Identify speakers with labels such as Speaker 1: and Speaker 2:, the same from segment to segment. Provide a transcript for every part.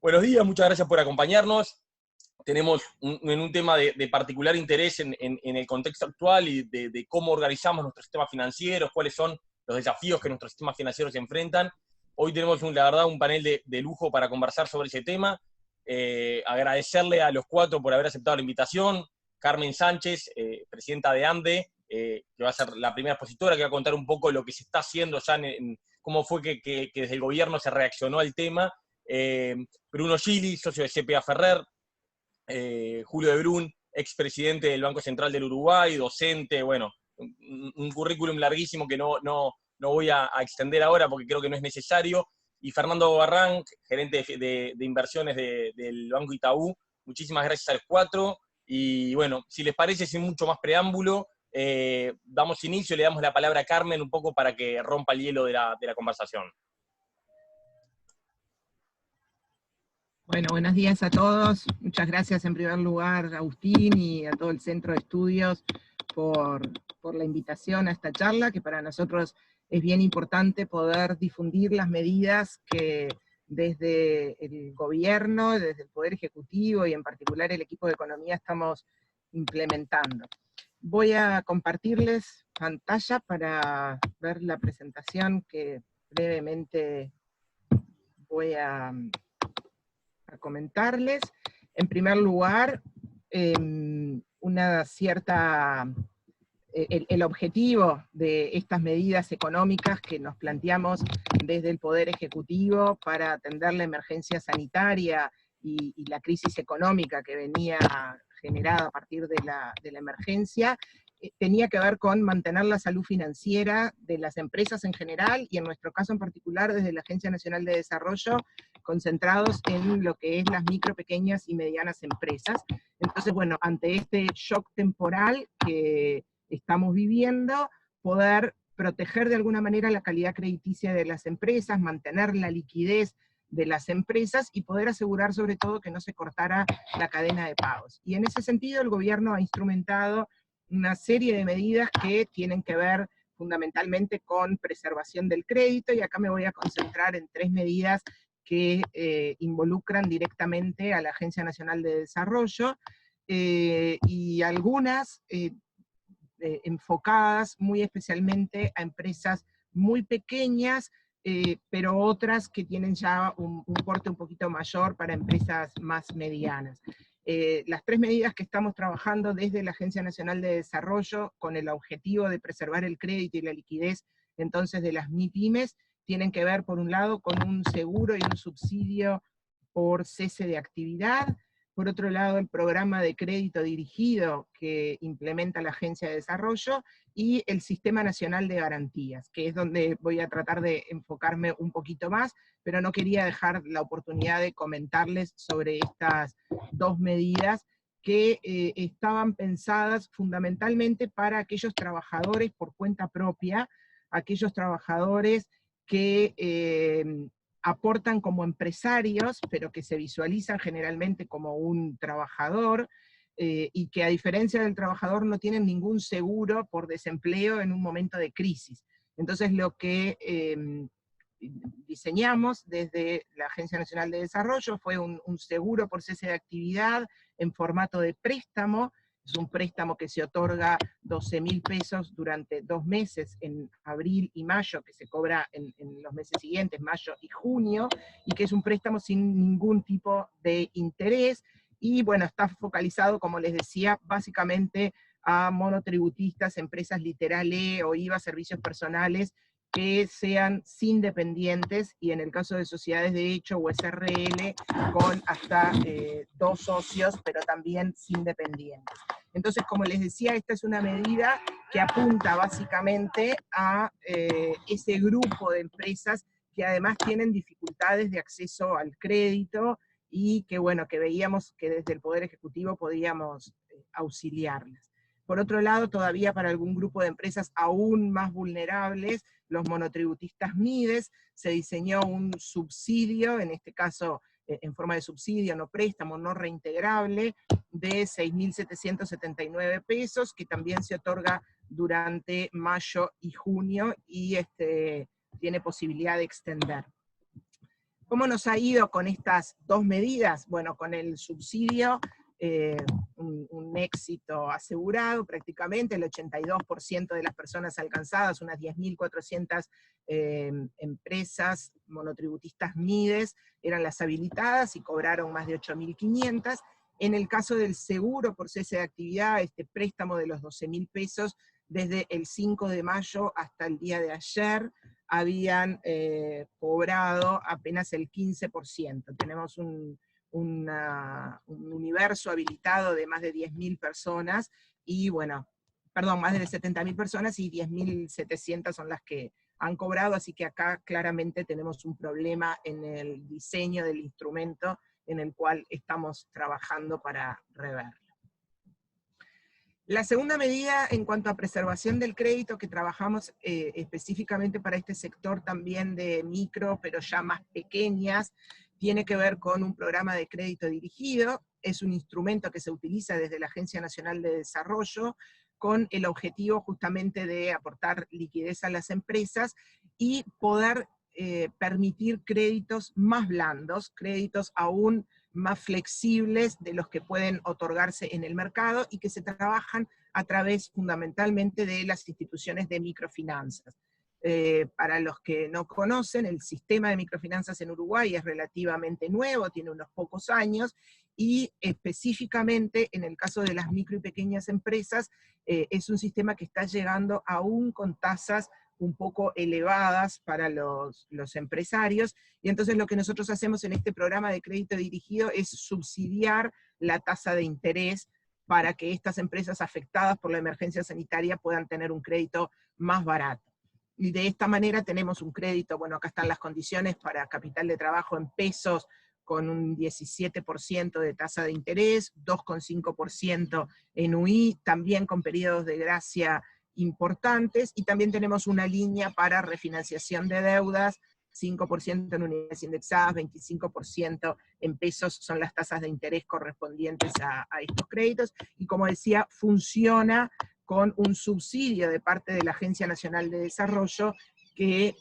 Speaker 1: Buenos días, muchas gracias por acompañarnos. Tenemos un tema de particular interés en el contexto actual y de cómo organizamos nuestros sistemas financieros, cuáles son los desafíos que nuestros sistemas financieros se enfrentan. Hoy tenemos, la verdad, un panel de lujo para conversar sobre ese tema. Agradecerle a los cuatro por haber aceptado la invitación. Carmen Sánchez, presidenta de ANDE, que va a ser la primera expositora, que va a contar un poco lo que se está haciendo ya cómo fue que desde el gobierno se reaccionó al tema. Bruno Gili, socio de CPA Ferrer, Julio de Brun, expresidente del Banco Central del Uruguay, docente, bueno, un currículum larguísimo que no voy a extender ahora porque creo que no es necesario, y Fernando Barranc, gerente de inversiones del Banco Itaú. Muchísimas gracias a los cuatro, y bueno, si les parece, sin mucho más preámbulo, damos inicio, le damos la palabra a Carmen un poco para que rompa el hielo de la conversación.
Speaker 2: Bueno, buenos días a todos. Muchas gracias en primer lugar a Agustín y a todo el Centro de Estudios por la invitación a esta charla, que para nosotros es bien importante poder difundir las medidas que desde el gobierno, desde el Poder Ejecutivo y en particular el equipo de Economía estamos implementando. Voy a compartirles pantalla para ver la presentación que brevemente voy a comentarles. En primer lugar, el objetivo de estas medidas económicas que nos planteamos desde el Poder Ejecutivo para atender la emergencia sanitaria y la crisis económica que venía generada a partir de la emergencia, tenía que ver con mantener la salud financiera de las empresas en general, y en nuestro caso en particular desde la Agencia Nacional de Desarrollo, concentrados en lo que es las micro, pequeñas y medianas empresas. Entonces, bueno, ante este shock temporal que estamos viviendo, poder proteger de alguna manera la calidad crediticia de las empresas, mantener la liquidez de las empresas y poder asegurar sobre todo que no se cortara la cadena de pagos. Y en ese sentido el gobierno ha instrumentado una serie de medidas que tienen que ver fundamentalmente con preservación del crédito, y acá me voy a concentrar en tres medidas que involucran directamente a la Agencia Nacional de Desarrollo, y algunas enfocadas muy especialmente a empresas muy pequeñas, pero otras que tienen ya un porte un poquito mayor para empresas más medianas. Las tres medidas que estamos trabajando desde la Agencia Nacional de Desarrollo con el objetivo de preservar el crédito y la liquidez entonces de las MIPYMES tienen que ver, por un lado, con un seguro y un subsidio por cese de actividad. Por otro lado, el programa de crédito dirigido que implementa la Agencia de Desarrollo, y el Sistema Nacional de Garantías, que es donde voy a tratar de enfocarme un poquito más, pero no quería dejar la oportunidad de comentarles sobre estas dos medidas que estaban pensadas fundamentalmente para aquellos trabajadores por cuenta propia, aquellos trabajadores que aportan como empresarios, pero que se visualizan generalmente como un trabajador, y que a diferencia del trabajador no tienen ningún seguro por desempleo en un momento de crisis. Entonces lo que diseñamos desde la Agencia Nacional de Desarrollo fue un seguro por cese de actividad en formato de préstamo. Es un préstamo que se otorga 12.000 pesos durante 2 meses, en abril y mayo, que se cobra en los meses siguientes, mayo y junio, y que es un préstamo sin ningún tipo de interés, y bueno, está focalizado, como les decía, básicamente a monotributistas, empresas literal E o IVA, servicios personales, que sean sin dependientes, y en el caso de sociedades de hecho o SRL, con hasta 2 socios, pero también sin dependientes. Entonces, como les decía, esta es una medida que apunta básicamente a ese grupo de empresas que además tienen dificultades de acceso al crédito, y que bueno, que veíamos que desde el Poder Ejecutivo podíamos auxiliarlas. Por otro lado, todavía para algún grupo de empresas aún más vulnerables, los monotributistas MIDES, se diseñó un subsidio, en este caso en forma de subsidio, no préstamo, no reintegrable, de 6.779 pesos, que también se otorga durante mayo y junio, y tiene posibilidad de extender. ¿Cómo nos ha ido con estas dos medidas? Bueno, con el subsidio, un éxito asegurado prácticamente, el 82% de las personas alcanzadas, unas 10.400 empresas monotributistas MIDES, eran las habilitadas y cobraron más de 8.500. En el caso del seguro por cese de actividad, este préstamo de los 12.000 pesos, desde el 5 de mayo hasta el día de ayer, habían cobrado apenas el 15%. Tenemos un universo habilitado de más de 10.000 personas, y bueno, perdón, más de 70.000 personas, y 10.700 son las que han cobrado, así que acá claramente tenemos un problema en el diseño del instrumento en el cual estamos trabajando para reverlo. La segunda medida en cuanto a preservación del crédito que trabajamos específicamente para este sector también de micro, pero ya más pequeñas, tiene que ver con un programa de crédito dirigido. Es un instrumento que se utiliza desde la Agencia Nacional de Desarrollo con el objetivo justamente de aportar liquidez a las empresas y poder permitir créditos más blandos, créditos aún más flexibles de los que pueden otorgarse en el mercado y que se trabajan a través fundamentalmente de las instituciones de microfinanzas. Para los que no conocen, el sistema de microfinanzas en Uruguay es relativamente nuevo, tiene unos pocos años, y específicamente en el caso de las micro y pequeñas empresas, es un sistema que está llegando aún con tasas un poco elevadas para los empresarios, y entonces lo que nosotros hacemos en este programa de crédito dirigido es subsidiar la tasa de interés para que estas empresas afectadas por la emergencia sanitaria puedan tener un crédito más barato. Y de esta manera tenemos un crédito, bueno, acá están las condiciones para capital de trabajo en pesos, con un 17% de tasa de interés, 2,5% en UI, también con periodos de gracia importantes, y también tenemos una línea para refinanciación de deudas, 5% en unidades indexadas, 25% en pesos son las tasas de interés correspondientes a estos créditos, y como decía, funciona con un subsidio de parte de la Agencia Nacional de Desarrollo que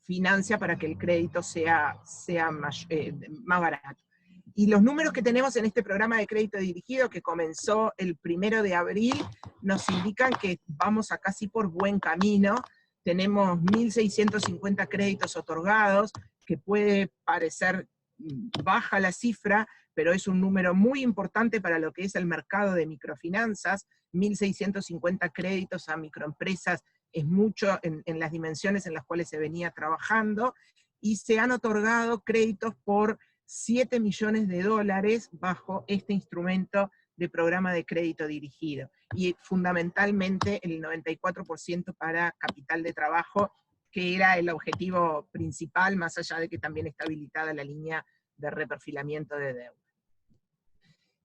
Speaker 2: financia para que el crédito sea más barato. Y los números que tenemos en este programa de crédito dirigido, que comenzó el 1 de abril, nos indican que vamos a casi por buen camino. Tenemos 1.650 créditos otorgados, que puede parecer baja la cifra, pero es un número muy importante para lo que es el mercado de microfinanzas. 1.650 créditos a microempresas es mucho en las dimensiones en las cuales se venía trabajando, y se han otorgado créditos por $7 millones bajo este instrumento de programa de crédito dirigido, y fundamentalmente el 94% para capital de trabajo, que era el objetivo principal, más allá de que también está habilitada la línea de reperfilamiento de deuda.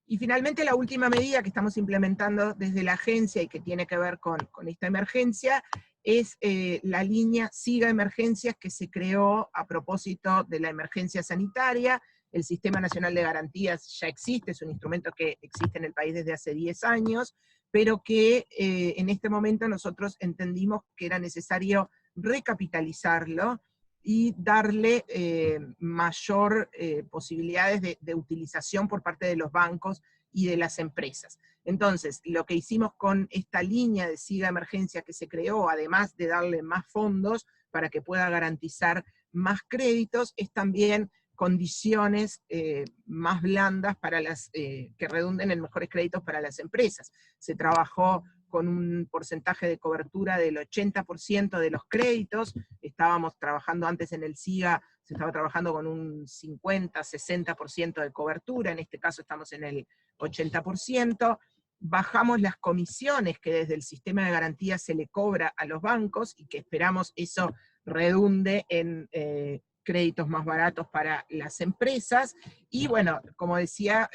Speaker 2: Y finalmente la última medida que estamos implementando desde la agencia y que tiene que ver con esta emergencia es la línea Siga Emergencias, que se creó a propósito de la emergencia sanitaria. El Sistema Nacional de Garantías ya existe, es un instrumento que existe en el país desde hace 10 años, pero que en este momento nosotros entendimos que era necesario recapitalizarlo y darle mayor posibilidades de utilización por parte de los bancos y de las empresas. Entonces, lo que hicimos con esta línea de Siga Emergencia que se creó, además de darle más fondos para que pueda garantizar más créditos, es también condiciones más blandas para que redunden en mejores créditos para las empresas. Se trabajó con un porcentaje de cobertura del 80% de los créditos. Estábamos trabajando antes en el SIGA, se estaba trabajando con un 50-60% de cobertura, en este caso estamos en el 80%. Bajamos las comisiones que desde el sistema de garantía se le cobra a los bancos, y que esperamos eso redunde en créditos más baratos para las empresas, y bueno, como decía,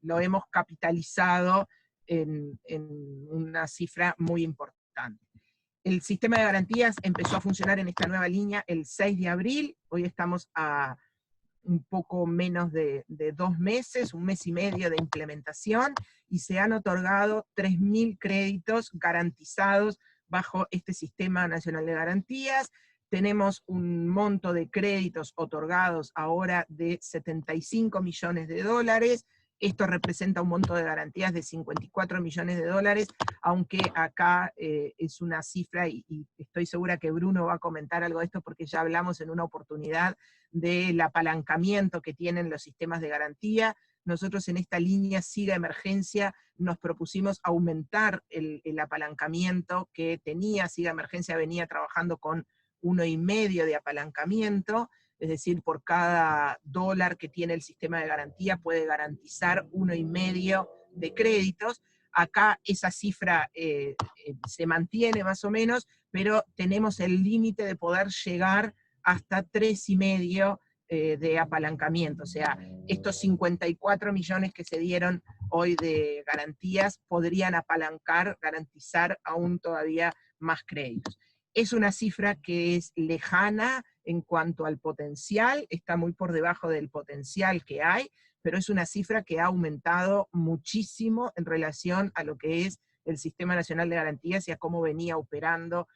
Speaker 2: lo hemos capitalizado en una cifra muy importante. El sistema de garantías empezó a funcionar en esta nueva línea el 6 de abril, hoy estamos a un poco menos de 2 meses, 1 mes y medio de implementación, y se han otorgado 3.000 créditos garantizados bajo este Sistema Nacional de Garantías. tenemos un monto de créditos otorgados ahora de 75 millones de dólares. Esto representa un monto de garantías de 54 millones de dólares, aunque acá es una cifra, y estoy segura que Bruno va a comentar algo de esto, porque ya hablamos en una oportunidad del apalancamiento que tienen los sistemas de garantía. Nosotros en esta línea SIGA Emergencia nos propusimos aumentar el apalancamiento que tenía. SIGA Emergencia venía trabajando con 1,5 de apalancamiento, es decir, por cada dólar que tiene el sistema de garantía puede garantizar 1,5 de créditos. Acá esa cifra se mantiene más o menos, pero tenemos el límite de poder llegar hasta 3,5 de apalancamiento. O sea, estos 54 millones que se dieron hoy de garantías podrían apalancar, garantizar aún todavía más créditos. Es una cifra que es lejana en cuanto al potencial, está muy por debajo del potencial que hay, pero es una cifra que ha aumentado muchísimo en relación a lo que es el Sistema Nacional de Garantías y a cómo venía operando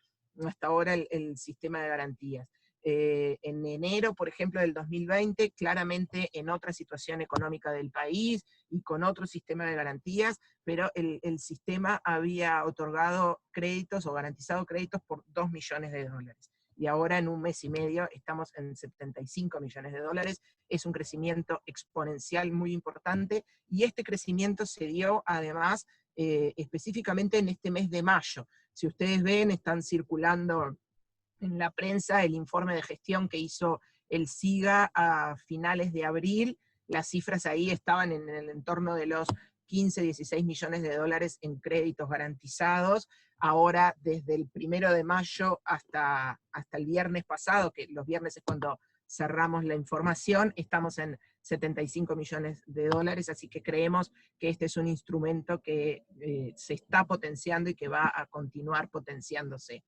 Speaker 2: hasta ahora el sistema de garantías. En enero, por ejemplo, del 2020, claramente en otra situación económica del país y con otro sistema de garantías, pero el sistema había otorgado créditos o garantizado créditos por 2 millones de dólares. Y ahora en un mes y medio estamos en 75 millones de dólares. Es un crecimiento exponencial muy importante, y este crecimiento se dio además específicamente en este mes de mayo. Si ustedes ven, están circulando en la prensa el informe de gestión que hizo el SIGA a finales de abril. Las cifras ahí estaban en el entorno de los 15, 16 millones de dólares en créditos garantizados. Ahora, desde el 1 de mayo hasta el viernes pasado, que los viernes es cuando cerramos la información, estamos en 75 millones de dólares, así que creemos que este es un instrumento que se está potenciando y que va a continuar potenciándose.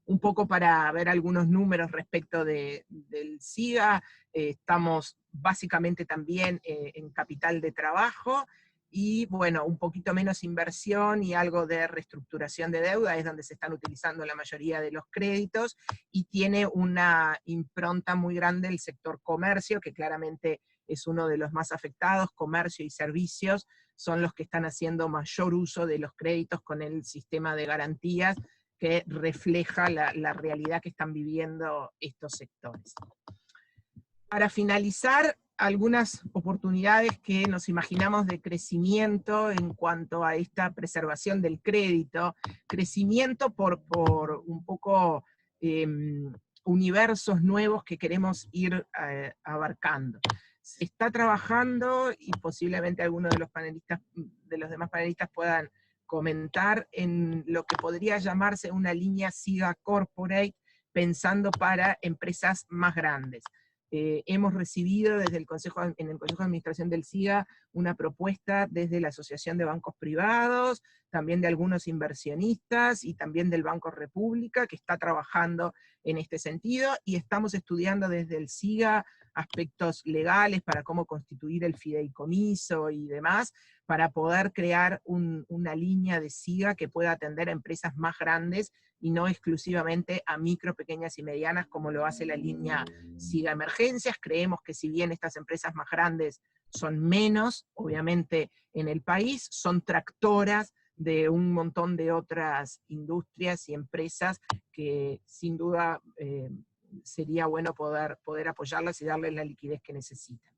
Speaker 2: Un poco para ver algunos números respecto del SIGA, estamos básicamente también en capital de trabajo, y bueno, un poquito menos inversión y algo de reestructuración de deuda, es donde se están utilizando la mayoría de los créditos, y tiene una impronta muy grande el sector comercio, que claramente es uno de los más afectados. Comercio y servicios son los que están haciendo mayor uso de los créditos con el sistema de garantías, que refleja la realidad que están viviendo estos sectores. Para finalizar, algunas oportunidades que nos imaginamos de crecimiento en cuanto a esta preservación del crédito, crecimiento por un poco universos nuevos que queremos ir abarcando. Se está trabajando, y posiblemente algunos de los panelistas, de los demás panelistas puedan comentar, en lo que podría llamarse una línea SIGA Corporate, pensando para empresas más grandes. Hemos recibido en el Consejo de Administración del SIGA una propuesta desde la Asociación de Bancos Privados, también de algunos inversionistas y también del Banco República, que está trabajando en este sentido, y estamos estudiando desde el SIGA aspectos legales para cómo constituir el fideicomiso y demás, para poder crear una línea de SIGA que pueda atender a empresas más grandes y no exclusivamente a micro, pequeñas y medianas, como lo hace la línea SIGA Emergencias. Creemos que si bien estas empresas más grandes son menos, obviamente, en el país, son tractoras de un montón de otras industrias y empresas que sin duda sería bueno poder apoyarlas y darles la liquidez que necesitan.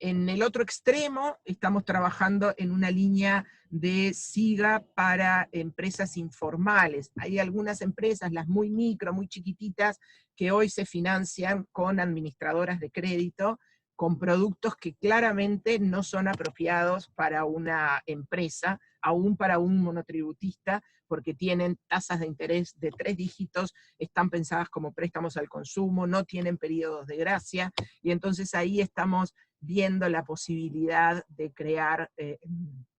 Speaker 2: En el otro extremo, estamos trabajando en una línea de SIGA para empresas informales. Hay algunas empresas, las muy micro, muy chiquititas, que hoy se financian con administradoras de crédito, con productos que claramente no son apropiados para una empresa, aún para un monotributista, porque tienen tasas de interés de 3 dígitos, están pensadas como préstamos al consumo, no tienen periodos de gracia, y entonces ahí estamos viendo la posibilidad de crear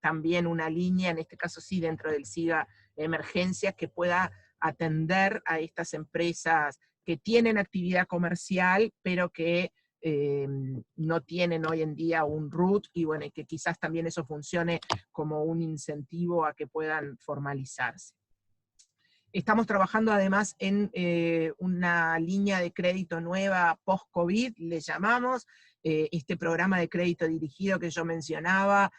Speaker 2: también una línea, en este caso sí dentro del SIGA Emergencias, que pueda atender a estas empresas que tienen actividad comercial, pero que no tienen hoy en día un RUT, y bueno, que quizás también eso funcione como un incentivo a que puedan formalizarse. Estamos trabajando además en una línea de crédito nueva post-COVID, le llamamos. Este programa de crédito dirigido que yo mencionaba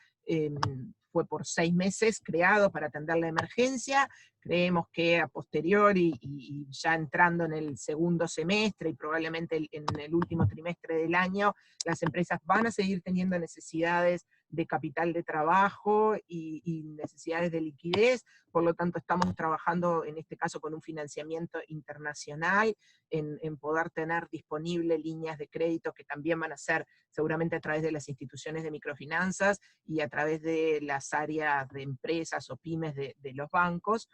Speaker 2: fue por 6 meses creado para atender la emergencia. Creemos que a posteriori y ya entrando en el segundo semestre y probablemente en el último trimestre del año, las empresas van a seguir teniendo necesidades de capital de trabajo y necesidades de liquidez. Por lo tanto, estamos trabajando en este caso con un financiamiento internacional, en poder tener disponible líneas de crédito que también van a ser seguramente a través de las instituciones de microfinanzas y a través de las áreas de empresas o pymes de los bancos.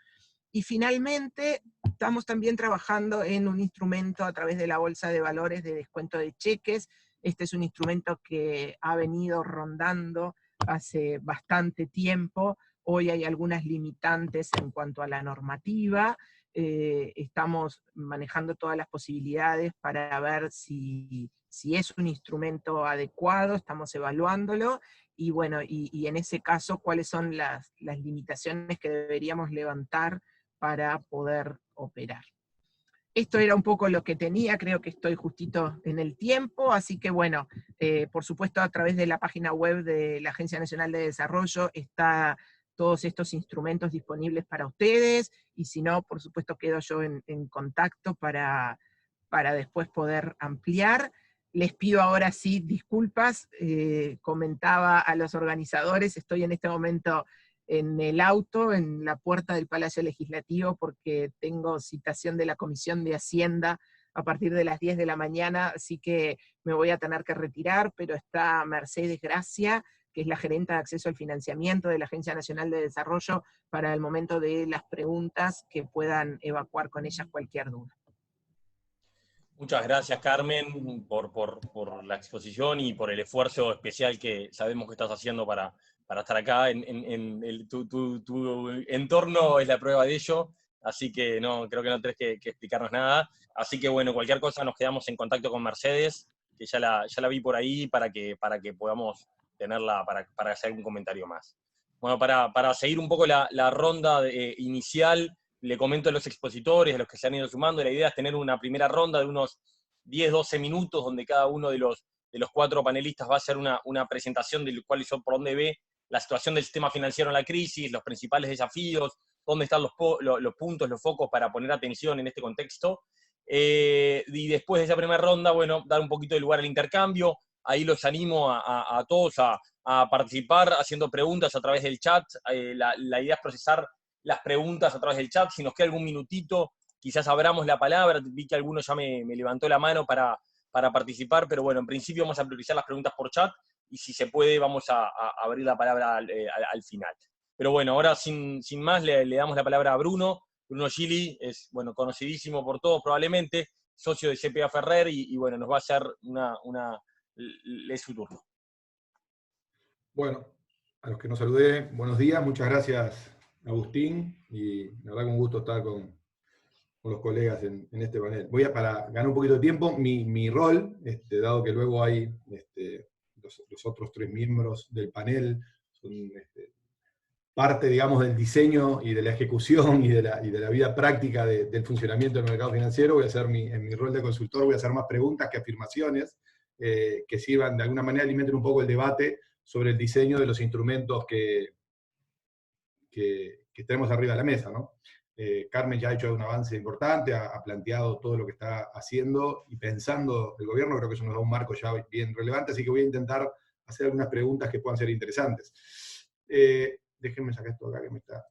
Speaker 2: Y finalmente, estamos también trabajando en un instrumento a través de la Bolsa de Valores de descuento de cheques. Este es un instrumento que ha venido rondando hace bastante tiempo. Hoy hay algunas limitantes en cuanto a la normativa. Estamos manejando todas las posibilidades para ver si es un instrumento adecuado, estamos evaluándolo, y bueno, y en ese caso, cuáles son las limitaciones que deberíamos levantar para poder operar. Esto era un poco lo que tenía, creo que estoy justito en el tiempo, así que bueno, por supuesto a través de la página web de la Agencia Nacional de Desarrollo está todos estos instrumentos disponibles para ustedes, y si no, por supuesto quedo yo en contacto para después poder ampliar. Les pido ahora sí disculpas, comentaba a los organizadores, estoy en este momento en el auto, en la puerta del Palacio Legislativo, porque tengo citación de la Comisión de Hacienda a partir de las 10 de la mañana, así que me voy a tener que retirar, pero está Mercedes Gracia, que es la gerenta de acceso al financiamiento de la Agencia Nacional de Desarrollo, para el momento de las preguntas que puedan evacuar con ellas cualquier duda.
Speaker 1: Muchas gracias, Carmen, por la exposición y por el esfuerzo especial que sabemos que estás haciendo para estar acá. Tu entorno es la prueba de ello, así que no, creo que no tenés que explicarnos nada. Así que bueno, cualquier cosa nos quedamos en contacto con Mercedes, que ya la vi por ahí, para que podamos tenerla para hacer un comentario más. Bueno, para seguir un poco la ronda inicial, le comento a los expositores, a los que se han ido sumando, la idea es tener una primera ronda de unos 10-12 minutos, donde cada uno de los 4 panelistas va a hacer una presentación de cuál es por dónde ve la situación del sistema financiero en la crisis, los principales desafíos, dónde están los puntos, los focos para poner atención en este contexto. Y después de esa primera ronda, bueno, dar un poquito de lugar al intercambio. Ahí los animo a todos a participar haciendo preguntas a través del chat. La idea es procesar las preguntas a través del chat. Si nos queda algún minutito, quizás abramos la palabra. Vi que alguno ya me levantó la mano para participar, pero bueno, en principio vamos a priorizar las preguntas por chat, y si se puede vamos a abrir la palabra al final. Pero bueno, ahora sin más le damos la palabra a Bruno. Bruno Gili es, bueno, conocidísimo por todos probablemente, socio de CPA Ferrer, y bueno, nos va a hacer es su turno.
Speaker 3: Bueno, a los que nos saludé, buenos días, muchas gracias, Agustín, y la verdad que un gusto estar con los colegas en este panel. Para ganar un poquito de tiempo, mi rol, dado que luego hay los otros 3 miembros del panel, son parte, digamos, del diseño y de la ejecución y de la vida práctica del funcionamiento del mercado financiero. Voy a hacer en mi rol de consultor, voy a hacer más preguntas que afirmaciones, que sirvan de alguna manera, alimenten un poco el debate sobre el diseño de los instrumentos que tenemos arriba de la mesa, ¿no? Carmen ya ha hecho un avance importante, ha planteado todo lo que está haciendo y pensando el gobierno. Creo que eso nos da un marco ya bien relevante, así que voy a intentar hacer algunas preguntas que puedan ser interesantes. Déjenme sacar esto acá que me está...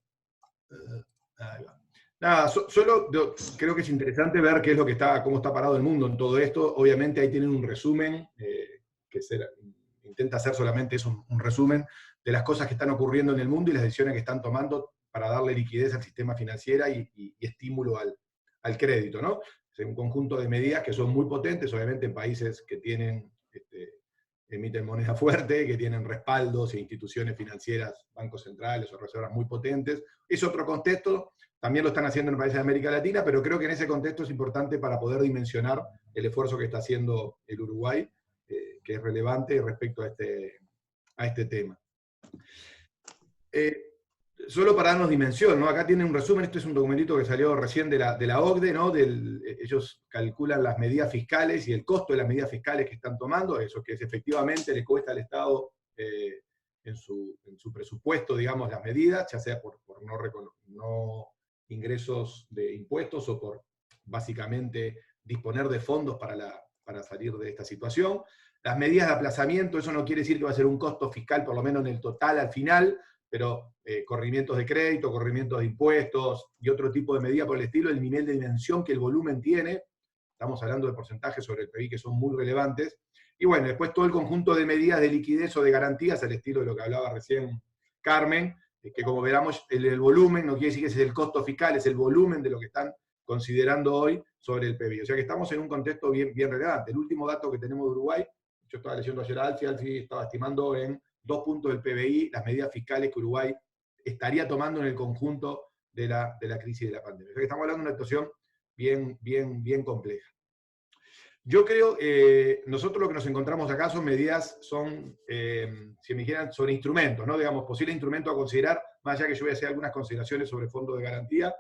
Speaker 3: ahí va. Nada, solo creo que es interesante ver qué es lo que cómo está parado el mundo en todo esto. Obviamente ahí tienen un resumen, que intenta hacer solamente eso, un resumen de las cosas que están ocurriendo en el mundo y las decisiones que están tomando para darle liquidez al sistema financiero y estímulo al crédito, ¿no? Es un conjunto de medidas que son muy potentes, obviamente en países que emiten moneda fuerte, que tienen respaldos e instituciones financieras, bancos centrales o reservas muy potentes. Es otro contexto, también lo están haciendo en países de América Latina, pero creo que en ese contexto es importante para poder dimensionar el esfuerzo que está haciendo el Uruguay, que es relevante respecto a este tema. solo para darnos dimensión, ¿no? Acá tienen un resumen, esto es un documentito que salió recién de la OCDE, ¿no? Ellos calculan las medidas fiscales y el costo de las medidas fiscales que están tomando, eso que es efectivamente le cuesta al Estado en su presupuesto, digamos, las medidas, ya sea por no ingresos de impuestos o por básicamente disponer de fondos para salir de esta situación. Las medidas de aplazamiento, eso no quiere decir que va a ser un costo fiscal, por lo menos en el total al final, pero corrimientos de crédito, corrimientos de impuestos y otro tipo de medidas por el estilo, el nivel de dimensión que el volumen tiene, estamos hablando de porcentajes sobre el PIB que son muy relevantes, y bueno, después todo el conjunto de medidas de liquidez o de garantías, al estilo de lo que hablaba recién Carmen, que como veramos, el volumen no quiere decir que ese es el costo fiscal, es el volumen de lo que están considerando hoy sobre el PIB. O sea que estamos en un contexto bien relevante. El último dato que tenemos de Uruguay, yo estaba leyendo ayer a Alfie estaba estimando en 2 puntos del PBI las medidas fiscales que Uruguay estaría tomando en el conjunto de la crisis de la pandemia. O sea que estamos hablando de una situación bien compleja. Yo creo, nosotros lo que nos encontramos acá son medidas, si me dijeran, sobre instrumentos, ¿no? Digamos, posibles instrumentos a considerar, más allá que yo voy a hacer algunas consideraciones sobre fondos de garantía.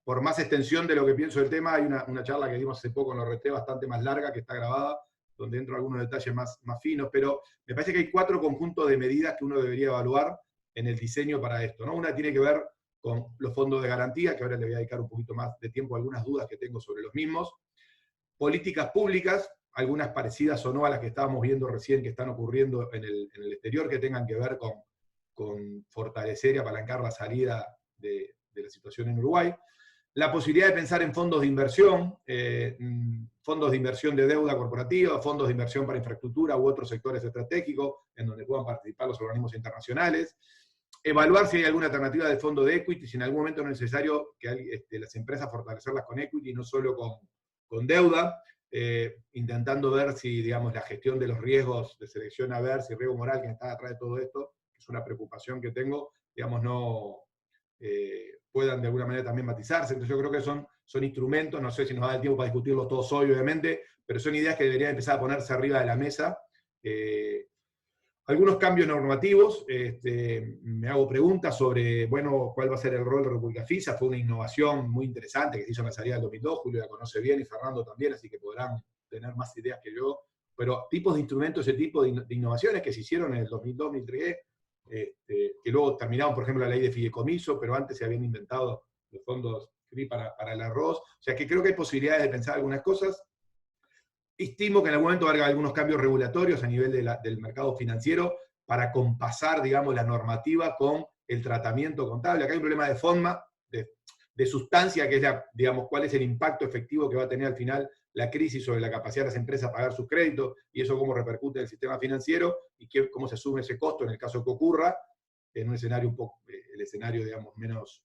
Speaker 3: Por más extensión de lo que pienso del tema, hay una charla que dimos hace poco en los RT bastante más larga, que está grabada, donde entro algunos detalles más finos, pero me parece que hay 4 conjuntos de medidas que uno debería evaluar en el diseño para esto, ¿no? Una tiene que ver con los fondos de garantía, que ahora le voy a dedicar un poquito más de tiempo a algunas dudas que tengo sobre los mismos. Políticas públicas, algunas parecidas o no a las que estábamos viendo recién que están ocurriendo en el exterior, que tengan que ver con fortalecer y apalancar la salida de la situación en Uruguay. La posibilidad de pensar en fondos de inversión de deuda corporativa, fondos de inversión para infraestructura u otros sectores estratégicos en donde puedan participar los organismos internacionales. Evaluar si hay alguna alternativa de fondo de equity, si en algún momento no es necesario que las empresas fortalecerlas con equity, no solo con deuda, intentando ver si, digamos, la gestión de los riesgos de selección adversa y riesgo moral que está detrás de todo esto, que es una preocupación que tengo, digamos, no puedan de alguna manera también matizarse. Entonces yo creo que son instrumentos, no sé si nos da el tiempo para discutirlos todos hoy, obviamente, pero son ideas que deberían empezar a ponerse arriba de la mesa. Algunos cambios normativos, me hago preguntas sobre, bueno, cuál va a ser el rol de República FISA, fue una innovación muy interesante que se hizo en la salida del 2002, Julio la conoce bien y Fernando también, así que podrán tener más ideas que yo, pero tipos de instrumentos, ese tipo de innovaciones que se hicieron en el 2002-2003, que luego terminaron, por ejemplo, la ley de fideicomiso, pero antes se habían inventado los fondos CRI para el arroz. O sea que creo que hay posibilidades de pensar algunas cosas. Estimo que en algún momento va a haber algunos cambios regulatorios a nivel del mercado financiero para compasar, digamos, la normativa con el tratamiento contable. Acá hay un problema de forma, de sustancia, que es, digamos, cuál es el impacto efectivo que va a tener al final la crisis sobre la capacidad de las empresas a pagar sus créditos, y eso cómo repercute en el sistema financiero, y cómo se asume ese costo en el caso que ocurra, en un escenario un poco, el escenario, digamos, menos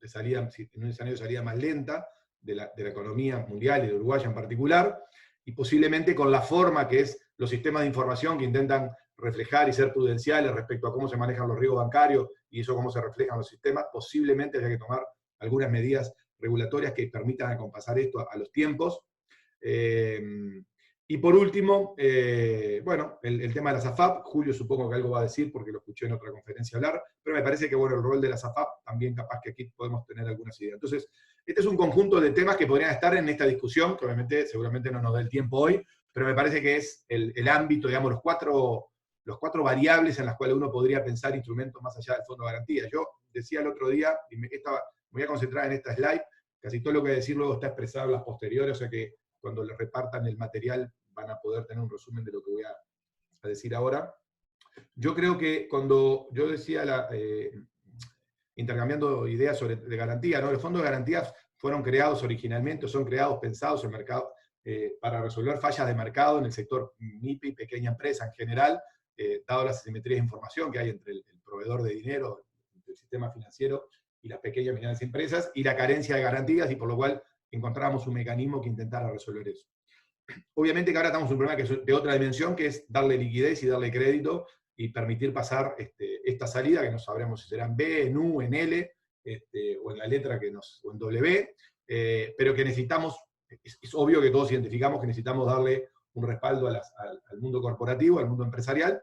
Speaker 3: de salida, en un escenario de salida más lenta de la economía mundial y de Uruguay en particular, y posiblemente con la forma que es los sistemas de información que intentan reflejar y ser prudenciales respecto a cómo se manejan los riesgos bancarios y eso cómo se refleja en los sistemas, posiblemente haya que tomar algunas medidas regulatorias que permitan acompasar esto a los tiempos. Y por último, bueno, el tema de las AFAP, Julio supongo que algo va a decir porque lo escuché en otra conferencia hablar, pero me parece que bueno, el rol de las AFAP también capaz que aquí podemos tener algunas ideas. Entonces, este es un conjunto de temas que podrían estar en esta discusión, que obviamente seguramente no nos da el tiempo hoy, pero me parece que es el ámbito, digamos, los cuatro variables en las cuales uno podría pensar instrumentos más allá del fondo de garantía. Yo decía el otro día, y me voy a concentrar en esta slide, casi todo lo que voy a decir luego está expresado en las posteriores, o sea que cuando les repartan el material van a poder tener un resumen de lo que voy a decir ahora. Yo creo que cuando yo decía, intercambiando ideas de garantía, ¿no? Los fondos de garantías fueron creados originalmente, son creados, pensados en mercado, para resolver fallas de mercado en el sector MIPY, pequeña empresa en general, dado las asimetrías de información que hay entre el proveedor de dinero, el sistema financiero y las pequeñas y medianas empresas, y la carencia de garantías, y por lo cual encontramos un mecanismo que intentara resolver eso. Obviamente que ahora estamos en un problema que es de otra dimensión, que es darle liquidez y darle crédito y permitir pasar esta salida, que no sabremos si será en B, en U, en L, o en la letra o en W, pero que necesitamos, es obvio que todos identificamos que necesitamos darle un respaldo al mundo corporativo, al mundo empresarial,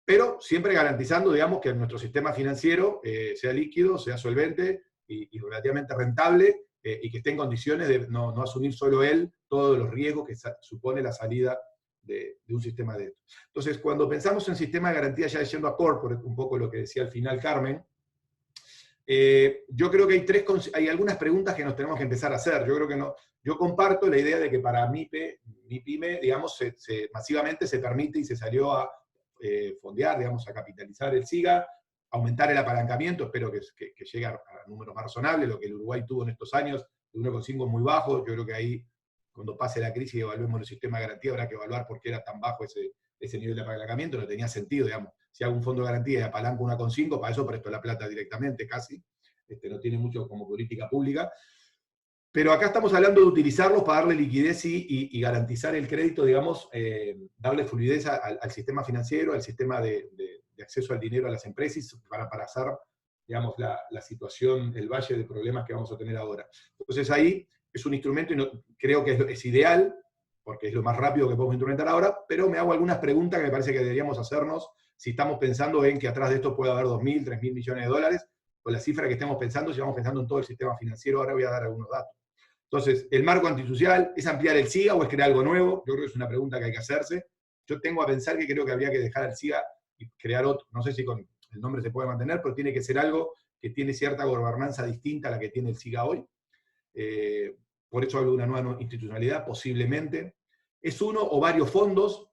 Speaker 3: pero siempre garantizando, digamos, que nuestro sistema financiero sea líquido, sea solvente y relativamente rentable, y que esté en condiciones de no asumir solo él todos los riesgos que supone la salida de un sistema de estos. Entonces, cuando pensamos en sistema de garantía, ya yendo a corporate, un poco lo que decía al final Carmen, yo creo que hay algunas preguntas que nos tenemos que empezar a hacer. Yo creo que no. Yo comparto la idea de que para mi pyme, digamos, masivamente se permite y se salió a fondear, digamos, a capitalizar el SIGA, aumentar el apalancamiento, espero que llegue a números más razonables, lo que el Uruguay tuvo en estos años, de 1,5 es muy bajo. Yo creo que ahí, cuando pase la crisis y evaluemos el sistema de garantía, habrá que evaluar por qué era tan bajo ese nivel de apalancamiento. No tenía sentido, digamos. Si hago un fondo de garantía y apalanco 1,5, para eso presto la plata directamente, casi. No tiene mucho como política pública. Pero acá estamos hablando de utilizarlos para darle liquidez y garantizar el crédito, digamos, darle fluidez al sistema financiero, al sistema de acceso al dinero a las empresas, para hacer, digamos, la situación, el valle de problemas que vamos a tener ahora. Entonces ahí es un instrumento, y creo que es ideal, porque es lo más rápido que podemos instrumentar ahora, pero me hago algunas preguntas que me parece que deberíamos hacernos si estamos pensando en que atrás de esto puede haber 2.000, 3.000 millones de dólares, o la cifra que estemos pensando, si vamos pensando en todo el sistema financiero. Ahora voy a dar algunos datos. Entonces, ¿el marco antisocial es ampliar el SIGA o es crear algo nuevo? Yo creo que es una pregunta que hay que hacerse. Yo tengo a pensar que creo que habría que dejar el SIGA y crear otro. No sé si con el nombre se puede mantener, pero tiene que ser algo que tiene cierta gobernanza distinta a la que tiene el SIGA hoy. Por eso hablo de una nueva institucionalidad, posiblemente. Es uno o varios fondos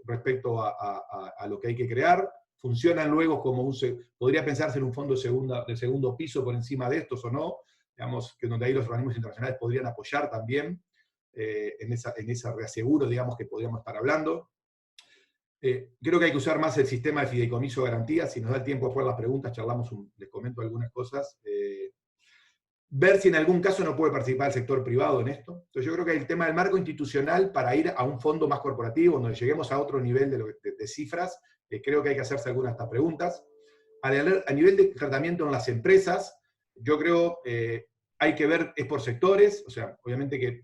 Speaker 3: respecto a lo que hay que crear. Funcionan luego como podría pensarse en un fondo de segundo piso por encima de estos o no, digamos, que donde ahí los organismos internacionales podrían apoyar también en ese reaseguro, digamos, que podríamos estar hablando. Creo que hay que usar más el sistema de fideicomiso de garantía. Si nos da el tiempo después de las preguntas, charlamos, les comento algunas cosas. Ver si en algún caso no puede participar el sector privado en esto. Entonces yo creo que el tema del marco institucional para ir a un fondo más corporativo, donde lleguemos a otro nivel de cifras, creo que hay que hacerse algunas de estas preguntas. A nivel de tratamiento en las empresas, yo creo hay que ver, es por sectores, o sea, obviamente que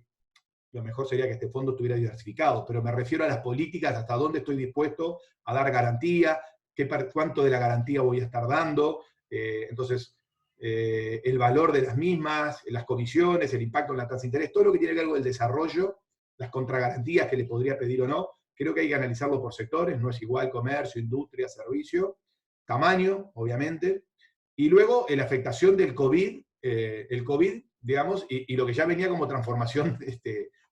Speaker 3: lo mejor sería que este fondo estuviera diversificado, pero me refiero a las políticas, hasta dónde estoy dispuesto a dar garantía, cuánto de la garantía voy a estar dando, entonces el valor de las mismas, las comisiones, el impacto en la tasa de interés, todo lo que tiene que ver con el desarrollo, las contragarantías que le podría pedir o no. Creo que hay que analizarlo por sectores, no es igual comercio, industria, servicio, tamaño, obviamente, y luego la afectación del COVID, digamos, y lo que ya venía como transformación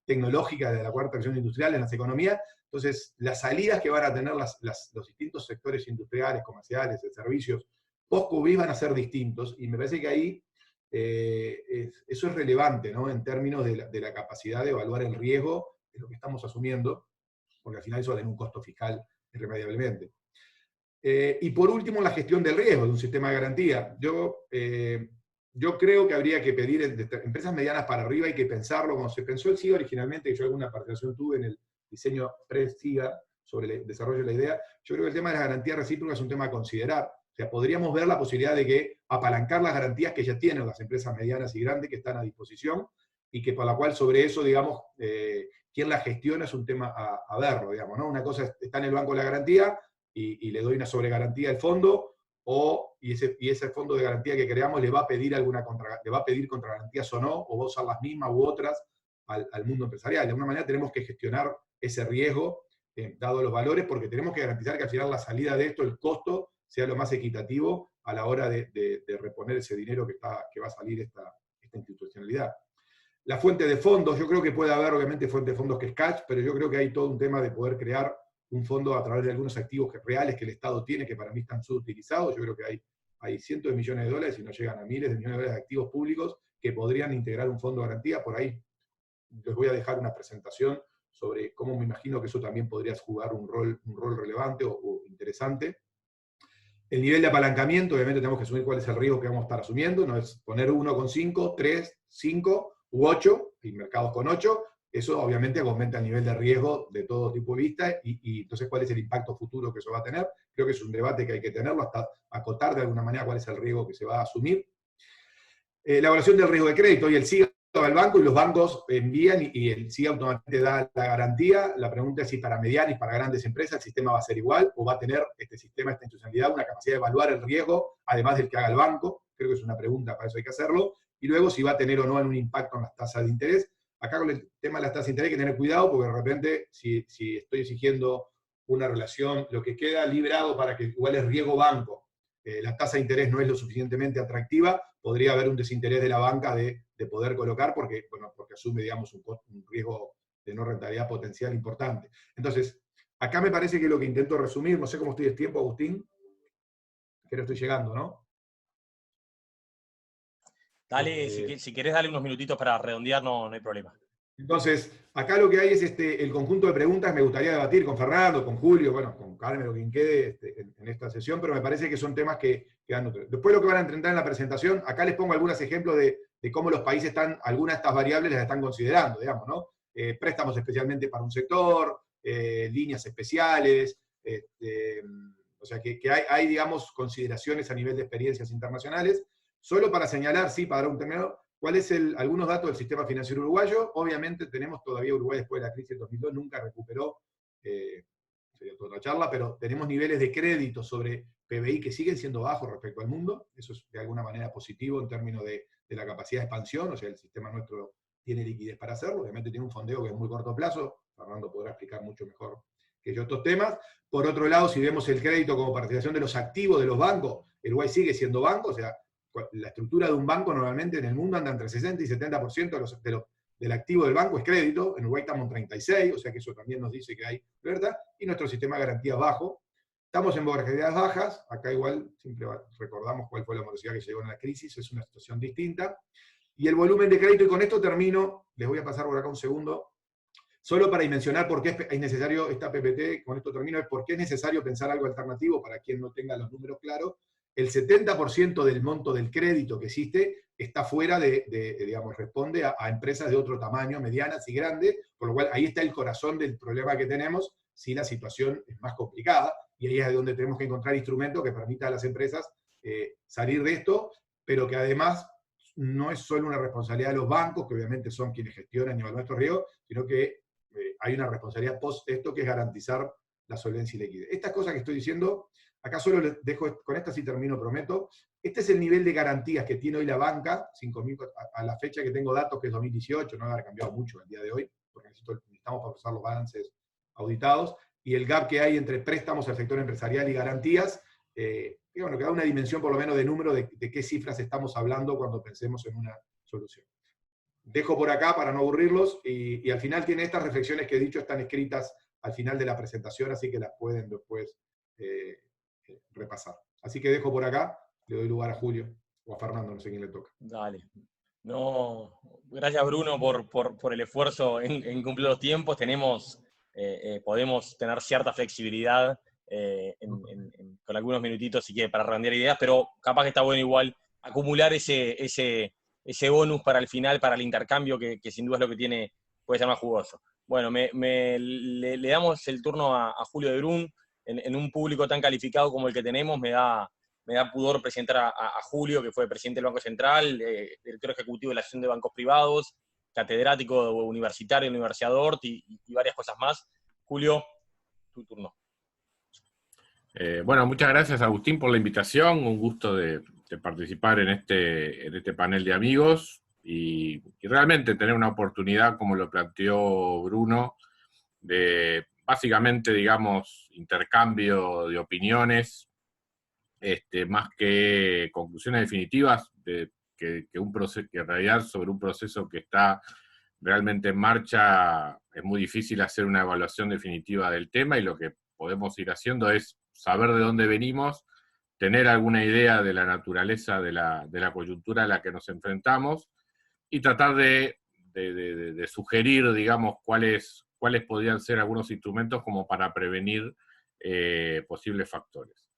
Speaker 3: tecnológica de la cuarta revolución industrial en las economías. Entonces, las salidas que van a tener los distintos sectores industriales, comerciales, de servicios, post-COVID van a ser distintos, y me parece que ahí eso es relevante, ¿no? En términos de la capacidad de evaluar el riesgo de lo que estamos asumiendo, porque al final eso tiene un costo fiscal irremediablemente. Y por último, la gestión del riesgo de un sistema de garantía. Yo creo que habría que pedir, empresas medianas para arriba, hay que pensarlo, como se pensó el SIGA originalmente, que yo alguna participación tuve en el diseño pre-SIGA sobre el desarrollo de la idea. Yo creo que el tema de las garantías recíprocas es un tema a considerar. O sea, podríamos ver la posibilidad de que apalancar las garantías que ya tienen las empresas medianas y grandes que están a disposición, y que por la cual sobre eso, digamos, quién la gestiona es un tema a verlo, digamos, ¿no? Una cosa está en el banco la garantía y le doy una sobregarantía al fondo, y ese fondo de garantía que creamos le va a pedir contragarantías o no, o va a usar las mismas u otras al mundo empresarial. De alguna manera tenemos que gestionar ese riesgo, dado los valores, porque tenemos que garantizar que al final la salida de esto, el costo, sea lo más equitativo a la hora de reponer ese dinero que va a salir esta institucionalidad. La fuente de fondos, yo creo que puede haber obviamente fuente de fondos que es cash, pero yo creo que hay todo un tema de poder crear un fondo a través de algunos activos reales que el Estado tiene, que para mí están subutilizados. Yo creo que hay cientos de millones de dólares, y no llegan a miles de millones de dólares de activos públicos que podrían integrar un fondo de garantía. Por ahí les voy a dejar una presentación sobre cómo me imagino que eso también podría jugar un rol relevante o interesante. El nivel de apalancamiento, obviamente tenemos que asumir cuál es el riesgo que vamos a estar asumiendo, no es poner 1,5, 3, 5 u 8, y mercados con 8, eso obviamente aumenta el nivel de riesgo de todo tipo de vista, y entonces cuál es el impacto futuro que eso va a tener. Creo que es un debate que hay que tenerlo, hasta acotar de alguna manera cuál es el riesgo que se va a asumir. La evaluación del riesgo de crédito, y el SIGA al banco y los bancos envían y el SIG automáticamente da la garantía. La pregunta es si para medianas y para grandes empresas el sistema va a ser igual o va a tener este sistema, esta institucionalidad, una capacidad de evaluar el riesgo, además del que haga el banco. Creo que es una pregunta, para eso hay que hacerlo. Y luego si va a tener o no un impacto en las tasas de interés. Acá con el tema de las tasas de interés hay que tener cuidado porque de repente si estoy exigiendo una relación, lo que queda librado para que igual es riesgo banco, la tasa de interés no es lo suficientemente atractiva, podría haber un desinterés de la banca de poder colocar porque asume, digamos, un riesgo de no rentabilidad potencial importante. Entonces, acá me parece que lo que intento resumir, no sé cómo estoy de tiempo, Agustín, que no estoy llegando, ¿no?
Speaker 1: Dale, si querés, dale unos minutitos para redondear, no hay problema.
Speaker 3: Entonces, acá lo que hay es el conjunto de preguntas, me gustaría debatir con Fernando, con Julio, bueno, con Carmen, o quien quede en esta sesión, pero me parece que son temas que dan útiles. Después lo que van a entrar en la presentación, acá les pongo algunos ejemplos de cómo los países algunas de estas variables las están considerando, digamos, ¿no? Préstamos especialmente para un sector, líneas especiales, o sea que hay, digamos, consideraciones a nivel de experiencias internacionales. Solo para señalar, sí, para dar un término, ¿cuáles algunos datos del sistema financiero uruguayo? Obviamente tenemos todavía Uruguay después de la crisis del 2002, nunca recuperó, sería toda otra charla, pero tenemos niveles de crédito sobre PBI que siguen siendo bajos respecto al mundo. Eso es de alguna manera positivo en términos de la capacidad de expansión, o sea, el sistema nuestro tiene liquidez para hacerlo, obviamente tiene un fondeo que es muy corto plazo, Fernando podrá explicar mucho mejor que yo estos temas. Por otro lado, si vemos el crédito como participación de los activos de los bancos, Uruguay sigue siendo banco, o sea, la estructura de un banco normalmente en el mundo anda entre 60 y 70% del activo del banco es crédito, en Uruguay estamos en 36, o sea que eso también nos dice que hay libertad, y nuestro sistema de garantía es bajo. Estamos en volatilidades bajas, acá igual siempre recordamos cuál fue la morosidad que llegó en la crisis, es una situación distinta. Y el volumen de crédito, y con esto termino, les voy a pasar por acá un segundo, solo para dimensionar por qué es necesario esta PPT, con esto termino, es por qué es necesario pensar algo alternativo para quien no tenga los números claros. El 70% del monto del crédito que existe está fuera digamos, responde a empresas de otro tamaño, medianas y grandes, por lo cual ahí está el corazón del problema que tenemos si la situación es más complicada, y ahí es donde tenemos que encontrar instrumentos que permitan a las empresas salir de esto, pero que además no es solo una responsabilidad de los bancos, que obviamente son quienes gestionan y evalúan nuestro riesgo, sino que hay una responsabilidad post esto que es garantizar la solvencia y liquidez. Estas cosas que estoy diciendo, acá solo les dejo, con estas sí termino, prometo. Este es el nivel de garantías que tiene hoy la banca, 5.000, a la fecha que tengo datos, que es 2018, no ha cambiado mucho el día de hoy, porque necesitamos procesar los balances auditados, y el gap que hay entre préstamos al sector empresarial y garantías, que bueno, que da una dimensión por lo menos de número de qué cifras estamos hablando cuando pensemos en una solución. Dejo por acá para no aburrirlos, y al final tiene estas reflexiones que he dicho, están escritas al final de la presentación, así que las pueden después repasar. Así que dejo por acá, le doy lugar a Julio, o a Fernando, no sé quién le toca.
Speaker 1: Dale. No, gracias Bruno por el esfuerzo en cumplir los tiempos. Podemos tener cierta flexibilidad con algunos minutitos si quiere para redondear ideas, pero capaz que está bueno igual acumular ese bonus para el final, para el intercambio, que sin duda es lo que puede ser más jugoso. Bueno, le damos el turno a Julio de Brun. En un público tan calificado como el que tenemos, me da pudor presentar a Julio, que fue presidente del Banco Central, director ejecutivo de la Asociación de Bancos Privados, catedrático universitario en la Universidad Dort y varias cosas más. Julio, tu turno.
Speaker 4: Bueno, muchas gracias Agustín por la invitación, un gusto de participar en este panel de amigos y realmente tener una oportunidad, como lo planteó Bruno, de básicamente, digamos, intercambio de opiniones, más que conclusiones definitivas, que en realidad sobre un proceso que está realmente en marcha es muy difícil hacer una evaluación definitiva del tema, y lo que podemos ir haciendo es saber de dónde venimos, tener alguna idea de la naturaleza de la coyuntura a la que nos enfrentamos, y tratar de sugerir, digamos, cuáles podrían ser algunos instrumentos como para prevenir posibles factores.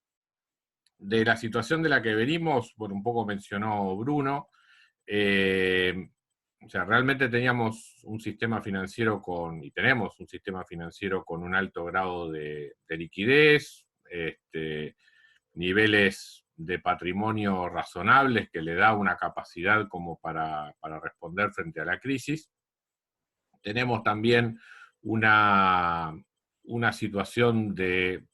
Speaker 4: De la situación de la que venimos, bueno, un poco mencionó Bruno, o sea, realmente teníamos un sistema financiero y tenemos un sistema financiero con un alto grado de liquidez, niveles de patrimonio razonables que le da una capacidad como para responder frente a la crisis. Tenemos también una situación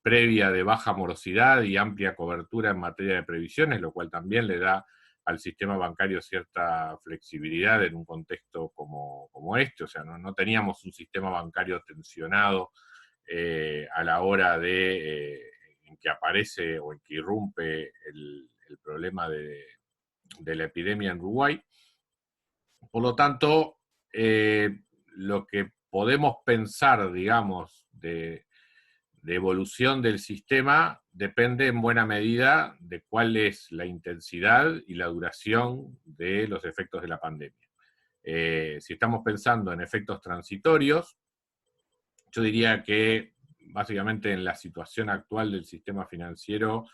Speaker 4: previa de baja morosidad y amplia cobertura en materia de previsiones, lo cual también le da al sistema bancario cierta flexibilidad en un contexto como este. O sea, no teníamos un sistema bancario tensionado a la hora en que aparece o en que irrumpe el problema de la epidemia en Uruguay. Por lo tanto, lo que podemos pensar, digamos, de evolución del sistema depende en buena medida de cuál es la intensidad y la duración de los efectos de la pandemia. Si estamos pensando en efectos transitorios, yo diría que básicamente en la situación actual del sistema financiero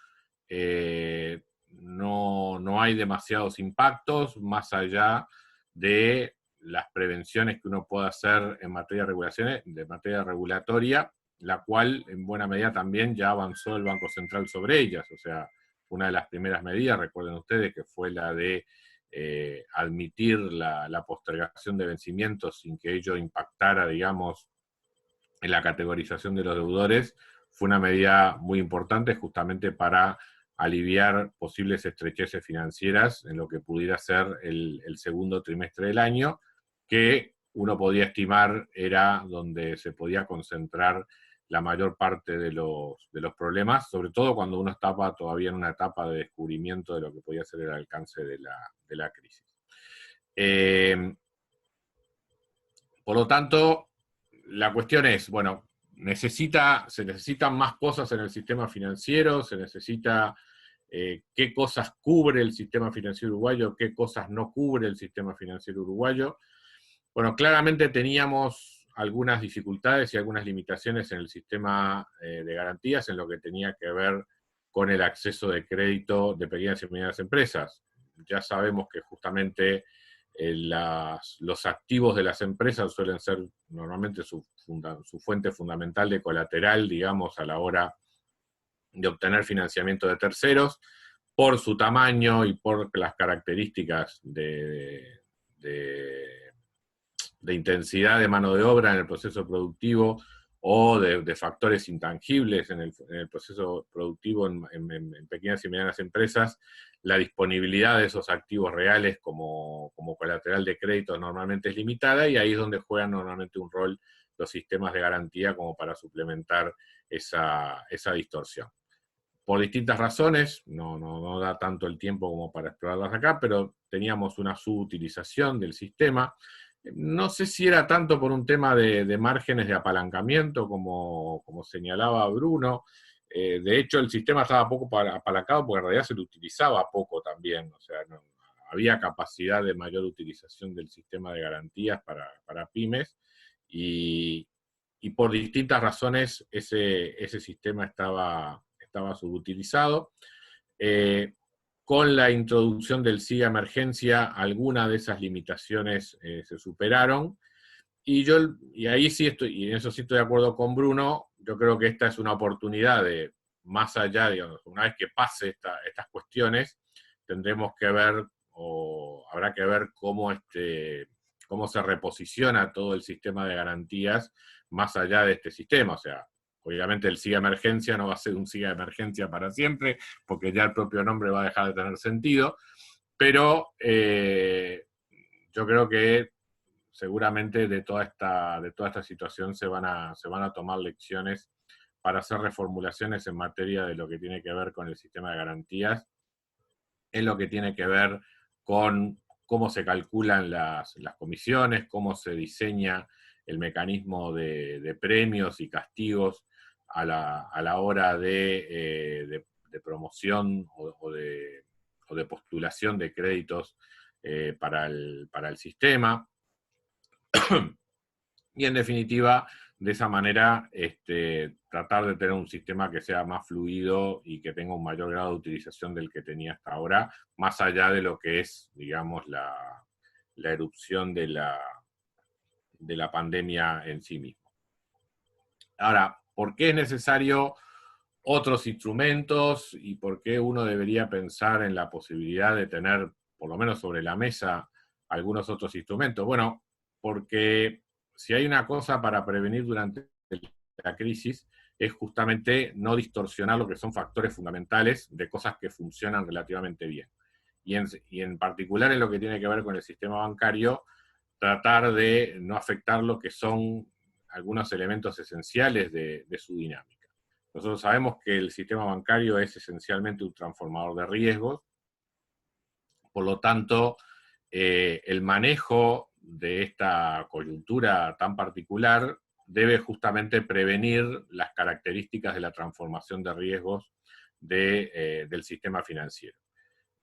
Speaker 4: no hay demasiados impactos más allá de las prevenciones que uno pueda hacer en materia de regulaciones, de materia regulatoria, la cual en buena medida también ya avanzó el Banco Central sobre ellas. O sea, una de las primeras medidas, recuerden ustedes, que fue la de admitir la postergación de vencimientos sin que ello impactara, digamos, en la categorización de los deudores, fue una medida muy importante justamente para aliviar posibles estrecheces financieras en lo que pudiera ser el segundo trimestre del año, que uno podía estimar era donde se podía concentrar la mayor parte de los problemas, sobre todo cuando uno estaba todavía en una etapa de descubrimiento de lo que podía ser el alcance de la crisis. Por lo tanto, la cuestión es, bueno, se necesitan más cosas en el sistema financiero, se necesita qué cosas cubre el sistema financiero uruguayo, qué cosas no cubre el sistema financiero uruguayo. Bueno, claramente teníamos algunas dificultades y algunas limitaciones en el sistema de garantías en lo que tenía que ver con el acceso de crédito de pequeñas y medianas empresas. Ya sabemos que justamente los activos de las empresas suelen ser normalmente su fuente fundamental de colateral, digamos, a la hora de obtener financiamiento de terceros, por su tamaño y por las características de intensidad de mano de obra en el proceso productivo o de factores intangibles en el proceso productivo en pequeñas y medianas empresas. La disponibilidad de esos activos reales como colateral de crédito normalmente es limitada, y ahí es donde juegan normalmente un rol los sistemas de garantía como para suplementar esa distorsión. Por distintas razones, no da tanto el tiempo como para explorarlas acá, pero teníamos una subutilización del sistema. No sé si era tanto por un tema de márgenes de apalancamiento, como señalaba Bruno. De hecho, el sistema estaba poco apalancado porque en realidad se lo utilizaba poco también. O sea, había capacidad de mayor utilización del sistema de garantías para pymes, y por distintas razones ese sistema estaba subutilizado. Con la introducción del SIGA Emergencia, algunas de esas limitaciones se superaron, y ahí sí estoy, y en eso sí estoy de acuerdo con Bruno. Yo creo que esta es una oportunidad de, más allá, digamos, una vez que pase estas cuestiones, tendremos que ver, o habrá que ver cómo se reposiciona todo el sistema de garantías más allá de este sistema. O sea, obviamente el SIGA Emergencia no va a ser un SIGA Emergencia para siempre, porque ya el propio nombre va a dejar de tener sentido, pero yo creo que seguramente de toda esta situación se van a tomar lecciones para hacer reformulaciones en materia de lo que tiene que ver con el sistema de garantías, en lo que tiene que ver con cómo se calculan las comisiones, cómo se diseña el mecanismo de premios y castigos a la hora de promoción o de postulación de créditos para el sistema. Y en definitiva, de esa manera, tratar de tener un sistema que sea más fluido y que tenga un mayor grado de utilización del que tenía hasta ahora, más allá de lo que es, digamos, la erupción de la pandemia en sí mismo. Ahora, ¿por qué es necesario otros instrumentos y por qué uno debería pensar en la posibilidad de tener, por lo menos sobre la mesa, algunos otros instrumentos. Bueno, porque si hay una cosa para prevenir durante la crisis, es justamente no distorsionar lo que son factores fundamentales de cosas que funcionan relativamente bien. Y en particular en lo que tiene que ver con el sistema bancario, tratar de no afectar lo que son algunos elementos esenciales de su dinámica. Nosotros sabemos que el sistema bancario es esencialmente un transformador de riesgos, por lo tanto, el manejo de esta coyuntura tan particular debe justamente prevenir las características de la transformación de riesgos del sistema financiero.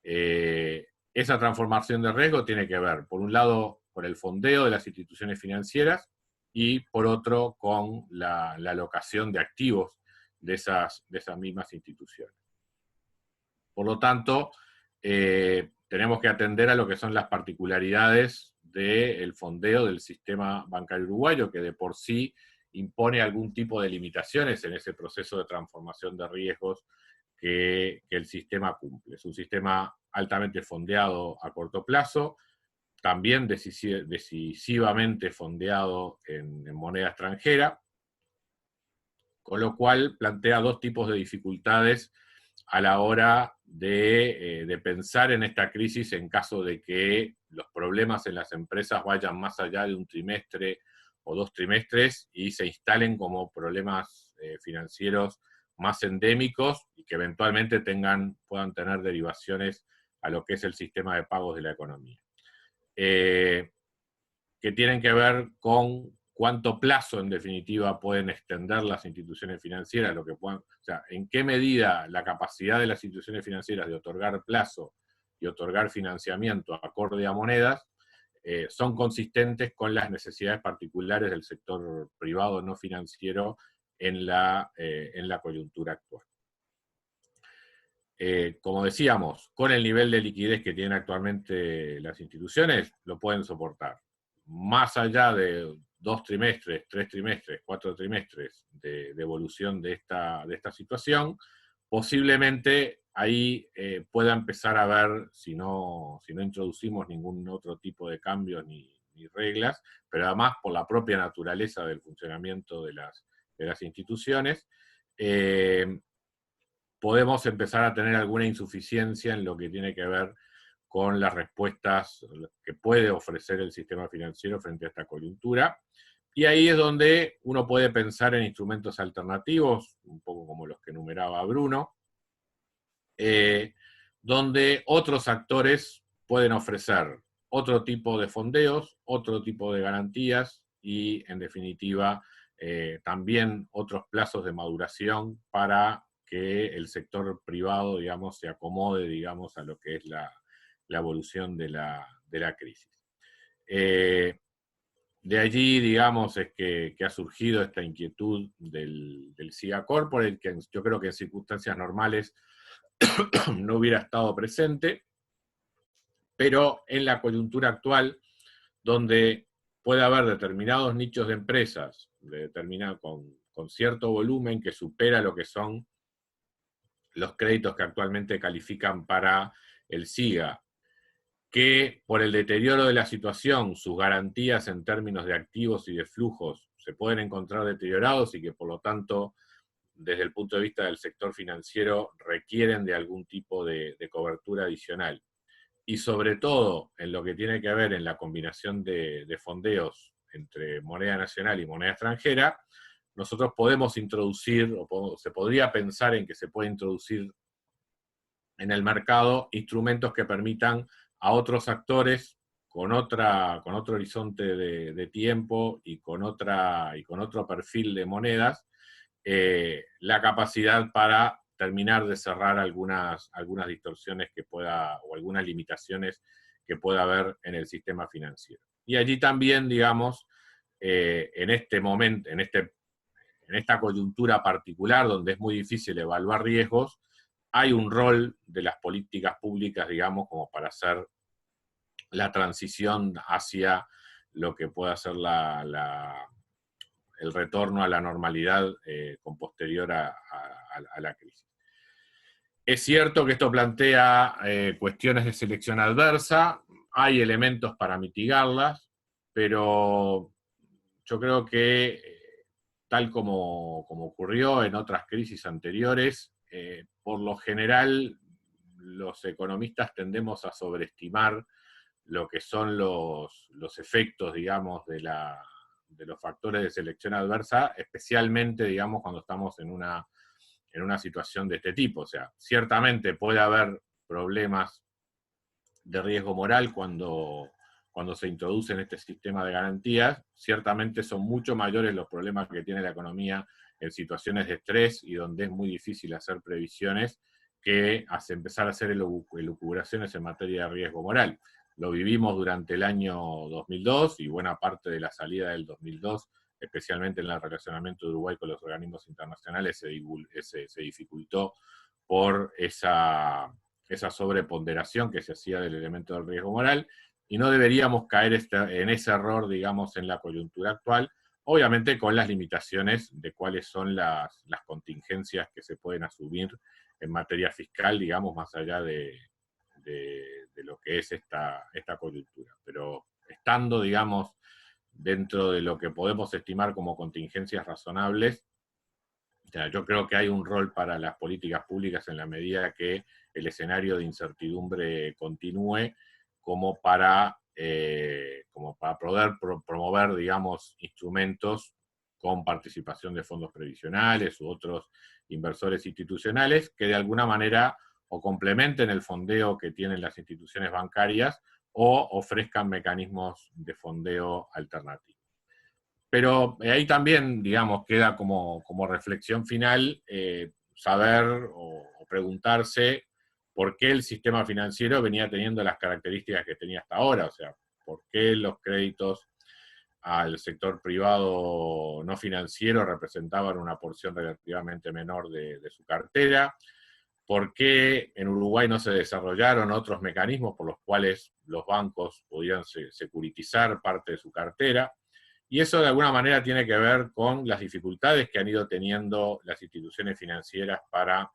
Speaker 4: Esa transformación de riesgo tiene que ver, por un lado, con el fondeo de las instituciones financieras y, por otro, con la alocación de activos de esas mismas instituciones. Por lo tanto, tenemos que atender a lo que son las particularidades del fondeo del sistema bancario uruguayo, que de por sí impone algún tipo de limitaciones en ese proceso de transformación de riesgos que el sistema cumple. Es un sistema altamente fondeado a corto plazo, también decisivamente fondeado en moneda extranjera, con lo cual plantea dos tipos de dificultades a la hora de pensar en esta crisis en caso de que los problemas en las empresas vayan más allá de un trimestre o 2 trimestres y se instalen como problemas financieros más endémicos y que eventualmente puedan tener derivaciones a lo que es el sistema de pagos de la economía. Que tienen que ver con cuánto plazo, en definitiva, pueden extender las instituciones financieras, o sea, en qué medida la capacidad de las instituciones financieras de otorgar plazo y otorgar financiamiento acorde a monedas son consistentes con las necesidades particulares del sector privado no financiero en la coyuntura actual. Como decíamos, con el nivel de liquidez que tienen actualmente las instituciones, lo pueden soportar. Más allá de 2 trimestres, 3 trimestres, 4 trimestres de evolución de esta situación, posiblemente ahí pueda empezar a ver, si no introducimos ningún otro tipo de cambios ni reglas, pero además por la propia naturaleza del funcionamiento de las instituciones, podemos empezar a tener alguna insuficiencia en lo que tiene que ver con las respuestas que puede ofrecer el sistema financiero frente a esta coyuntura. Y ahí es donde uno puede pensar en instrumentos alternativos, un poco como los que enumeraba Bruno, donde otros actores pueden ofrecer otro tipo de fondeos, otro tipo de garantías y, en definitiva, también otros plazos de maduración para que el sector privado, digamos, se acomode, digamos, a lo que es la evolución de la crisis. De allí, digamos, es que ha surgido esta inquietud del SIGA Corporate, que yo creo que en circunstancias normales no hubiera estado presente, pero en la coyuntura actual, donde puede haber determinados nichos de empresas con cierto volumen que supera lo que son los créditos que actualmente califican para el SIGA, que por el deterioro de la situación, sus garantías en términos de activos y de flujos se pueden encontrar deteriorados y que por lo tanto, desde el punto de vista del sector financiero, requieren de algún tipo de cobertura adicional. Y sobre todo, en lo que tiene que ver en la combinación de fondeos entre moneda nacional y moneda extranjera, nosotros podemos introducir, se podría pensar en que se puede introducir en el mercado instrumentos que permitan a otros actores con otro horizonte de tiempo y con otro perfil de monedas, la capacidad para terminar de cerrar algunas distorsiones o algunas limitaciones que pueda haber en el sistema financiero. Y allí también, digamos, en este momento, en esta coyuntura particular, donde es muy difícil evaluar riesgos, hay un rol de las políticas públicas, digamos, como para hacer la transición hacia lo que pueda ser el retorno a la normalidad con posterior a a la crisis. Es cierto que esto plantea cuestiones de selección adversa, hay elementos para mitigarlas, pero yo creo que, tal como ocurrió en otras crisis anteriores, por lo general los economistas tendemos a sobreestimar lo que son los efectos, digamos, de los factores de selección adversa, especialmente, digamos, cuando estamos en una situación de este tipo. O sea, ciertamente puede haber problemas de riesgo moral cuando se introduce en este sistema de garantías, ciertamente son mucho mayores los problemas que tiene la economía en situaciones de estrés y donde es muy difícil hacer previsiones, que empezar a hacer elucubraciones en materia de riesgo moral. Lo vivimos durante el año 2002 y buena parte de la salida del 2002, especialmente en el relacionamiento de Uruguay con los organismos internacionales, se dificultó por esa sobreponderación que se hacía del elemento del riesgo moral, y no deberíamos caer en ese error, digamos, en la coyuntura actual, obviamente con las limitaciones de cuáles son las contingencias que se pueden asumir en materia fiscal, digamos, más allá de lo que es esta coyuntura. Pero estando, digamos, dentro de lo que podemos estimar como contingencias razonables, yo creo que hay un rol para las políticas públicas en la medida que el escenario de incertidumbre continúe, como para poder promover, digamos, instrumentos con participación de fondos previsionales u otros inversores institucionales que de alguna manera o complementen el fondeo que tienen las instituciones bancarias o ofrezcan mecanismos de fondeo alternativos. Pero ahí también, digamos, queda como reflexión final saber o preguntarse por qué el sistema financiero venía teniendo las características que tenía hasta ahora. O sea, por qué los créditos al sector privado no financiero representaban una porción relativamente menor de su cartera, por qué en Uruguay no se desarrollaron otros mecanismos por los cuales los bancos podían securitizar parte de su cartera. Y eso de alguna manera tiene que ver con las dificultades que han ido teniendo las instituciones financieras para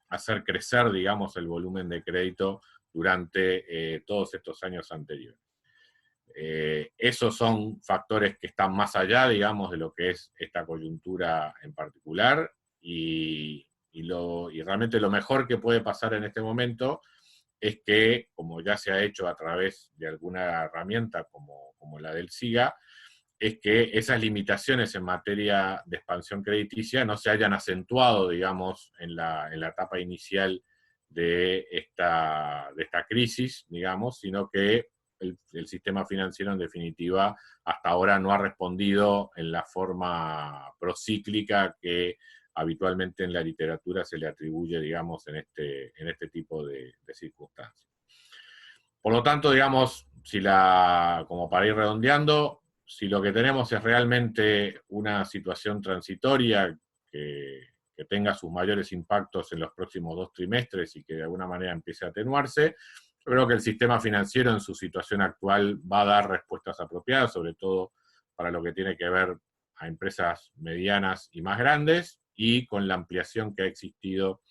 Speaker 4: hacer crecer, digamos, el volumen de crédito durante todos estos años anteriores. Esos son factores que están más allá, digamos, de lo que es esta coyuntura en particular, y realmente lo mejor que puede pasar en este momento es que, como ya se ha hecho a través de alguna herramienta como la del SIGA, es que esas limitaciones en materia de expansión crediticia no se hayan acentuado, digamos, en la etapa inicial de esta crisis, digamos, sino que el sistema financiero, en definitiva, hasta ahora no ha respondido en la forma procíclica que habitualmente en la literatura se le atribuye, digamos, en este tipo de circunstancias. Por lo tanto, digamos, como para ir redondeando, si lo que tenemos es realmente una situación transitoria que tenga sus mayores impactos en los próximos 2 trimestres y que de alguna manera empiece a atenuarse, yo creo que el sistema financiero en su situación actual va a dar respuestas apropiadas, sobre todo para lo que tiene que ver a empresas medianas y más grandes, y con la ampliación que ha existido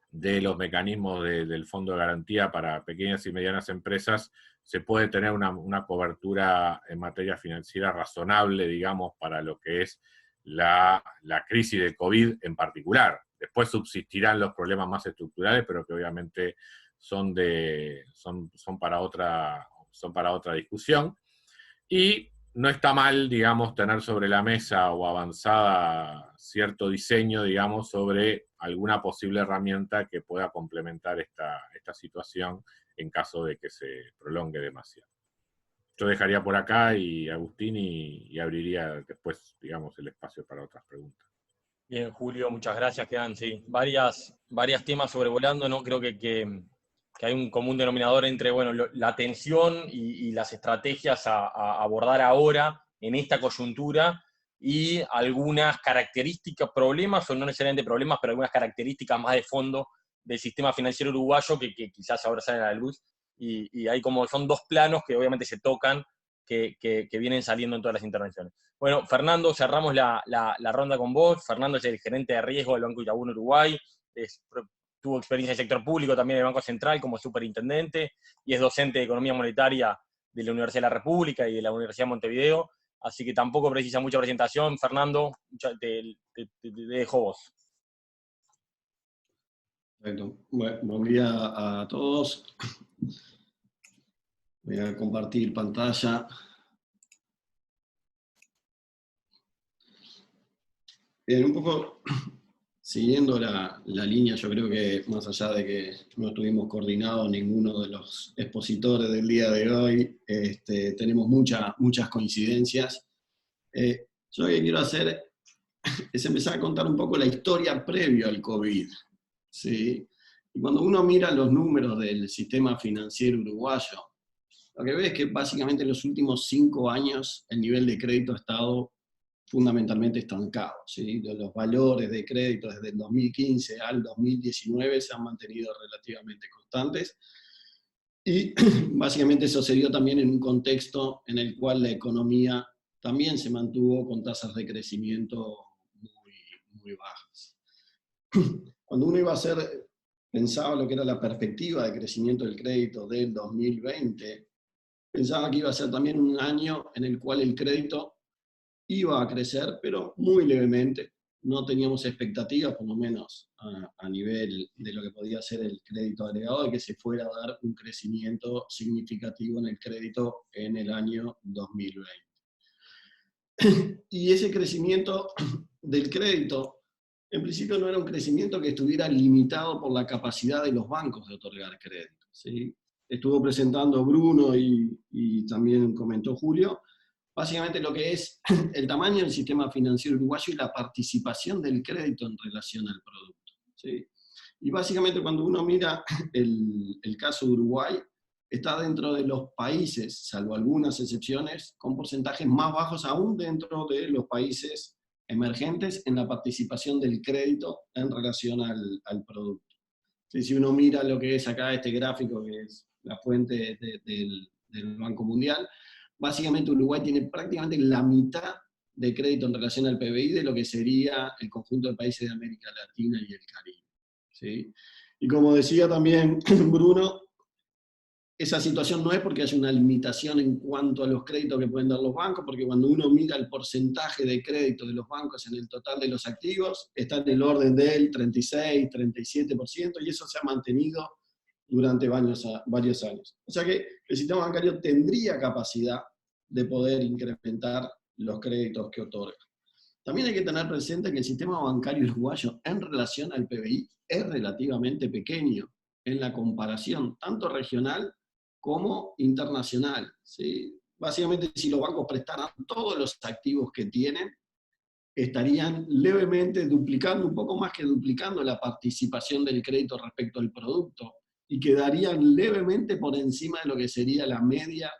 Speaker 4: de los mecanismos del Fondo de Garantía para pequeñas y medianas empresas, se puede tener una cobertura en materia financiera razonable, digamos, para lo que es la crisis de COVID en particular. Después subsistirán los problemas más estructurales, pero que obviamente son para otra discusión. Y no está mal, digamos, tener sobre la mesa o avanzada cierto diseño, digamos, sobre alguna posible herramienta que pueda complementar esta situación en caso de que se prolongue demasiado. Yo dejaría por acá, y Agustín, y abriría después, digamos, el espacio para otras preguntas.
Speaker 1: Bien, Julio, muchas gracias. Quedan, sí, varias temas sobrevolando, ¿no? Creo que hay un común denominador entre, bueno, la atención y las estrategias a abordar ahora, en esta coyuntura, y algunas características, problemas, o no necesariamente problemas, pero algunas características más de fondo del sistema financiero uruguayo que quizás ahora salen a la luz, y hay como son 2 planos que obviamente se tocan que vienen saliendo en todas las intervenciones. Bueno, Fernando, cerramos la ronda con vos. Fernando es el gerente de riesgo del Banco Itaú en Uruguay, tuvo experiencia en el sector público también en el Banco Central como superintendente, y es docente de Economía Monetaria de la Universidad de la República y de la Universidad de Montevideo, así que tampoco precisa mucha presentación. Fernando, te dejo vos.
Speaker 5: Perfecto. Bueno, buen día a todos. Voy a compartir pantalla. Bien, un poco siguiendo la línea, yo creo que más allá de que no estuvimos coordinados ninguno de los expositores del día de hoy, tenemos muchas coincidencias. Yo lo que quiero hacer es empezar a contar un poco la historia previo al COVID, ¿sí? Y cuando uno mira los números del sistema financiero uruguayo, lo que ve es que básicamente en los últimos 5 años el nivel de crédito ha estado fundamentalmente estancado, ¿sí? Los valores de crédito desde el 2015 al 2019 se han mantenido relativamente constantes, y básicamente eso se dio también en un contexto en el cual la economía también se mantuvo con tasas de crecimiento muy bajas. Cuando uno pensaba lo que era la perspectiva de crecimiento del crédito del 2020, pensaba que iba a ser también un año en el cual el crédito iba a crecer, pero muy levemente. No teníamos expectativas, por lo menos a nivel de lo que podía ser el crédito agregado, de que se fuera a dar un crecimiento significativo en el crédito en el año 2020. Y ese crecimiento del crédito, en principio no era un crecimiento que estuviera limitado por la capacidad de los bancos de otorgar crédito, ¿sí? Estuvo presentando Bruno y también comentó Julio, básicamente lo que es el tamaño del sistema financiero uruguayo y la participación del crédito en relación al producto, ¿sí? Y básicamente cuando uno mira el caso de Uruguay, está dentro de los países, salvo algunas excepciones, con porcentajes más bajos aún dentro de los países emergentes en la participación del crédito en relación al producto. ¿Sí? Si uno mira lo que es acá este gráfico, que es la fuente del Banco Mundial, básicamente Uruguay tiene prácticamente la mitad de crédito en relación al PBI de lo que sería el conjunto de países de América Latina y el Caribe, ¿sí? Y como decía también Bruno, esa situación no es porque haya una limitación en cuanto a los créditos que pueden dar los bancos, porque cuando uno mira el porcentaje de crédito de los bancos en el total de los activos, está en el orden del 36, 37%, y eso se ha mantenido durante varios años. O sea que el sistema bancario tendría capacidad de poder incrementar los créditos que otorga. También hay que tener presente que el sistema bancario uruguayo en relación al PBI es relativamente pequeño en la comparación tanto regional como internacional, ¿sí? Básicamente, si los bancos prestaran todos los activos que tienen, estarían levemente duplicando, un poco más que duplicando la participación del crédito respecto al producto, y quedarían levemente por encima de lo que sería la media,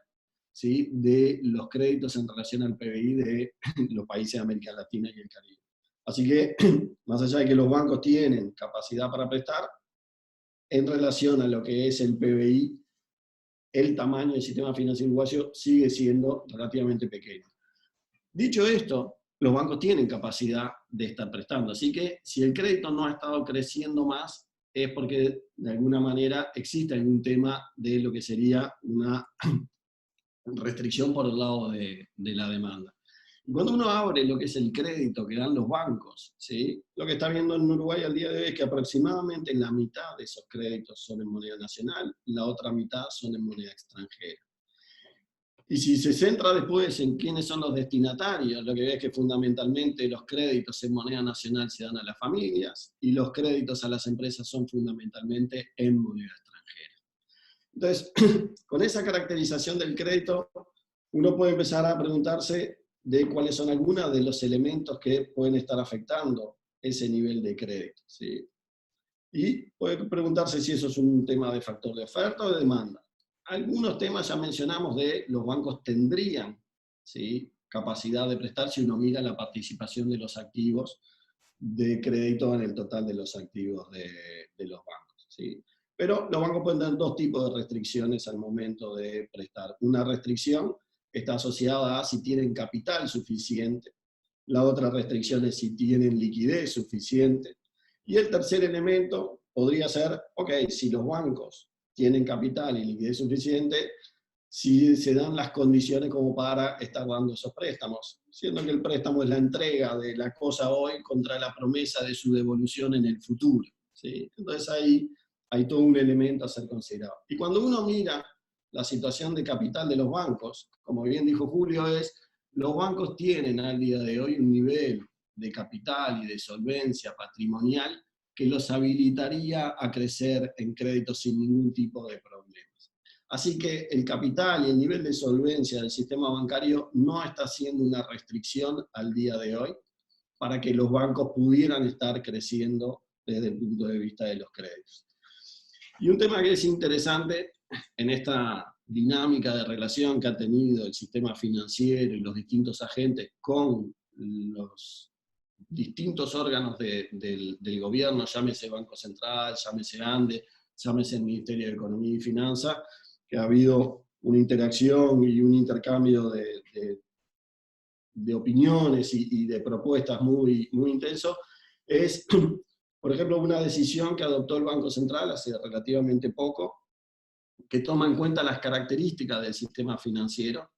Speaker 5: ¿sí?, de los créditos en relación al PBI de los países de América Latina y el Caribe. Así que, más allá de que los bancos tienen capacidad para prestar, en relación a lo que es el PBI, el tamaño del sistema financiero uruguayo sigue siendo relativamente pequeño. Dicho esto, los bancos tienen capacidad de estar prestando, así que si el crédito no ha estado creciendo más, es porque de alguna manera existe algún tema de lo que sería una restricción por el lado de la demanda. Y cuando uno abre lo que es el crédito que dan los bancos, ¿sí?, lo que está viendo en Uruguay al día de hoy es que aproximadamente la mitad de esos créditos son en moneda nacional, la otra mitad son en moneda extranjera. Y si se centra después en quiénes son los destinatarios, lo que ve es que fundamentalmente los créditos en moneda nacional se dan a las familias y los créditos a las empresas son fundamentalmente en moneda extranjera. Entonces, con esa caracterización del crédito, uno puede empezar a preguntarse de cuáles son algunos de los elementos que pueden estar afectando ese nivel de crédito, ¿sí? Y puede preguntarse si eso es un tema de factor de oferta o de demanda. Algunos temas ya mencionamos de los bancos tendrían, ¿sí?, capacidad de prestar si uno mira la participación de los activos de crédito en el total de los activos de los bancos, ¿sí? Pero los bancos pueden tener dos tipos de restricciones al momento de prestar. Una restricción está asociada a si tienen capital suficiente. La otra restricción es si tienen liquidez suficiente. Y el tercer elemento podría ser, ok, si los bancos tienen capital y liquidez suficiente, si se dan las condiciones como para estar dando esos préstamos, siendo que el préstamo es la entrega de la cosa hoy contra la promesa de su devolución en el futuro, ¿sí? Entonces ahí hay todo un elemento a ser considerado. Y cuando uno mira la situación de capital de los bancos, como bien dijo Julio, los bancos tienen al día de hoy un nivel de capital y de solvencia patrimonial que los habilitaría a crecer en créditos sin ningún tipo de problemas. Así que el capital y el nivel de solvencia del sistema bancario no está siendo una restricción al día de hoy para que los bancos pudieran estar creciendo desde el punto de vista de los créditos. Y un tema que es interesante en esta dinámica de relación que ha tenido el sistema financiero y los distintos agentes con los distintos órganos del gobierno, llámese Banco Central, llámese ANDE, llámese el Ministerio de Economía y Finanzas, que ha habido una interacción y un intercambio de opiniones y de propuestas muy, muy intenso, es, por ejemplo, una decisión que adoptó el Banco Central hace relativamente poco, que toma en cuenta las características del sistema financiero,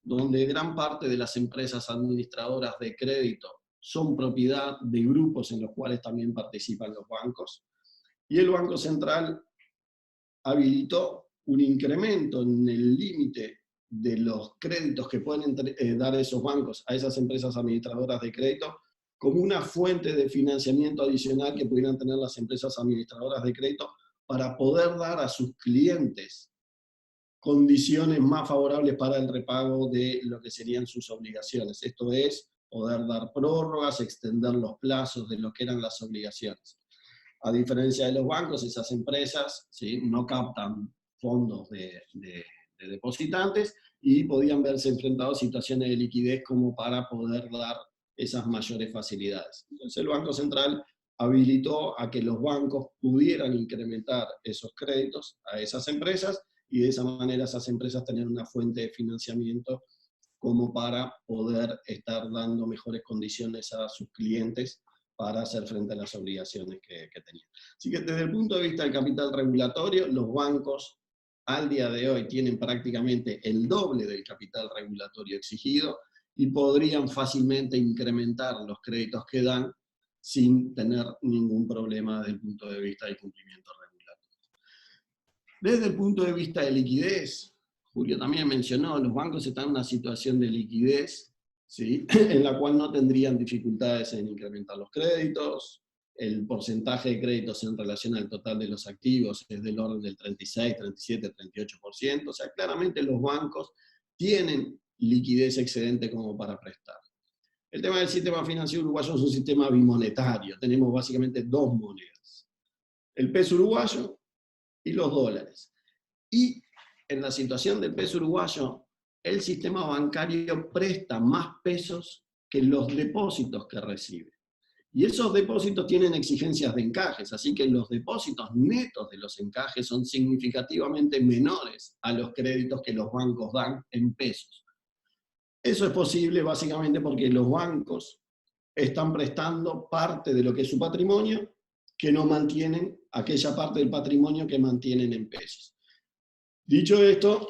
Speaker 5: donde gran parte de las empresas administradoras de crédito son propiedad de grupos en los cuales también participan los bancos, y el Banco Central habilitó un incremento en el límite de los créditos que pueden dar esos bancos a esas empresas administradoras de crédito como una fuente de financiamiento adicional que pudieran tener las empresas administradoras de crédito para poder dar a sus clientes condiciones más favorables para el repago de lo que serían sus obligaciones. Esto es, poder dar prórrogas, extender los plazos de lo que eran las obligaciones. A diferencia de los bancos, esas empresas, ¿sí?, no captan fondos de depositantes y podían verse enfrentados a situaciones de liquidez como para poder dar esas mayores facilidades. Entonces el Banco Central habilitó a que los bancos pudieran incrementar esos créditos a esas empresas y de esa manera esas empresas tener una fuente de financiamiento como para poder estar dando mejores condiciones a sus clientes para hacer frente a las obligaciones que tenían. Así que desde el punto de vista del capital regulatorio, los bancos al día de hoy tienen prácticamente el doble del capital regulatorio exigido y podrían fácilmente incrementar los créditos que dan sin tener ningún problema desde el punto de vista del cumplimiento regulatorio. Desde el punto de vista de liquidez, Julio también mencionó, los bancos están en una situación de liquidez, ¿sí?, en la cual no tendrían dificultades en incrementar los créditos, el porcentaje de créditos en relación al total de los activos es del orden del 36, 37, 38%, o sea, claramente los bancos tienen liquidez excedente como para prestar. El tema del sistema financiero uruguayo es un sistema bimonetario, tenemos básicamente dos monedas, el peso uruguayo y los dólares. Y en la situación del peso uruguayo, el sistema bancario presta más pesos que los depósitos que recibe. Y esos depósitos tienen exigencias de encajes, así que los depósitos netos de los encajes son significativamente menores a los créditos que los bancos dan en pesos. Eso es posible básicamente porque los bancos están prestando parte de lo que es su patrimonio, que no mantienen aquella parte del patrimonio que mantienen en pesos. Dicho esto,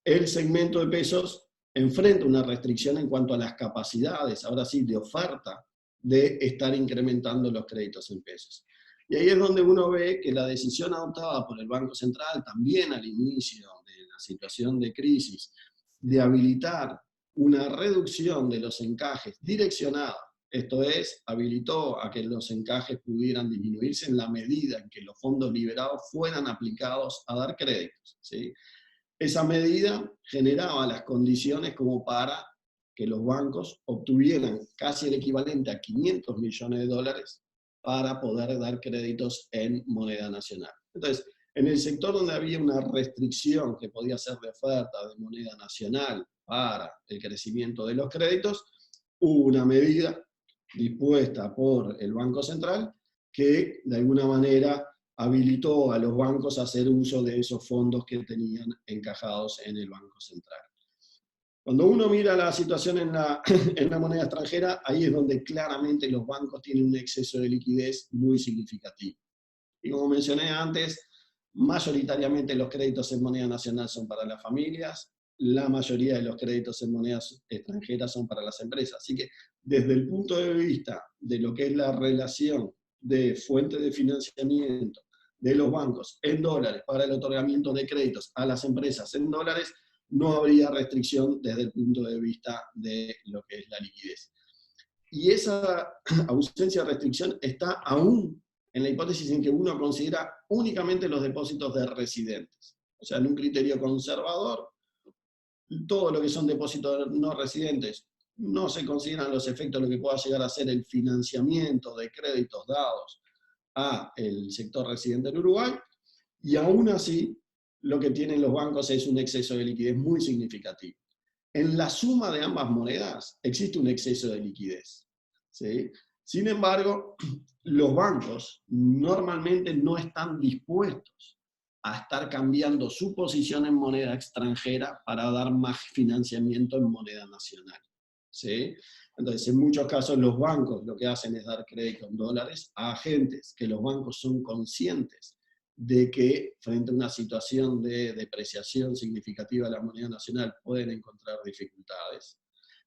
Speaker 5: el segmento de pesos enfrenta una restricción en cuanto a las capacidades, ahora sí, de oferta, de estar incrementando los créditos en pesos. Y ahí es donde uno ve que la decisión adoptada por el Banco Central, también al inicio de la situación de crisis, de habilitar una reducción de los encajes direccionada, esto es, habilitó a que los encajes pudieran disminuirse en la medida en que los fondos liberados fueran aplicados a dar créditos, ¿sí? Esa medida generaba las condiciones como para que los bancos obtuvieran casi el equivalente a 500 millones de dólares para poder dar créditos en moneda nacional. Entonces, en el sector donde había una restricción que podía ser de oferta de moneda nacional para el crecimiento de los créditos, hubo una medida dispuesta por el Banco Central que de alguna manera habilitó a los bancos a hacer uso de esos fondos que tenían encajados en el Banco Central. Cuando uno mira la situación en la moneda extranjera, ahí es donde claramente los bancos tienen un exceso de liquidez muy significativo. Y como mencioné antes, mayoritariamente los créditos en moneda nacional son para las familias, la mayoría de los créditos en monedas extranjeras son para las empresas. Así que desde el punto de vista de lo que es la relación de fuente de financiamiento de los bancos en dólares para el otorgamiento de créditos a las empresas en dólares, no habría restricción desde el punto de vista de lo que es la liquidez. Y esa ausencia de restricción está aún en la hipótesis en que uno considera únicamente los depósitos de residentes. O sea, en un criterio conservador, todo lo que son depósitos no residentes no se consideran los efectos de lo que pueda llegar a ser el financiamiento de créditos dados a el sector residente en Uruguay, y aún así lo que tienen los bancos es un exceso de liquidez muy significativo. En la suma de ambas monedas existe un exceso de liquidez, ¿sí? Sin embargo, los bancos normalmente no están dispuestos a estar cambiando su posición en moneda extranjera para dar más financiamiento en moneda nacional, ¿sí? Entonces, en muchos casos los bancos lo que hacen es dar crédito en dólares a agentes que los bancos son conscientes de que frente a una situación de depreciación significativa de la moneda nacional pueden encontrar dificultades.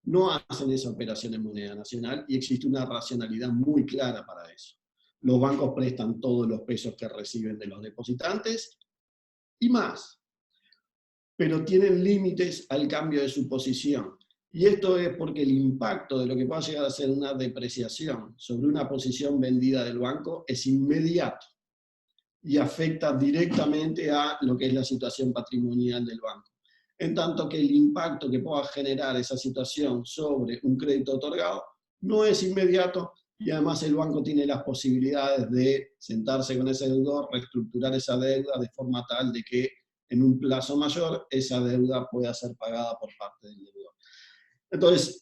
Speaker 5: No hacen esa operación en moneda nacional y existe una racionalidad muy clara para eso. Los bancos prestan todos los pesos que reciben de los depositantes y más, pero tienen límites al cambio de su posición. Y esto es porque el impacto de lo que pueda llegar a ser una depreciación sobre una posición vendida del banco es inmediato y afecta directamente a lo que es la situación patrimonial del banco. En tanto que el impacto que pueda generar esa situación sobre un crédito otorgado no es inmediato, y además el banco tiene las posibilidades de sentarse con ese deudor, reestructurar esa deuda de forma tal de que en un plazo mayor esa deuda pueda ser pagada por parte del deudor. Entonces,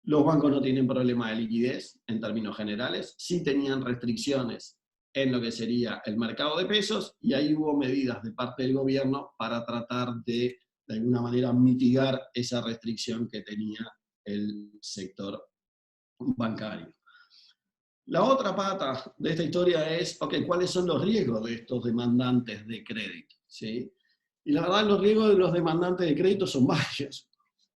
Speaker 5: los bancos no tienen problema de liquidez en términos generales, sí tenían restricciones en lo que sería el mercado de pesos, y ahí hubo medidas de parte del gobierno para tratar de alguna manera mitigar esa restricción que tenía el sector bancario. La otra pata de esta historia es, ¿cuáles son los riesgos de estos demandantes de crédito? ¿Sí? Y la verdad, los riesgos de los demandantes de crédito son varios.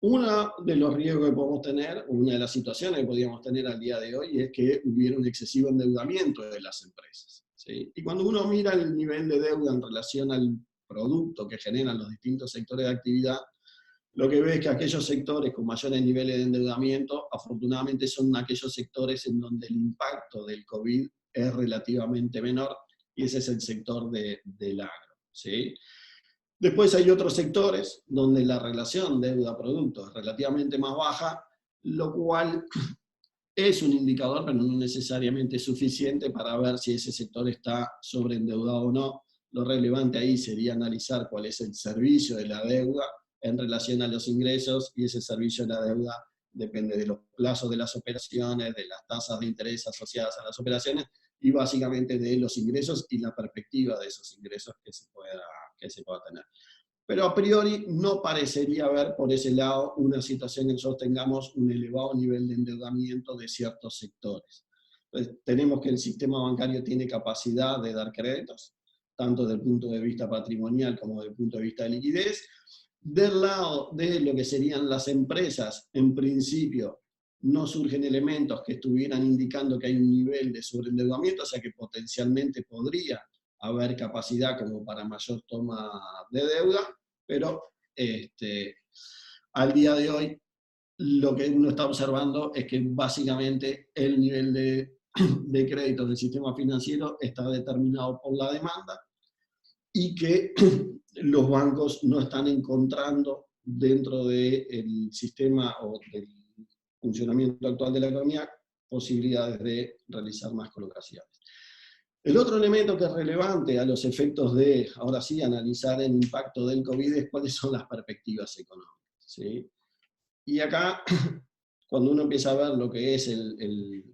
Speaker 5: Uno de los riesgos que podemos tener, una de las situaciones que podríamos tener al día de hoy, es que hubiera un excesivo endeudamiento de las empresas, ¿sí? Y cuando uno mira el nivel de deuda en relación al producto que generan los distintos sectores de actividad, lo que ve es que aquellos sectores con mayores niveles de endeudamiento, afortunadamente son aquellos sectores en donde el impacto del COVID es relativamente menor, y ese es el sector del agro, ¿sí? Después hay otros sectores donde la relación deuda-producto es relativamente más baja, lo cual es un indicador, pero no necesariamente suficiente para ver si ese sector está sobreendeudado o no. Lo relevante ahí sería analizar cuál es el servicio de la deuda en relación a los ingresos, y ese servicio de la deuda depende de los plazos de las operaciones, de las tasas de interés asociadas a las operaciones, y básicamente de los ingresos y la perspectiva de esos ingresos que se pueda tener. Pero a priori no parecería haber por ese lado una situación en que nosotros tengamos un elevado nivel de endeudamiento de ciertos sectores. Entonces, tenemos que el sistema bancario tiene capacidad de dar créditos, tanto desde el punto de vista patrimonial como desde el punto de vista de liquidez. Del lado de lo que serían las empresas, en principio no surgen elementos que estuvieran indicando que hay un nivel de sobreendeudamiento, o sea que potencialmente podría haber capacidad como para mayor toma de deuda, pero al día de hoy lo que uno está observando es que básicamente el nivel de créditos del sistema financiero está determinado por la demanda, y que los bancos no están encontrando dentro del sistema o del funcionamiento actual de la economía posibilidades de realizar más colocaciones. El otro elemento que es relevante a los efectos de, ahora sí, analizar el impacto del COVID es cuáles son las perspectivas económicas, ¿sí? Y acá, cuando uno empieza a ver lo que es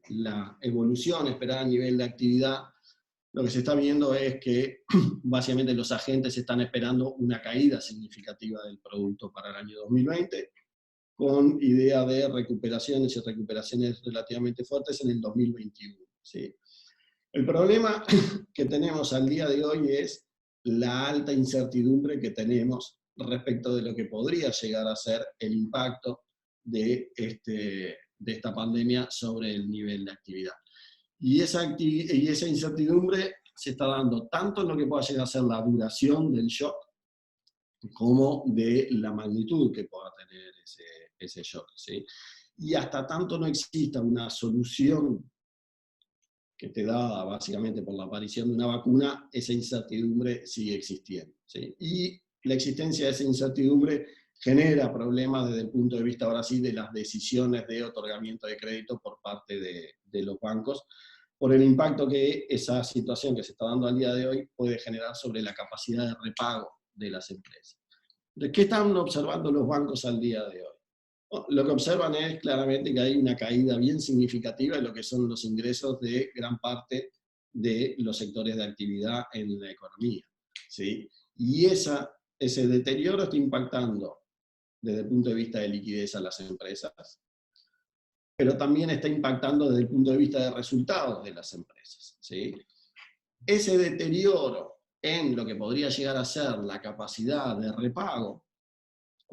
Speaker 5: la evolución esperada a nivel de actividad, lo que se está viendo es que básicamente los agentes están esperando una caída significativa del producto para el año 2020, con idea de recuperaciones y recuperaciones relativamente fuertes en el 2021. ¿Sí? El problema que tenemos al día de hoy es la alta incertidumbre que tenemos respecto de lo que podría llegar a ser el impacto de esta pandemia sobre el nivel de actividad. Y esa incertidumbre se está dando tanto en lo que pueda llegar a ser la duración del shock, como de la magnitud que pueda tener ese shock. ¿Sí? Y hasta tanto no exista una solución que te da básicamente por la aparición de una vacuna, esa incertidumbre sigue existiendo. ¿Sí? Y la existencia de esa incertidumbre genera problemas desde el punto de vista, ahora sí, de las decisiones de otorgamiento de crédito por parte de los bancos, por el impacto que esa situación que se está dando al día de hoy puede generar sobre la capacidad de repago de las empresas. Entonces, ¿qué están observando los bancos al día de hoy? Lo que observan es claramente que hay una caída bien significativa en lo que son los ingresos de gran parte de los sectores de actividad en la economía. ¿Sí? Y ese deterioro está impactando desde el punto de vista de liquidez a las empresas, pero también está impactando desde el punto de vista de resultados de las empresas. ¿Sí? Ese deterioro en lo que podría llegar a ser la capacidad de repago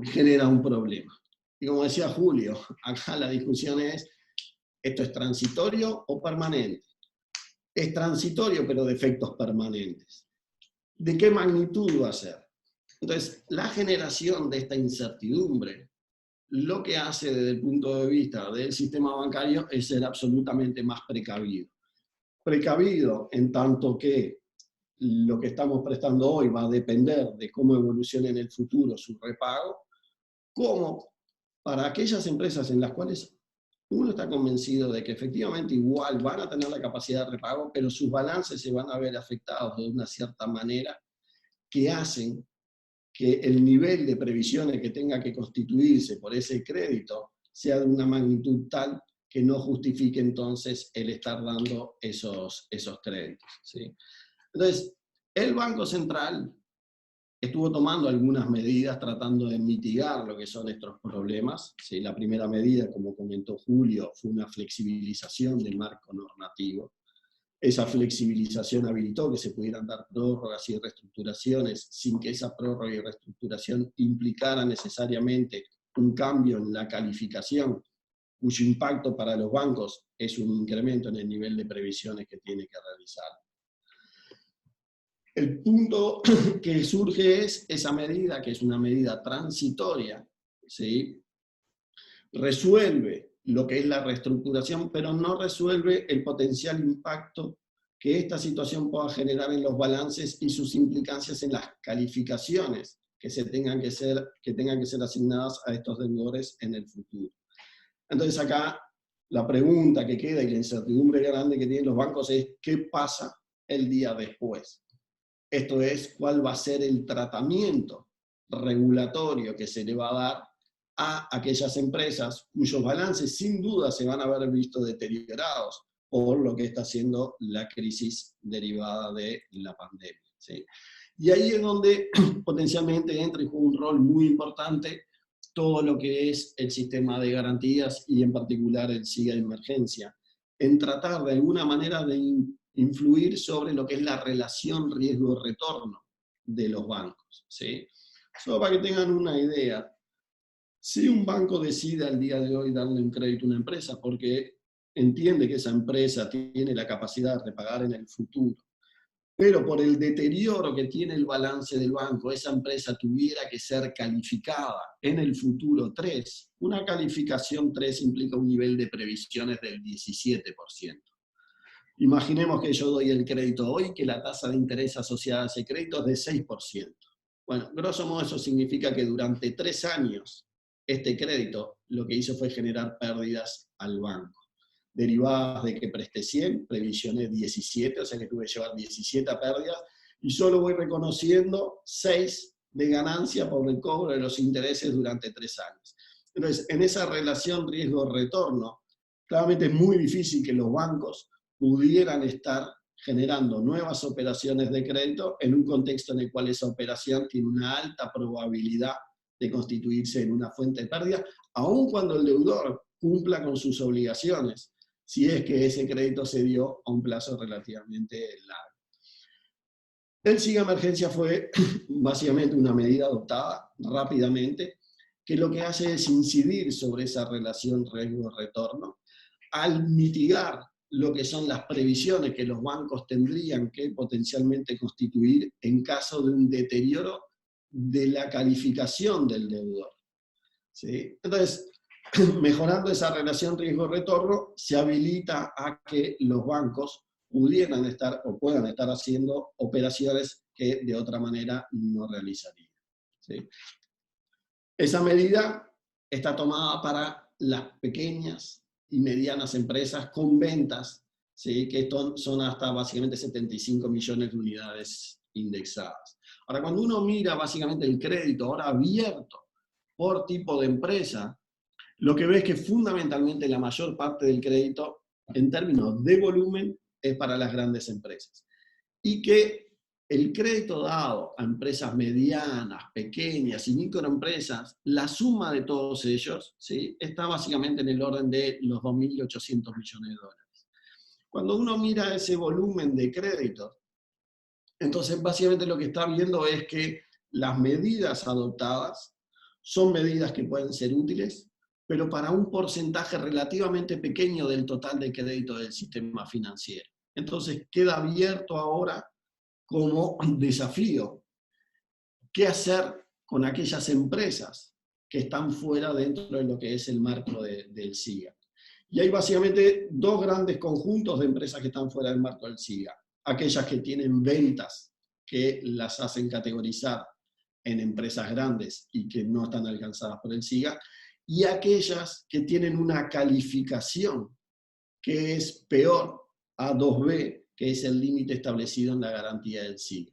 Speaker 5: genera un problema. Y como decía Julio, acá la discusión es, ¿esto es transitorio o permanente? Es transitorio, pero de efectos permanentes. ¿De qué magnitud va a ser? Entonces, la generación de esta incertidumbre, lo que hace desde el punto de vista del sistema bancario es ser absolutamente más precavido. Precavido en tanto que lo que estamos prestando hoy va a depender de cómo evolucione en el futuro su repago, como para aquellas empresas en las cuales uno está convencido de que efectivamente igual van a tener la capacidad de repago, pero sus balances se van a ver afectados de una cierta manera que hacen que el nivel de previsiones que tenga que constituirse por ese crédito sea de una magnitud tal que no justifique entonces el estar dando esos créditos. ¿Sí? Entonces, el Banco Central estuvo tomando algunas medidas tratando de mitigar lo que son estos problemas. ¿Sí? La primera medida, como comentó Julio, fue una flexibilización del marco normativo. Esa flexibilización habilitó que se pudieran dar prórrogas y reestructuraciones sin que esa prórroga y reestructuración implicara necesariamente un cambio en la calificación, cuyo impacto para los bancos es un incremento en el nivel de previsiones que tiene que realizar. El punto que surge es esa medida, que es una medida transitoria, ¿sí? Resuelve lo que es la reestructuración, pero no resuelve el potencial impacto que esta situación pueda generar en los balances y sus implicancias en las calificaciones que tengan que ser asignadas a estos deudores en el futuro. Entonces acá la pregunta que queda y la incertidumbre grande que tienen los bancos es ¿qué pasa el día después? Esto es, ¿cuál va a ser el tratamiento regulatorio que se le va a dar a aquellas empresas cuyos balances sin duda se van a haber visto deteriorados por lo que está haciendo la crisis derivada de la pandemia? ¿Sí? Y ahí es donde potencialmente entra y juega un rol muy importante todo lo que es el sistema de garantías y en particular el SIGA de emergencia, en tratar de alguna manera de influir sobre lo que es la relación riesgo-retorno de los bancos. ¿Sí? Solo para que tengan una idea, si un banco decide al día de hoy darle un crédito a una empresa porque entiende que esa empresa tiene la capacidad de repagar en el futuro, pero por el deterioro que tiene el balance del banco, esa empresa tuviera que ser calificada en el futuro 3, una calificación 3 implica un nivel de previsiones del 17%. Imaginemos que yo doy el crédito hoy, que la tasa de interés asociada a ese crédito es de 6%. Bueno, grosso modo eso significa que durante 3 años este crédito lo que hizo fue generar pérdidas al banco, derivadas de que presté 100, previsioné 17, o sea que tuve que llevar 17 pérdidas, y solo voy reconociendo 6 de ganancia por el cobro de los intereses durante 3 años. Entonces, en esa relación riesgo-retorno, claramente es muy difícil que los bancos pudieran estar generando nuevas operaciones de crédito en un contexto en el cual esa operación tiene una alta probabilidad de constituirse en una fuente de pérdida, aun cuando el deudor cumpla con sus obligaciones, si es que ese crédito se dio a un plazo relativamente largo. El SIGA Emergencia fue básicamente una medida adoptada rápidamente, que lo que hace es incidir sobre esa relación riesgo-retorno, al mitigar lo que son las previsiones que los bancos tendrían que potencialmente constituir en caso de un deterioro de la calificación del deudor. ¿Sí? Entonces, mejorando esa relación riesgo-retorno, se habilita a que los bancos pudieran estar o puedan estar haciendo operaciones que de otra manera no realizarían. ¿Sí? Esa medida está tomada para las pequeñas y medianas empresas con ventas, ¿sí? Que son hasta básicamente 75 millones de unidades indexadas. Ahora, cuando uno mira básicamente el crédito ahora abierto por tipo de empresa, lo que ve es que fundamentalmente la mayor parte del crédito, en términos de volumen, es para las grandes empresas. Y que el crédito dado a empresas medianas, pequeñas y microempresas, la suma de todos ellos, ¿sí? Está básicamente en el orden de los 2.800 millones de dólares. Cuando uno mira ese volumen de crédito, entonces básicamente lo que está viendo es que las medidas adoptadas son medidas que pueden ser útiles, pero para un porcentaje relativamente pequeño del total de crédito del sistema financiero. Entonces queda abierto ahora como desafío qué hacer con aquellas empresas que están fuera dentro de lo que es el marco del SIGA. Y hay básicamente dos grandes conjuntos de empresas que están fuera del marco del SIGA. Aquellas que tienen ventas que las hacen categorizar en empresas grandes y que no están alcanzadas por el SIGA, y aquellas que tienen una calificación que es peor, A2B, que es el límite establecido en la garantía del SIGA.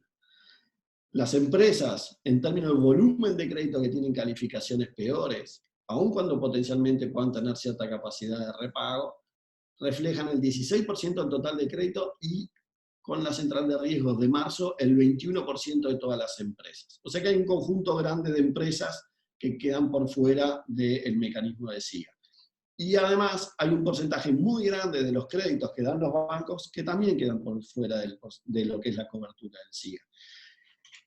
Speaker 5: Las empresas, en términos de volumen de crédito que tienen calificaciones peores, aun cuando potencialmente puedan tener cierta capacidad de repago, reflejan el 16% del total de crédito y con la central de riesgos de marzo el 21% de todas las empresas. O sea que hay un conjunto grande de empresas que quedan por fuera del mecanismo de SIGA. Y además hay un porcentaje muy grande de los créditos que dan los bancos que también quedan por fuera de lo que es la cobertura del SIGA.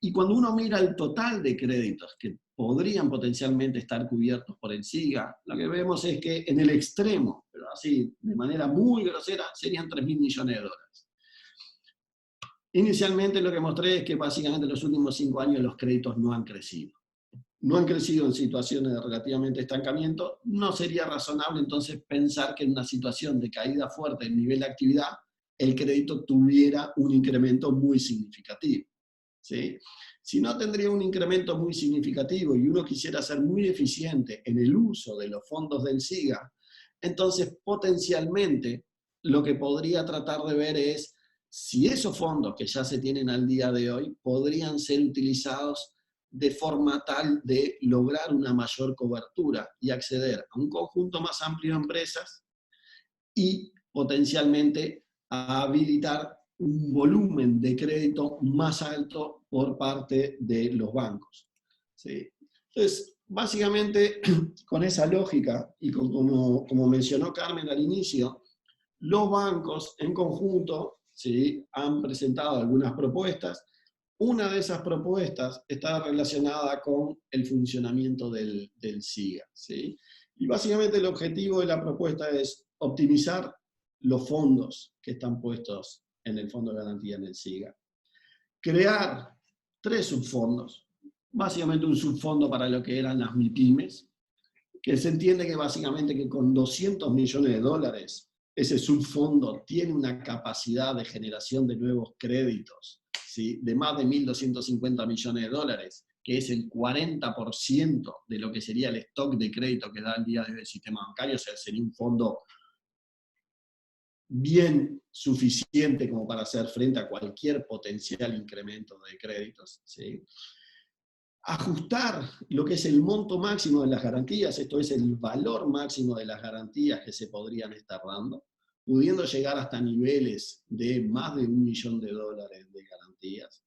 Speaker 5: Y cuando uno mira el total de créditos que podrían potencialmente estar cubiertos por el SIGA, lo que vemos es que en el extremo, pero así de manera muy grosera, serían 3.000 millones de dólares. Inicialmente lo que mostré es que básicamente en los últimos 5 años los créditos no han crecido. No han crecido en situaciones de relativamente estancamiento, no sería razonable entonces pensar que en una situación de caída fuerte del nivel de actividad, el crédito tuviera un incremento muy significativo. ¿Sí? Si no tendría un incremento muy significativo y uno quisiera ser muy eficiente en el uso de los fondos del SIGA, entonces potencialmente lo que podría tratar de ver es si esos fondos que ya se tienen al día de hoy podrían ser utilizados de forma tal de lograr una mayor cobertura y acceder a un conjunto más amplio de empresas y potencialmente a habilitar un volumen de crédito más alto por parte de los bancos. ¿Sí? Entonces, básicamente, con esa lógica, y como mencionó Carmen al inicio, los bancos en conjunto, ¿sí?, han presentado algunas propuestas. Una de esas propuestas está relacionada con el funcionamiento del SIGA. ¿Sí? Y básicamente el objetivo de la propuesta es optimizar los fondos que están puestos en el Fondo de Garantía en el SIGA. Crear 3 subfondos, básicamente un subfondo para lo que eran las MIPYMES, que se entiende que básicamente que con 200 millones de dólares ese subfondo tiene una capacidad de generación de nuevos créditos, ¿sí?, de más de 1.250 millones de dólares, que es el 40% de lo que sería el stock de crédito que da el día de hoy el sistema bancario. O sea, sería un fondo bien suficiente como para hacer frente a cualquier potencial incremento de créditos. ¿Sí? Ajustar lo que es el monto máximo de las garantías, esto es el valor máximo de las garantías que se podrían estar dando, pudiendo llegar hasta niveles de más de $1 millón de garantías,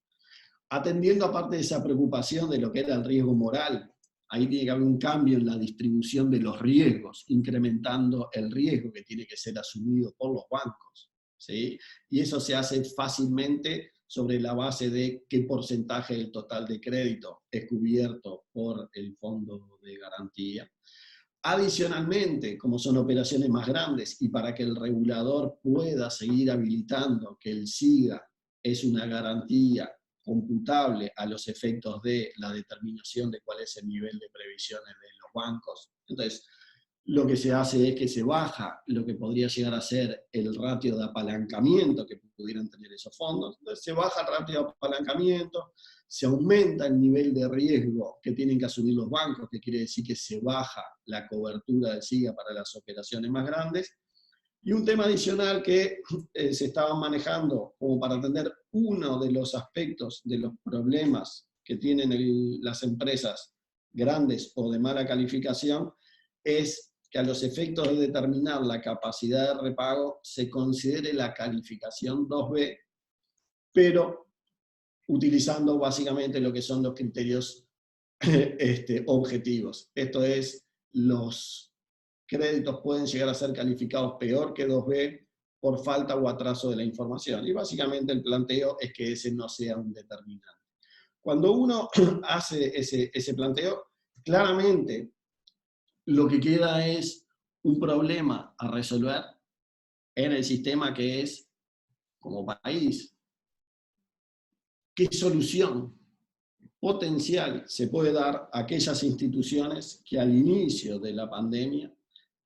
Speaker 5: atendiendo aparte de esa preocupación de lo que era el riesgo moral ahí tiene que haber un cambio en la distribución de los riesgos, incrementando el riesgo que tiene que ser asumido por los bancos, ¿sí? Y eso se hace fácilmente sobre la base de qué porcentaje del total de crédito es cubierto por el fondo de garantía. Adicionalmente, como son operaciones más grandes y para que el regulador pueda seguir habilitando que el SIGA es una garantía computable a los efectos de la determinación de cuál es el nivel de previsiones de los bancos. Entonces, lo que se hace es que se baja lo que podría llegar a ser el ratio de apalancamiento que pudieran tener esos fondos. Entonces, se baja el ratio de apalancamiento, se aumenta el nivel de riesgo que tienen que asumir los bancos, que quiere decir que se baja la cobertura del SIGA para las operaciones más grandes. Y un tema adicional que se estaba manejando como para atender uno de los aspectos de los problemas que tienen las empresas grandes o de mala calificación, es que a los efectos de determinar la capacidad de repago se considere la calificación 2B, pero utilizando básicamente lo que son los criterios objetivos. Esto es, los créditos pueden llegar a ser calificados peor que 2B por falta o atraso de la información. Y básicamente el planteo es que ese no sea un determinante. Cuando uno hace ese planteo, claramente lo que queda es un problema a resolver en el sistema que es, como país, ¿qué solución potencial se puede dar a aquellas instituciones que al inicio de la pandemia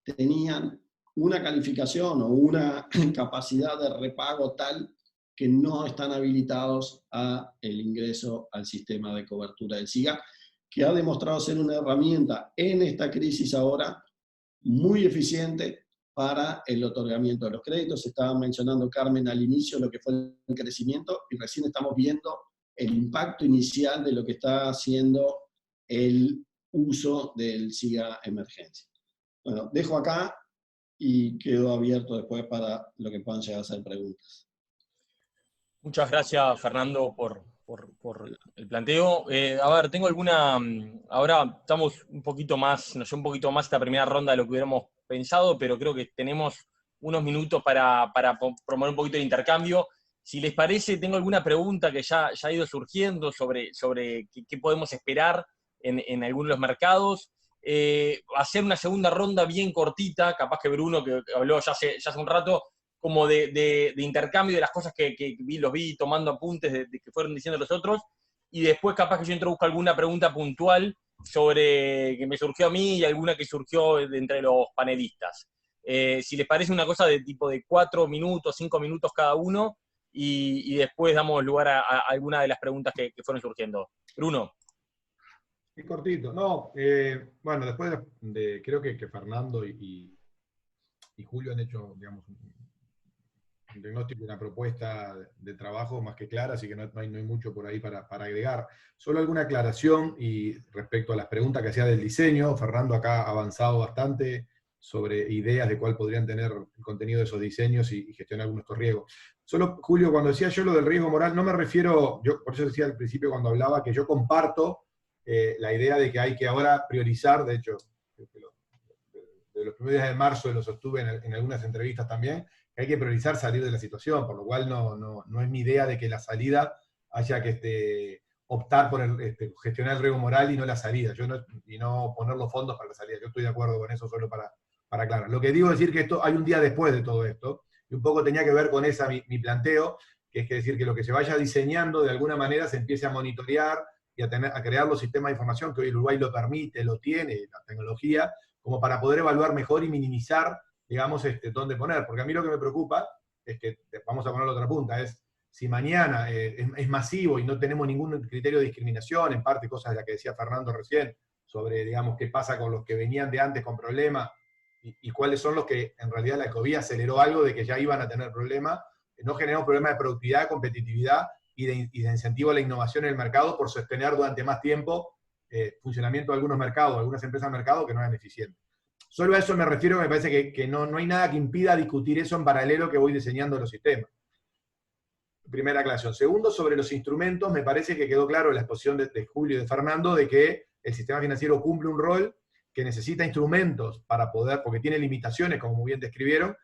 Speaker 5: tenían una calificación o una capacidad de repago tal que no están habilitados a el ingreso al sistema de cobertura del SIGA, que ha demostrado ser una herramienta en esta crisis ahora muy eficiente para el otorgamiento de los créditos? Estaba mencionando Carmen al inicio lo que fue el crecimiento y recién estamos viendo el impacto inicial de lo que está haciendo el uso del SIGA Emergencia. Bueno, dejo acá y quedo abierto después para lo que puedan llegar a ser preguntas.
Speaker 1: Muchas gracias, Fernando, por el planteo. A ver, tengo alguna... Ahora estamos un poquito más, nos lleva un poquito más esta primera ronda de lo que hubiéramos pensado, pero creo que tenemos unos minutos para promover un poquito de intercambio. Si les parece, tengo alguna pregunta que ya ha ido surgiendo sobre qué podemos esperar en algunos de los mercados. Hacer una segunda ronda bien cortita, capaz que Bruno, que habló ya hace un rato, como de intercambio de las cosas que los vi tomando apuntes de que fueron diciendo los otros, y después capaz que yo introduzco alguna pregunta puntual sobre que me surgió a mí y alguna que surgió de entre los panelistas. Si les parece, una cosa de tipo de 4 minutos, 5 minutos cada uno, y después damos lugar a alguna de las preguntas que fueron surgiendo. Bruno.
Speaker 3: Es cortito. No, bueno, después creo que Fernando y Julio han hecho, digamos, un diagnóstico y una propuesta de trabajo más que clara, así que no hay mucho por ahí para agregar. Solo alguna aclaración y respecto a las preguntas que hacía del diseño. Fernando acá ha avanzado bastante sobre ideas de cuál podrían tener el contenido de esos diseños y gestionar algunos de estos riesgos. Solo, Julio, cuando decía yo lo del riesgo moral, no me refiero, yo por eso decía al principio cuando hablaba que yo comparto la idea de que hay que ahora priorizar, de hecho, de los primeros días de marzo lo sostuve en algunas entrevistas también, que hay que priorizar salir de la situación, por lo cual no es mi idea de que la salida haya que optar por gestionar el riesgo moral y no la salida, y no poner los fondos para la salida. Yo estoy de acuerdo con eso, solo para aclarar. Lo que digo es decir que hay un día después de todo esto, y un poco tenía que ver con mi planteo, que es decir que lo que se vaya diseñando de alguna manera se empiece a monitorear y a crear los sistemas de información que hoy Uruguay lo permite, lo tiene, la tecnología, como para poder evaluar mejor y minimizar, digamos, dónde poner. Porque a mí lo que me preocupa es que, vamos a poner la otra punta, es si mañana es masivo y no tenemos ningún criterio de discriminación, en parte cosas de las que decía Fernando recién, sobre, digamos, qué pasa con los que venían de antes con problemas y cuáles son los que en realidad la COVID aceleró algo de que ya iban a tener problemas, no generamos problemas de productividad, competitividad y de incentivo a la innovación en el mercado por sostener durante más tiempo funcionamiento de algunos mercados, algunas empresas de mercado que no eran eficientes. Solo a eso me refiero, me parece que no hay nada que impida discutir eso en paralelo que voy diseñando los sistemas. Primera aclaración. Segundo, sobre los instrumentos, me parece que quedó claro en la exposición de Julio y de Fernando de que el sistema financiero cumple un rol que necesita instrumentos para poder, porque tiene limitaciones, como muy bien describieron.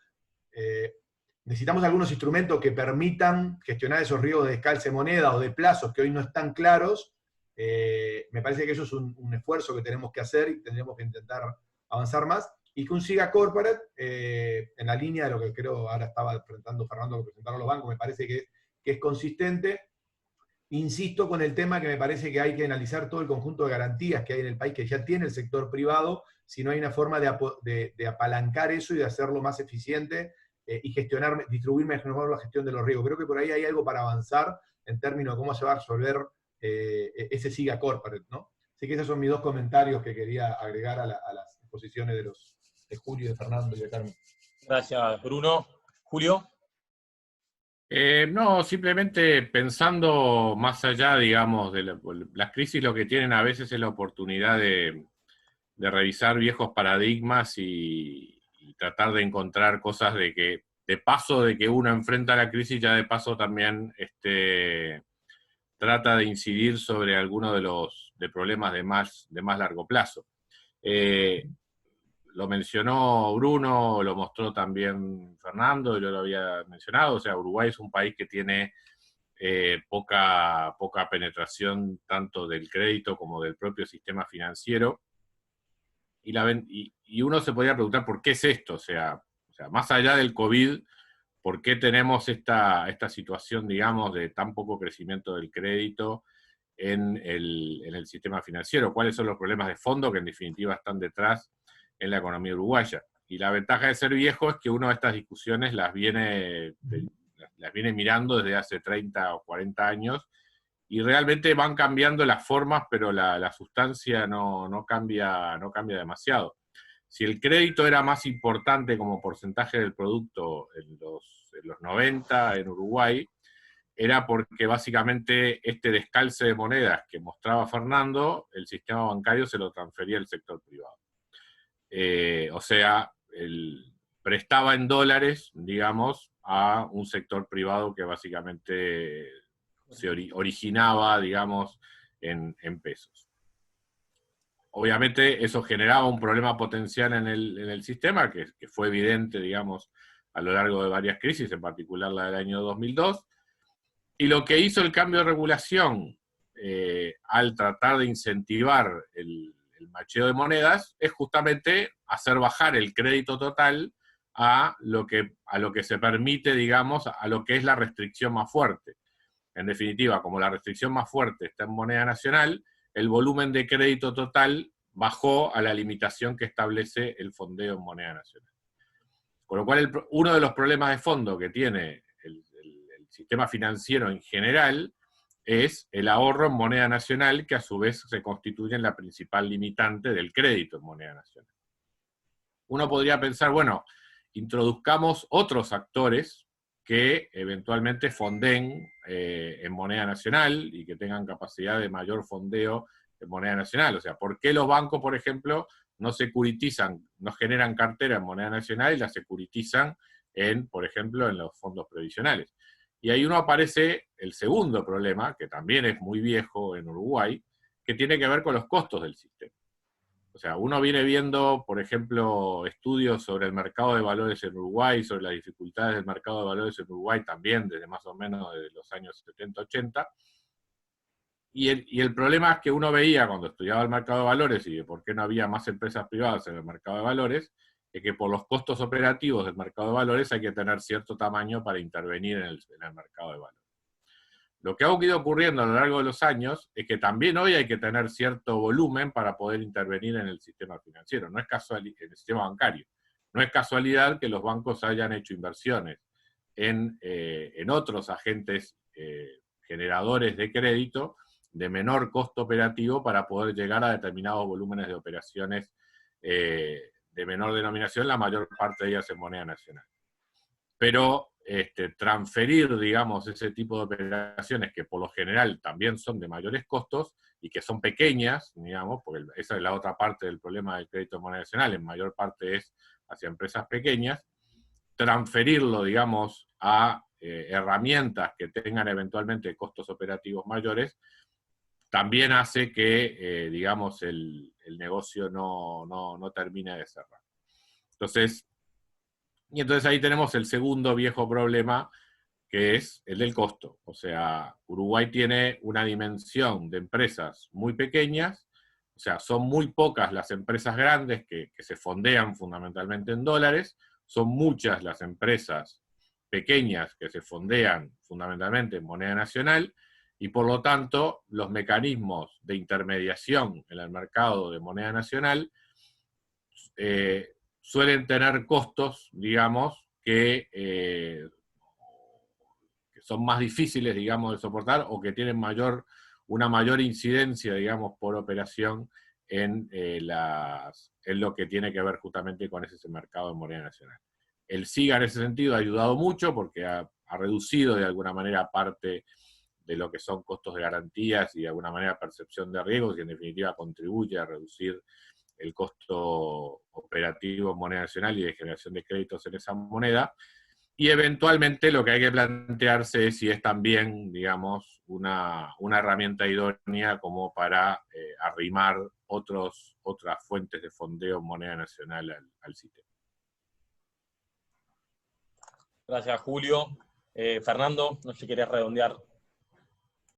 Speaker 3: Necesitamos algunos instrumentos que permitan gestionar esos riesgos de descalce de moneda o de plazos que hoy no están claros. Me parece que eso es un esfuerzo que tenemos que hacer y tendremos que intentar avanzar más. Y que un SIGA Corporate, en la línea de lo que creo ahora estaba presentando Fernando, que presentaron los bancos, me parece que es consistente. Insisto con el tema que me parece que hay que analizar todo el conjunto de garantías que hay en el país, que ya tiene el sector privado, si no hay una forma de apalancar eso y de hacerlo más eficiente y gestionar, distribuir mejor la gestión de los riesgos. Creo que por ahí hay algo para avanzar en términos de cómo se va a resolver ese SIGA Corporate, ¿no? Así que esos son mis dos comentarios que quería agregar a las exposiciones de Julio, de Fernando y de Carmen.
Speaker 1: Gracias, Bruno. Julio.
Speaker 4: No, simplemente pensando más allá, digamos, de las crisis, lo que tienen a veces es la oportunidad de revisar viejos paradigmas y tratar de encontrar cosas de paso de que uno enfrenta la crisis, ya de paso también trata de incidir sobre algunos de problemas de más largo plazo. Lo mencionó Bruno, lo mostró también Fernando, yo lo había mencionado, o sea, Uruguay es un país que tiene poca penetración tanto del crédito como del propio sistema financiero, y uno se podría preguntar por qué es esto, o sea, más allá del COVID, ¿por qué tenemos esta situación, digamos, de tan poco crecimiento del crédito en el sistema financiero? ¿Cuáles son los problemas de fondo que en definitiva están detrás en la economía uruguaya? Y la ventaja de ser viejo es que uno de estas discusiones las viene mirando desde hace 30 o 40 años, y realmente van cambiando las formas, pero la sustancia no cambia demasiado. Si el crédito era más importante como porcentaje del producto en los 90 en Uruguay, era porque básicamente este descalce de monedas que mostraba Fernando, el sistema bancario se lo transfería al sector privado. O sea, prestaba en dólares, digamos, a un sector privado que básicamente se originaba, digamos, en pesos. Obviamente eso generaba un problema potencial en el sistema, que fue evidente, digamos, a lo largo de varias crisis, en particular la del año 2002, y lo que hizo el cambio de regulación al tratar de incentivar el macheo de monedas es justamente hacer bajar el crédito total a lo que se permite, digamos, a lo que es la restricción más fuerte. En definitiva, como la restricción más fuerte está en moneda nacional, el volumen de crédito total bajó a la limitación que establece el fondeo en moneda nacional. Con lo cual, uno de los problemas de fondo que tiene el sistema financiero en general es el ahorro en moneda nacional, que a su vez se constituye en la principal limitante del crédito en moneda nacional. Uno podría pensar, bueno, introduzcamos otros actores que eventualmente fondeen en moneda nacional y que tengan capacidad de mayor fondeo en moneda nacional. O sea, ¿por qué los bancos, por ejemplo, no securitizan, no generan cartera en moneda nacional y la securitizan por ejemplo, en los fondos previsionales? Y ahí uno aparece el segundo problema, que también es muy viejo en Uruguay, que tiene que ver con los costos del sistema. O sea, uno viene viendo, por ejemplo, estudios sobre el mercado de valores en Uruguay, sobre las dificultades del mercado de valores en Uruguay también, desde más o menos de los años 70, 80. Y el problema es que uno veía cuando estudiaba el mercado de valores y de por qué no había más empresas privadas en el mercado de valores, es que por los costos operativos del mercado de valores hay que tener cierto tamaño para intervenir en el mercado de valores. Lo que ha ido ocurriendo a lo largo de los años es que también hoy hay que tener cierto volumen para poder intervenir en el sistema financiero, no es casualidad, en el sistema bancario. No es casualidad que los bancos hayan hecho inversiones en otros agentes generadores de crédito de menor costo operativo para poder llegar a determinados volúmenes de operaciones de menor denominación, la mayor parte de ellas en moneda nacional. Pero transferir, digamos, ese tipo de operaciones que por lo general también son de mayores costos y que son pequeñas, digamos, porque esa es la otra parte del problema del crédito en moneda nacional, en mayor parte es hacia empresas pequeñas, transferirlo, digamos, a herramientas que tengan eventualmente costos operativos mayores, también hace que, digamos, el negocio no termine de cerrar. Entonces ahí tenemos el segundo viejo problema, que es el del costo. O sea, Uruguay tiene una dimensión de empresas muy pequeñas, o sea, son muy pocas las empresas grandes que se fondean fundamentalmente en dólares, son muchas las empresas pequeñas que se fondean fundamentalmente en moneda nacional, y por lo tanto los mecanismos de intermediación en el mercado de moneda nacional suelen tener costos, digamos, que son más difíciles, digamos, de soportar, o que tienen una mayor incidencia, digamos, por operación en lo que tiene que ver justamente con ese mercado de moneda nacional. El SIGA en ese sentido ha ayudado mucho porque ha reducido de alguna manera parte de lo que son costos de garantías y de alguna manera percepción de riesgos, y en definitiva contribuye a reducir el costo operativo en moneda nacional y de generación de créditos en esa moneda. Y eventualmente lo que hay que plantearse es si es también, digamos, una herramienta idónea como para arrimar otras fuentes de fondeo en moneda nacional al sistema.
Speaker 1: Gracias, Julio. Fernando, no sé si querés redondear.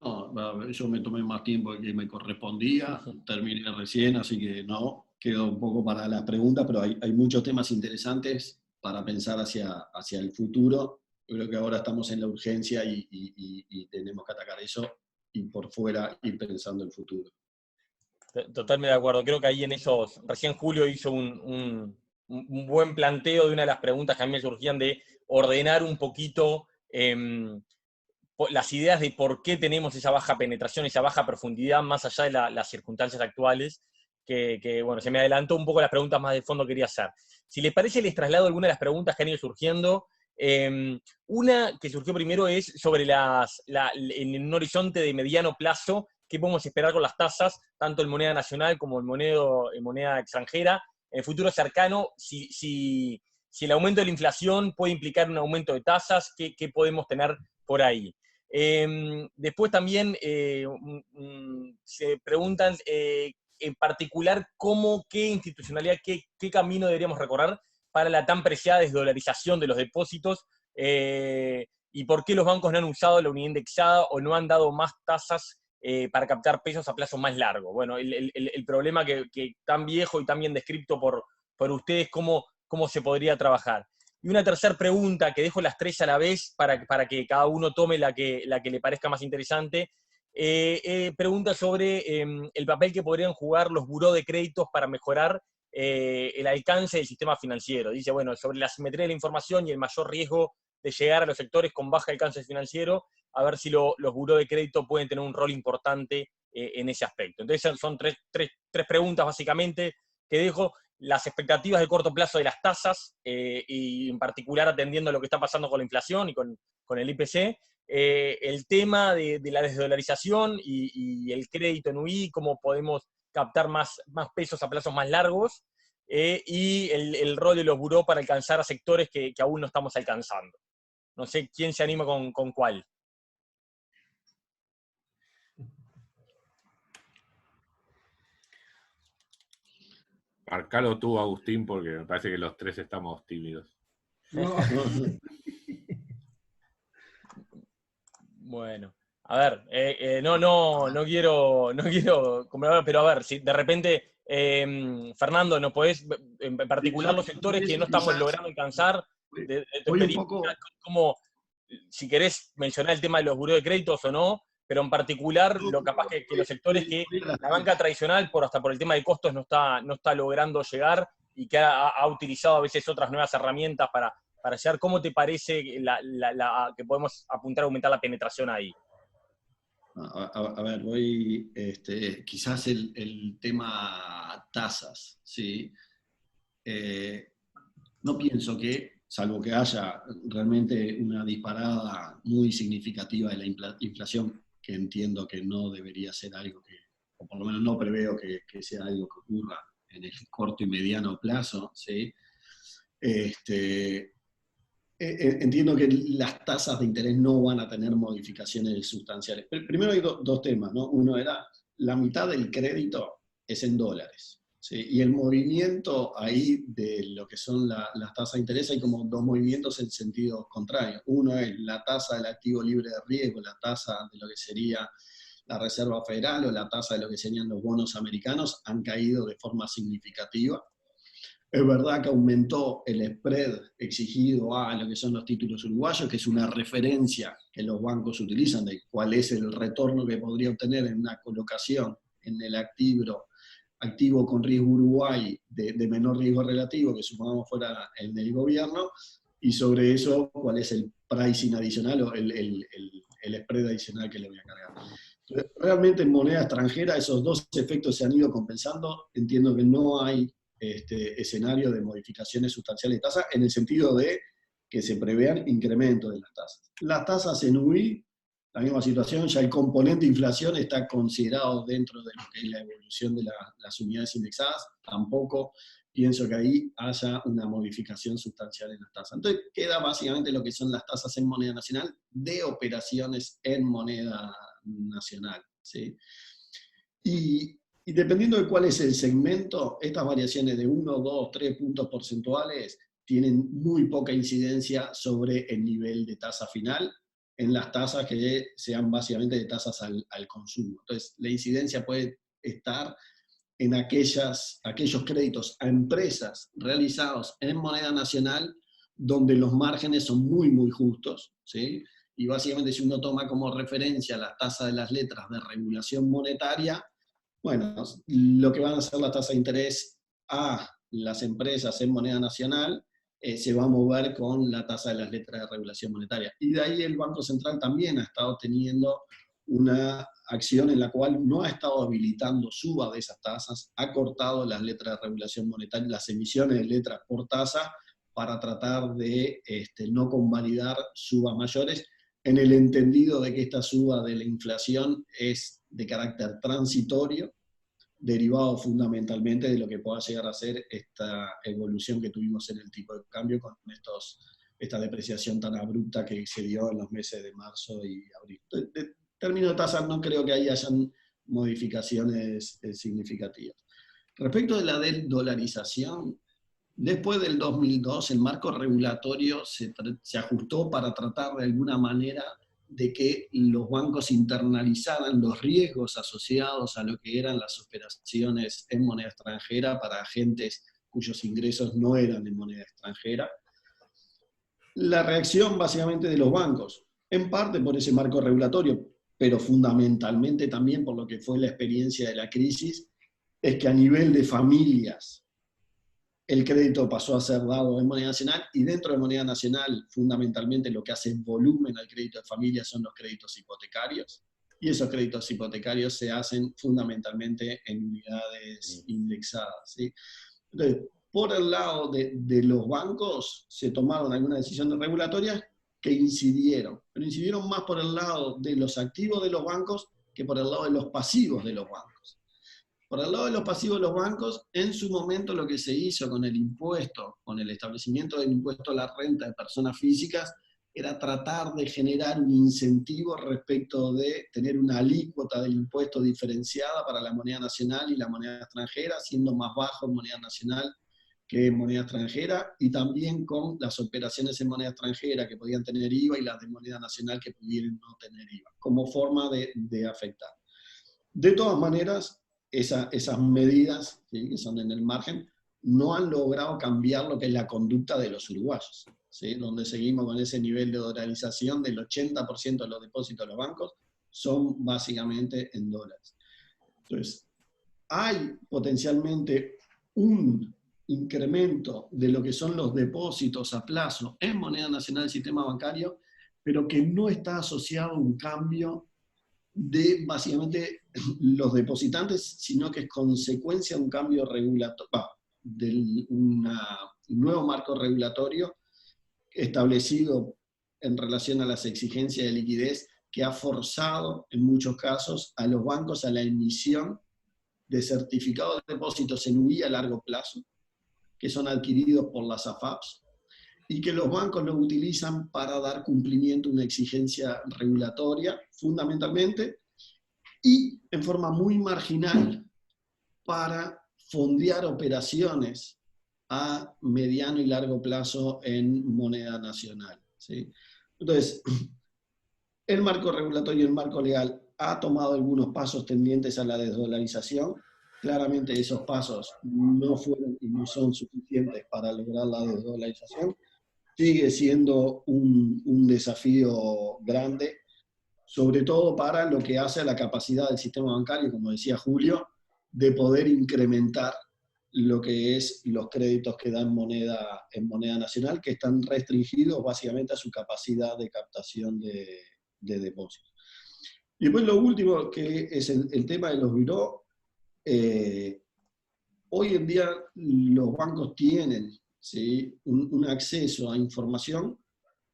Speaker 5: No, yo me tomé más tiempo que me correspondía, terminé recién, así que no, quedo un poco para las preguntas, pero hay muchos temas interesantes para pensar hacia el futuro. Yo creo que ahora estamos en la urgencia y tenemos que atacar eso y por fuera ir pensando el futuro.
Speaker 1: Totalmente de acuerdo. Creo que ahí en esos, recién Julio hizo un buen planteo de una de las preguntas que a mí me surgían de ordenar un poquito las ideas de por qué tenemos esa baja penetración, esa baja profundidad, más allá de las circunstancias actuales, que, bueno, se me adelantó un poco las preguntas más de fondo que quería hacer. Si les parece, les traslado algunas de las preguntas que han ido surgiendo. Una que surgió primero es sobre en un horizonte de mediano plazo, qué podemos esperar con las tasas, tanto en moneda nacional como en moneda extranjera. En el futuro cercano, si el aumento de la inflación puede implicar un aumento de tasas, ¿qué podemos tener por ahí? Después también se preguntan en particular qué institucionalidad, qué camino deberíamos recorrer para la tan preciada desdolarización de los depósitos y por qué los bancos no han usado la unidad indexada o no han dado más tasas para captar pesos a plazo más largo. Bueno, el problema que tan viejo y tan bien descrito por ustedes, cómo se podría trabajar. Y una tercera pregunta, que dejo las tres a la vez para que cada uno tome la que le parezca más interesante. Pregunta sobre el papel que podrían jugar los buró de créditos para mejorar el alcance del sistema financiero. Dice, bueno, sobre la asimetría de la información y el mayor riesgo de llegar a los sectores con bajo alcance financiero, a ver si los buró de crédito pueden tener un rol importante en ese aspecto. Entonces son tres preguntas básicamente que dejo. Las expectativas de corto plazo de las tasas, y en particular atendiendo a lo que está pasando con la inflación y con el IPC, el tema de la desdolarización y el crédito en UI, cómo podemos captar más pesos a plazos más largos, y el rol de los buró para alcanzar a sectores que aún no estamos alcanzando. No sé quién se anima con cuál.
Speaker 4: Marcalo tú, Agustín, porque me parece que los tres estamos tímidos.
Speaker 5: No.
Speaker 1: Bueno, a ver, no quiero pero a ver, si de repente, Fernando, ¿nos podés, en particular los sectores que no estamos logrando alcanzar, de tu experiencia, como, si querés mencionar el tema de los buró de créditos o no, pero en particular, lo capaz que los sectores que la banca tradicional, hasta por el tema de costos, no está logrando llegar y que ha utilizado a veces otras nuevas herramientas para llegar, ¿cómo te parece que podemos apuntar a aumentar la penetración ahí?
Speaker 5: A ver, quizás el tema tasas, ¿sí? No pienso que, salvo que haya realmente una disparada muy significativa de la inflación, que entiendo que no debería ser algo o por lo menos no preveo que sea algo que ocurra en el corto y mediano plazo, ¿sí? entiendo que las tasas de interés no van a tener modificaciones sustanciales. Pero primero hay dos temas, ¿no? Uno era, la mitad del crédito es en dólares, ¿sí? Y el movimiento ahí de lo que son las tasas de interés, hay como dos movimientos en sentido contrario. Uno es la tasa del activo libre de riesgo, la tasa de lo que sería la Reserva Federal o la tasa de lo que serían los bonos americanos, han caído de forma significativa. Es verdad que aumentó el spread exigido a lo que son los títulos uruguayos, que es una referencia que los bancos utilizan de cuál es el retorno que podría obtener en una colocación en el activo con riesgo Uruguay de menor riesgo relativo, que supongamos fuera el del gobierno, y sobre eso cuál es el pricing adicional o el spread adicional que le voy a cargar. Entonces, realmente en moneda extranjera esos dos efectos se han ido compensando. Entiendo que no hay escenario de modificaciones sustanciales de tasas en el sentido de que se prevean incrementos de las tasas. Las tasas en UI, la misma situación, ya el componente inflación está considerado dentro de lo que es la evolución de las unidades indexadas, tampoco pienso que ahí haya una modificación sustancial en las tasas. Entonces queda básicamente lo que son las tasas en moneda nacional de operaciones en moneda nacional, ¿sí? Y dependiendo de cuál es el segmento, estas variaciones de 1, 2, 3 puntos porcentuales tienen muy poca incidencia sobre el nivel de tasa final en las tasas que sean básicamente de tasas al consumo. Entonces, la incidencia puede estar en aquellos créditos a empresas realizados en moneda nacional donde los márgenes son muy, muy justos, ¿sí? Y básicamente si uno toma como referencia las tasas de las letras de regulación monetaria, bueno, lo que van a ser las tasas de interés a las empresas en moneda nacional se va a mover con la tasa de las letras de regulación monetaria. Y de ahí el Banco Central también ha estado teniendo una acción en la cual no ha estado habilitando suba de esas tasas, ha cortado las letras de regulación monetaria, las emisiones de letras por tasa, para tratar de no convalidar subas mayores, en el entendido de que esta suba de la inflación es de carácter transitorio, derivado fundamentalmente de lo que pueda llegar a ser esta evolución que tuvimos en el tipo de cambio con esta depreciación tan abrupta que se dio en los meses de marzo y abril. En términos de tasas no creo que ahí hayan modificaciones significativas. Respecto de la desdolarización, después del 2002 el marco regulatorio se ajustó para tratar de alguna manera de que los bancos internalizaran los riesgos asociados a lo que eran las operaciones en moneda extranjera para agentes cuyos ingresos no eran en moneda extranjera. La reacción básicamente de los bancos, en parte por ese marco regulatorio, pero fundamentalmente también por lo que fue la experiencia de la crisis, es que a nivel de familias el crédito pasó a ser dado en moneda nacional, y dentro de moneda nacional, fundamentalmente lo que hace volumen al crédito de familia son los créditos hipotecarios, y esos créditos hipotecarios se hacen fundamentalmente en unidades indexadas, ¿sí? Entonces, por el lado de los bancos, se tomaron algunas decisiones regulatorias que incidieron, pero incidieron más por el lado de los activos de los bancos que por el lado de los pasivos de los bancos. Por el lado de los pasivos de los bancos, en su momento lo que se hizo con el impuesto, con el establecimiento del impuesto a la renta de personas físicas, era tratar de generar un incentivo respecto de tener una alícuota del impuesto diferenciada para la moneda nacional y la moneda extranjera, siendo más bajo en moneda nacional que en moneda extranjera, y también con las operaciones en moneda extranjera que podían tener IVA y las de moneda nacional que pudieran no tener IVA, como forma de afectar. De todas maneras, esas medidas, ¿sí?, que son en el margen, no han logrado cambiar lo que es la conducta de los uruguayos, ¿sí?, donde seguimos con ese nivel de dolarización del 80% de los depósitos de los bancos son básicamente en dólares. Entonces, hay potencialmente un incremento de lo que son los depósitos a plazo en moneda nacional del sistema bancario, pero que no está asociado a un cambio de básicamente los depositantes, sino que es consecuencia de un cambio regulatorio, de un nuevo marco regulatorio establecido en relación a las exigencias de liquidez, que ha forzado en muchos casos a los bancos a la emisión de certificados de depósitos en UI a largo plazo, que son adquiridos por las AFAPs, y que los bancos lo utilizan para dar cumplimiento a una exigencia regulatoria, fundamentalmente, y en forma muy marginal para fondear operaciones a mediano y largo plazo en moneda nacional, ¿sí? Entonces, el marco regulatorio y el marco legal ha tomado algunos pasos tendientes a la desdolarización. Claramente esos pasos no fueron y no son suficientes para lograr la desdolarización. Sigue siendo un desafío grande, sobre todo para lo que hace a la capacidad del sistema bancario, como decía Julio, de poder incrementar lo que es los créditos que dan en moneda nacional, que están restringidos básicamente a su capacidad de captación de depósitos. Y después lo último, que es el tema de los buró. Hoy en día los bancos tienen, ¿sí?, un acceso a información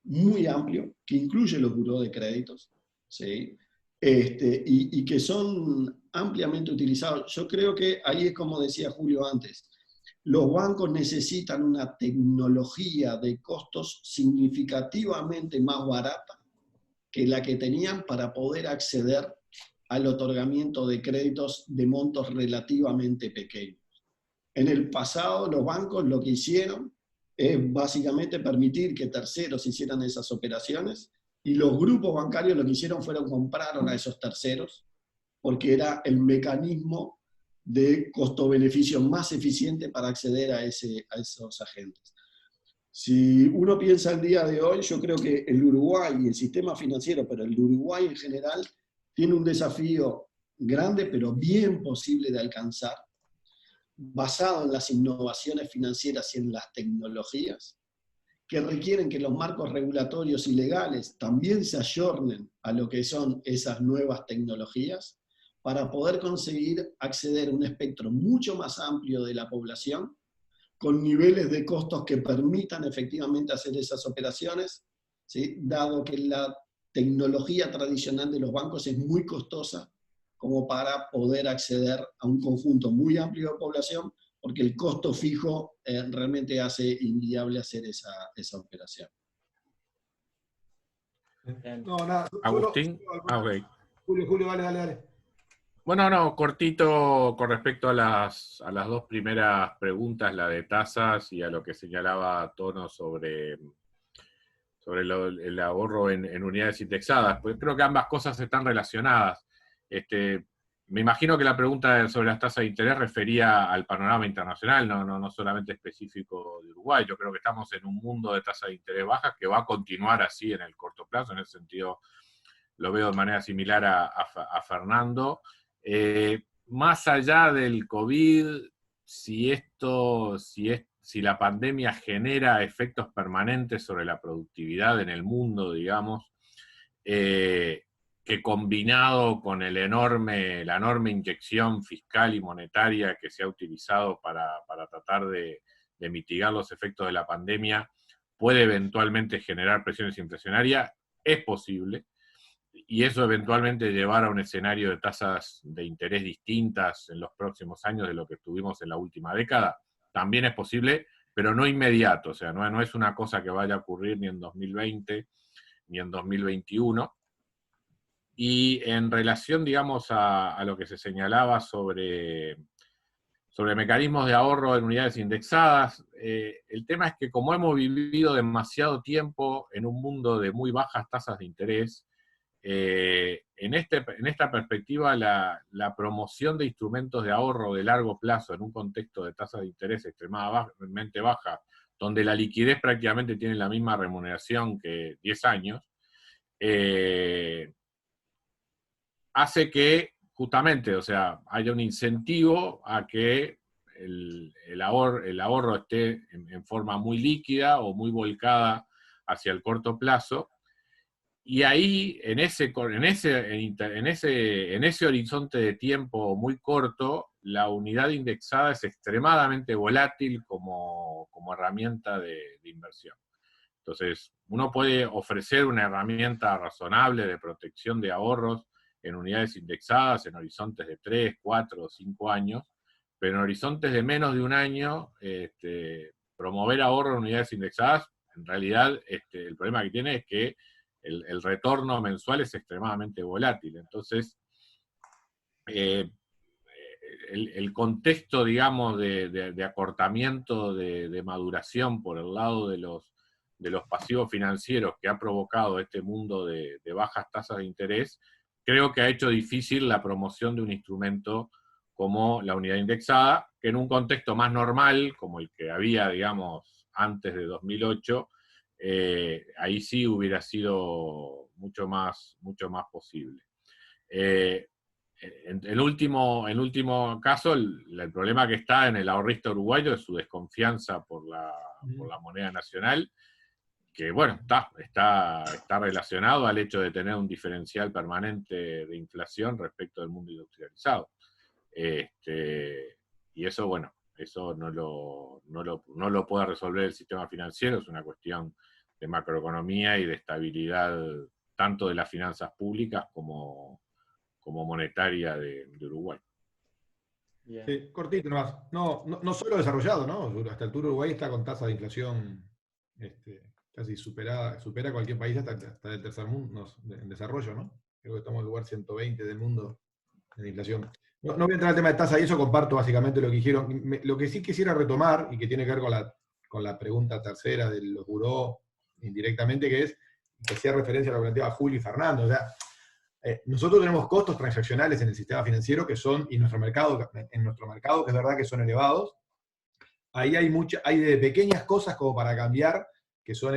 Speaker 5: muy amplio, que incluye los buró de créditos, ¿sí? Y que son ampliamente utilizados. Yo creo que ahí es como decía Julio antes, los bancos necesitan una tecnología de costos significativamente más barata que la que tenían para poder acceder al otorgamiento de créditos de montos relativamente pequeños. En el pasado los bancos lo que hicieron es básicamente permitir que terceros hicieran esas operaciones, y los grupos bancarios lo que hicieron fueron compraron a esos terceros, porque era el mecanismo de costo-beneficio más eficiente para acceder a esos agentes. Si uno piensa el día de hoy, yo creo que el Uruguay y el sistema financiero, pero el Uruguay en general, tiene un desafío grande, pero bien posible de alcanzar, basado en las innovaciones financieras y en las tecnologías, que requieren que los marcos regulatorios y legales también se ayornen a lo que son esas nuevas tecnologías, para poder conseguir acceder a un espectro mucho más amplio de la población, con niveles de costos que permitan efectivamente hacer esas operaciones, ¿sí?, dado que la tecnología tradicional de los bancos es muy costosa como para poder acceder a un conjunto muy amplio de población, porque el costo fijo realmente hace inviable hacer esa operación.
Speaker 3: No, nada.
Speaker 4: Agustín. Ok.
Speaker 3: Julio, dale.
Speaker 4: Bueno, no, cortito con respecto a las dos primeras preguntas, la de tasas y a lo que señalaba Tono sobre el ahorro en unidades indexadas, pues creo que ambas cosas están relacionadas. Me imagino que la pregunta sobre las tasas de interés refería al panorama internacional, no solamente específico de Uruguay. Yo creo que estamos en un mundo de tasas de interés bajas que va a continuar así en el corto plazo. En ese sentido lo veo de manera similar a Fernando. Más allá del COVID, si la pandemia genera efectos permanentes sobre la productividad en el mundo, digamos, que combinado con la enorme inyección fiscal y monetaria que se ha utilizado para tratar de mitigar los efectos de la pandemia, puede eventualmente generar presiones inflacionarias, es posible, y eso eventualmente llevar a un escenario de tasas de interés distintas en los próximos años de lo que tuvimos en la última década, también es posible, pero no inmediato. O sea, no es una cosa que vaya a ocurrir ni en 2020 ni en 2021. Y en relación, digamos, a lo que se señalaba sobre mecanismos de ahorro en unidades indexadas, el tema es que como hemos vivido demasiado tiempo en un mundo de muy bajas tasas de interés, en esta perspectiva la promoción de instrumentos de ahorro de largo plazo en un contexto de tasas de interés extremadamente bajas, donde la liquidez prácticamente tiene la misma remuneración que 10 años, hace que justamente, o sea, haya un incentivo a que el ahorro esté en forma muy líquida o muy volcada hacia el corto plazo. Y ahí, en ese horizonte de tiempo muy corto, la unidad indexada es extremadamente volátil como herramienta de inversión. Entonces, uno puede ofrecer una herramienta razonable de protección de ahorros en unidades indexadas, en horizontes de 3, 4 o 5 años, pero en horizontes de menos de un año, promover ahorro en unidades indexadas en realidad el problema que tiene es que el retorno mensual es extremadamente volátil. Entonces, el contexto, digamos, de acortamiento de maduración por el lado de los pasivos financieros que ha provocado este mundo de bajas tasas de interés, creo que ha hecho difícil la promoción de un instrumento como la unidad indexada, que en un contexto más normal, como el que había, digamos, antes de 2008, ahí sí hubiera sido mucho más posible. En el último caso, el problema que está en el ahorrista uruguayo es su desconfianza por la moneda nacional, que bueno, está relacionado al hecho de tener un diferencial permanente de inflación respecto del mundo industrializado. Y eso, bueno, eso no lo puede resolver el sistema financiero, es una cuestión de macroeconomía y de estabilidad tanto de las finanzas públicas como monetaria de Uruguay.
Speaker 3: Sí, cortito nomás. No solo desarrollado, ¿no? Hasta el altura Uruguay está con tasa de inflación casi supera cualquier país hasta el tercer mundo en desarrollo, ¿no? Creo que estamos en el lugar 120 del mundo en inflación. No voy a entrar al tema de tasa y eso, comparto básicamente lo que dijeron. Lo que sí quisiera retomar, y que tiene que ver con la pregunta tercera de los buró indirectamente, que hacía referencia a lo que planteaba Julio y Fernando. O sea, nosotros tenemos costos transaccionales en el sistema financiero que son, y en nuestro mercado, que es verdad que son elevados. Ahí hay de pequeñas cosas como para cambiar, que son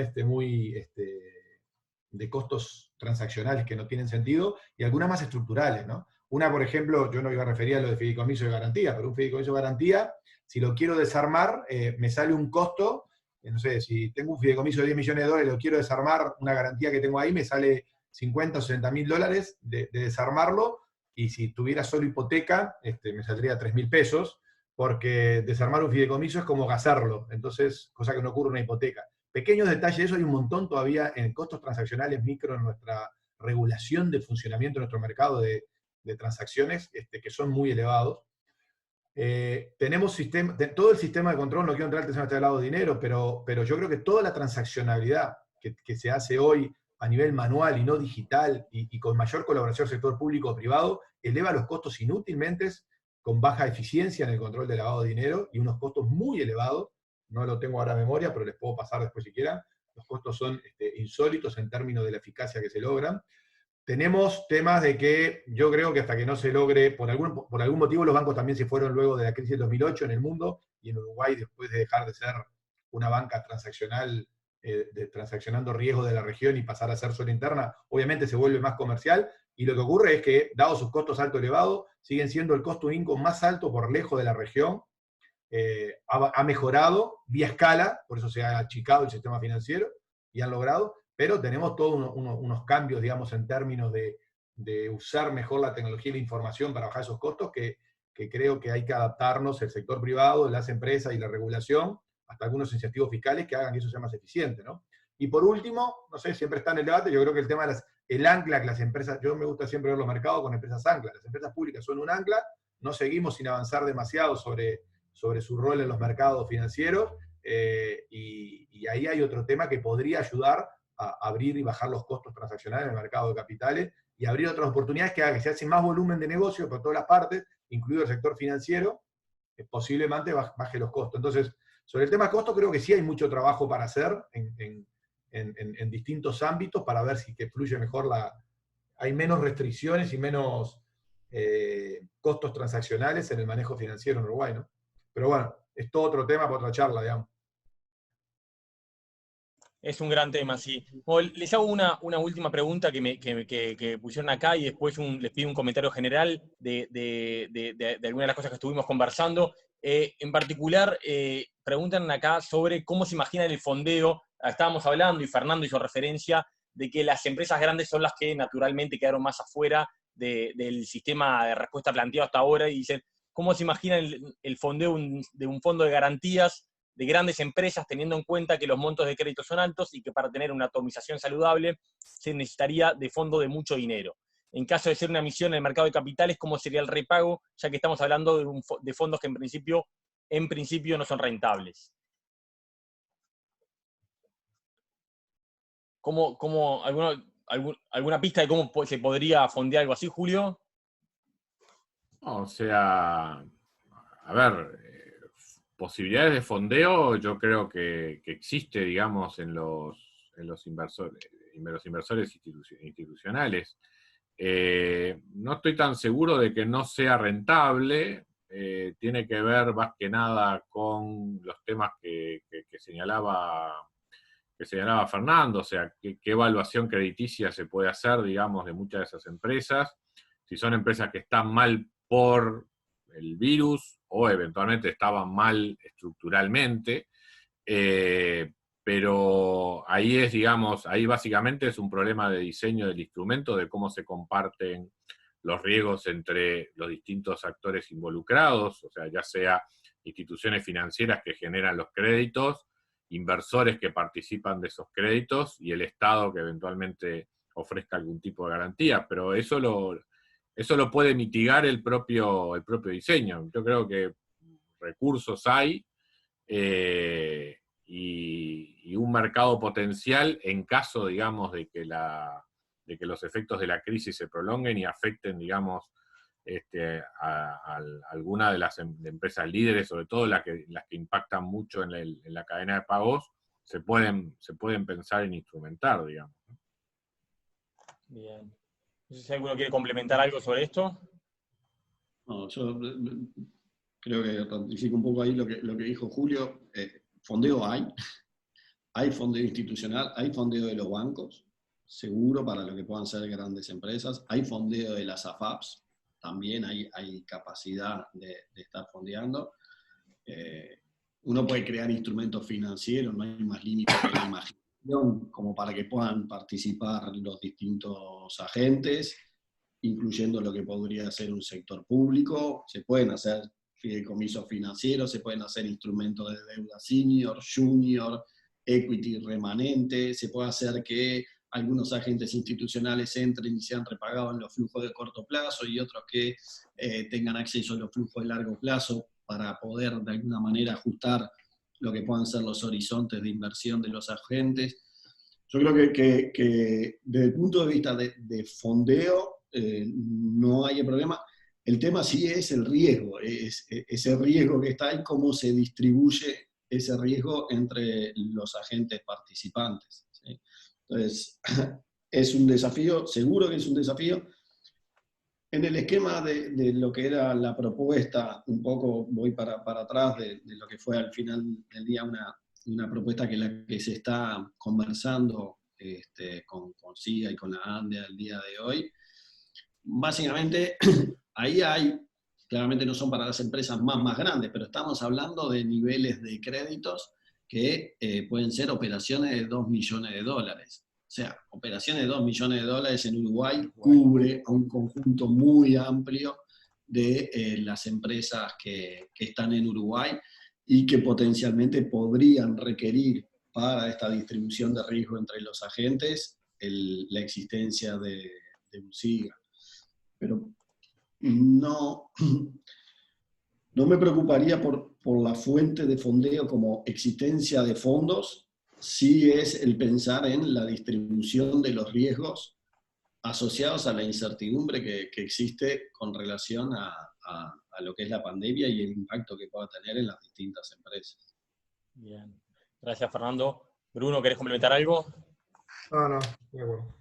Speaker 3: de costos transaccionales que no tienen sentido, y algunas más estructurales, ¿no? Una, por ejemplo, yo no iba a referir a lo de fideicomiso de garantía, pero un fideicomiso de garantía, si lo quiero desarmar, me sale un costo, no sé, si tengo un fideicomiso de 10 millones de dólares y lo quiero desarmar, una garantía que tengo ahí, me sale 50 o 60 mil dólares de desarmarlo, y si tuviera solo hipoteca, me saldría 3 mil pesos, porque desarmar un fideicomiso es como gasarlo, entonces, cosa que no ocurre en una hipoteca. Pequeños detalles de eso, hay un montón todavía en costos transaccionales micro en nuestra regulación del funcionamiento de nuestro mercado de transacciones, que son muy elevados. Tenemos todo el sistema de control, no quiero entrar al tema de lado de dinero, pero yo creo que toda la transaccionalidad que se hace hoy a nivel manual y no digital, y con mayor colaboración del sector público o privado, eleva los costos inútilmente, con baja eficiencia en el control de lavado de dinero, y unos costos muy elevados. No lo tengo ahora a memoria, pero les puedo pasar después si quieran. Los costos son insólitos en términos de la eficacia que se logran. Tenemos temas de que yo creo que hasta que no se logre, por algún motivo los bancos también se fueron luego de la crisis del 2008 en el mundo, y en Uruguay, después de dejar de ser una banca transaccional, transaccionando riesgo de la región y pasar a ser zona interna, obviamente se vuelve más comercial, y lo que ocurre es que, dados sus costos alto elevados, siguen siendo el costo income más alto por lejos de la región. Ha mejorado vía escala, por eso se ha achicado el sistema financiero, y han logrado, pero tenemos todos unos cambios, digamos, en términos de usar mejor la tecnología y la información para bajar esos costos, que creo que hay que adaptarnos, el sector privado, las empresas y la regulación, hasta algunos incentivos fiscales que hagan que eso sea más eficiente, ¿no? Y por último, no sé, siempre está en el debate, yo creo que el tema de el ancla que las empresas, yo me gusta siempre ver los mercados con empresas ancla, las empresas públicas son un ancla, no seguimos sin avanzar demasiado sobre su rol en los mercados financieros, y ahí hay otro tema que podría ayudar a abrir y bajar los costos transaccionales en el mercado de capitales, y abrir otras oportunidades que hagan que se hace más volumen de negocio por todas las partes, incluido el sector financiero, posiblemente baje los costos. Entonces, sobre el tema de costos, creo que sí hay mucho trabajo para hacer en distintos ámbitos para ver si que fluye mejor hay menos restricciones y menos costos transaccionales en el manejo financiero en Uruguay, ¿no? Pero bueno, es todo otro tema para otra charla, digamos.
Speaker 1: Es un gran tema, sí. Bueno, les hago una última pregunta que pusieron acá, y después les pido un comentario general de algunas de las cosas que estuvimos conversando. En particular, preguntan acá sobre cómo se imaginan el fondeo. Estábamos hablando, y Fernando hizo referencia, de que las empresas grandes son las que naturalmente quedaron más afuera del sistema de respuesta planteado hasta ahora, y dicen, ¿cómo se imaginan el fondeo de un fondo de garantías de grandes empresas, teniendo en cuenta que los montos de crédito son altos y que para tener una atomización saludable se necesitaría de fondo de mucho dinero? En caso de ser una emisión en el mercado de capitales, ¿cómo sería el repago? Ya que estamos hablando de fondos que en principio no son rentables. ¿Alguna pista de cómo se podría fondear algo así, Julio?
Speaker 4: No, o sea, a ver, posibilidades de fondeo yo creo que existe, digamos, en los inversores institucionales. No estoy tan seguro de que no sea rentable. Tiene que ver más que nada con los temas que señalaba Fernando, o sea, qué evaluación crediticia se puede hacer, digamos, de muchas de esas empresas, si son empresas que están mal por el virus o eventualmente estaban mal estructuralmente, pero ahí es, digamos, ahí básicamente es un problema de diseño del instrumento, de cómo se comparten los riesgos entre los distintos actores involucrados, o sea, ya sea instituciones financieras que generan los créditos, inversores que participan de esos créditos y el Estado que eventualmente ofrezca algún tipo de garantía, pero eso lo puede mitigar el propio diseño. Yo creo que recursos hay, y un mercado potencial en caso, digamos, de que los efectos de la crisis se prolonguen y afecten, digamos, a alguna de las empresas líderes, sobre todo las que impactan mucho en la cadena de pagos, se pueden pensar en instrumentar, digamos.
Speaker 1: Bien. No sé si alguno quiere complementar algo sobre esto.
Speaker 5: No, yo creo que ratifico un poco ahí lo que dijo Julio. Fondeo hay fondeo institucional, hay fondeo de los bancos, seguro para lo que puedan ser grandes empresas, hay fondeo de las AFAPs, también hay capacidad de estar fondeando. Uno puede crear instrumentos financieros, no hay más límite que la imaginación, como para que puedan participar los distintos agentes, incluyendo lo que podría ser un sector público. Se pueden hacer fideicomisos financieros, se pueden hacer instrumentos de deuda senior, junior, equity remanente, se puede hacer que algunos agentes institucionales entren y sean repagados en los flujos de corto plazo y otros que tengan acceso a los flujos de largo plazo para poder de alguna manera ajustar lo que puedan ser los horizontes de inversión de los agentes. Yo creo que desde el punto de vista de fondeo no hay problema. El tema sí es el riesgo, es ese riesgo que está ahí, cómo se distribuye ese riesgo entre los agentes participantes, ¿sí? Entonces, es un desafío, seguro que es un desafío. En el esquema de lo que era la propuesta, un poco voy para atrás de lo que fue al final del día una propuesta que se está conversando con SIGA y con la ANDE al día de hoy. Básicamente, ahí claramente no son para las empresas más grandes, pero estamos hablando de niveles de créditos que pueden ser operaciones de $2 millones. O sea, operaciones de $2 millones en Uruguay cubre a un conjunto muy amplio de las empresas que están en Uruguay y que potencialmente podrían requerir para esta distribución de riesgo entre los agentes la existencia de un SIGA. Pero no me preocuparía por la fuente de fondeo como existencia de fondos, sí es el pensar en la distribución de los riesgos asociados a la incertidumbre que existe con relación a lo que es la pandemia y el impacto que pueda tener en las distintas empresas.
Speaker 1: Bien. Gracias, Fernando. Bruno, ¿querés complementar algo?
Speaker 3: No, de acuerdo.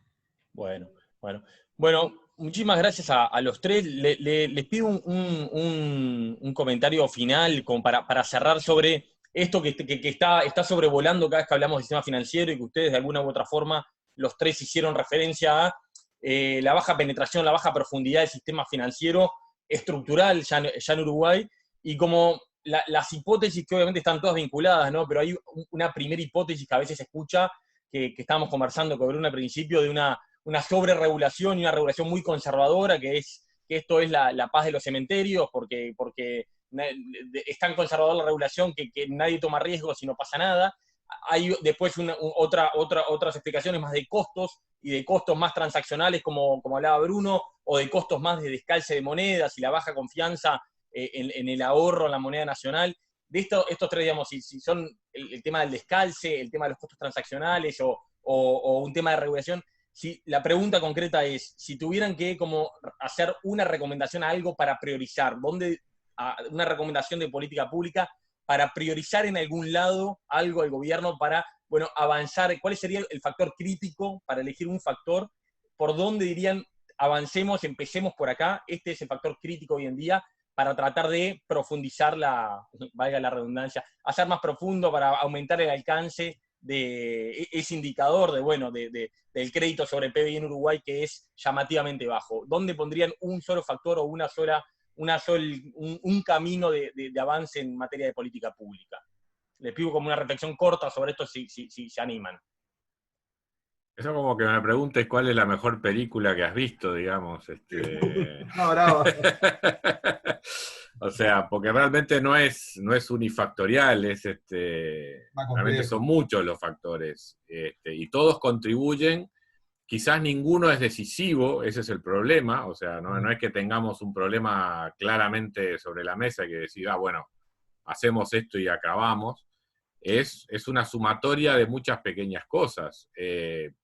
Speaker 1: Bueno, muchísimas gracias a los tres. Les pido un comentario final como para cerrar sobre esto que está sobrevolando cada vez que hablamos de sistema financiero y que ustedes de alguna u otra forma, los tres hicieron referencia a la baja penetración, la baja profundidad del sistema financiero estructural ya en Uruguay, y como las hipótesis que obviamente están todas vinculadas, ¿no? Pero hay una primera hipótesis que a veces se escucha, que estábamos conversando con Bruno al principio, de una sobreregulación y una regulación muy conservadora, que esto es la paz de los cementerios, porque es tan conservadora la regulación que nadie toma riesgos y no pasa nada. Hay después otras explicaciones más de costos, y de costos más transaccionales, como hablaba Bruno, o de costos más de descalce de monedas y la baja confianza en el ahorro en la moneda nacional. De estos tres, digamos, si son el tema del descalce, el tema de los costos transaccionales o o un tema de regulación. Si, la pregunta concreta es, si tuvieran que como hacer una recomendación a algo para priorizar, una recomendación de política pública para priorizar en algún lado algo al gobierno para, bueno, avanzar, ¿cuál sería el factor crítico para elegir un factor? ¿Por dónde dirían, avancemos, empecemos por acá? Este es el factor crítico hoy en día para tratar de profundizar valga la redundancia, hacer más profundo para aumentar el alcance de ese indicador del crédito sobre PBI en Uruguay, que es llamativamente bajo. ¿Dónde pondrían un solo factor o un camino de avance en materia de política pública? Les pido como una reflexión corta sobre esto si se animan.
Speaker 4: Eso como que me preguntes cuál es la mejor película que has visto, digamos.
Speaker 3: No, bravo.
Speaker 4: O sea, porque realmente no es unifactorial, realmente son muchos los factores, y todos contribuyen. Quizás ninguno es decisivo, ese es el problema. O sea, no es que tengamos un problema claramente sobre la mesa y que decir, bueno, hacemos esto y acabamos. Es una sumatoria de muchas pequeñas cosas.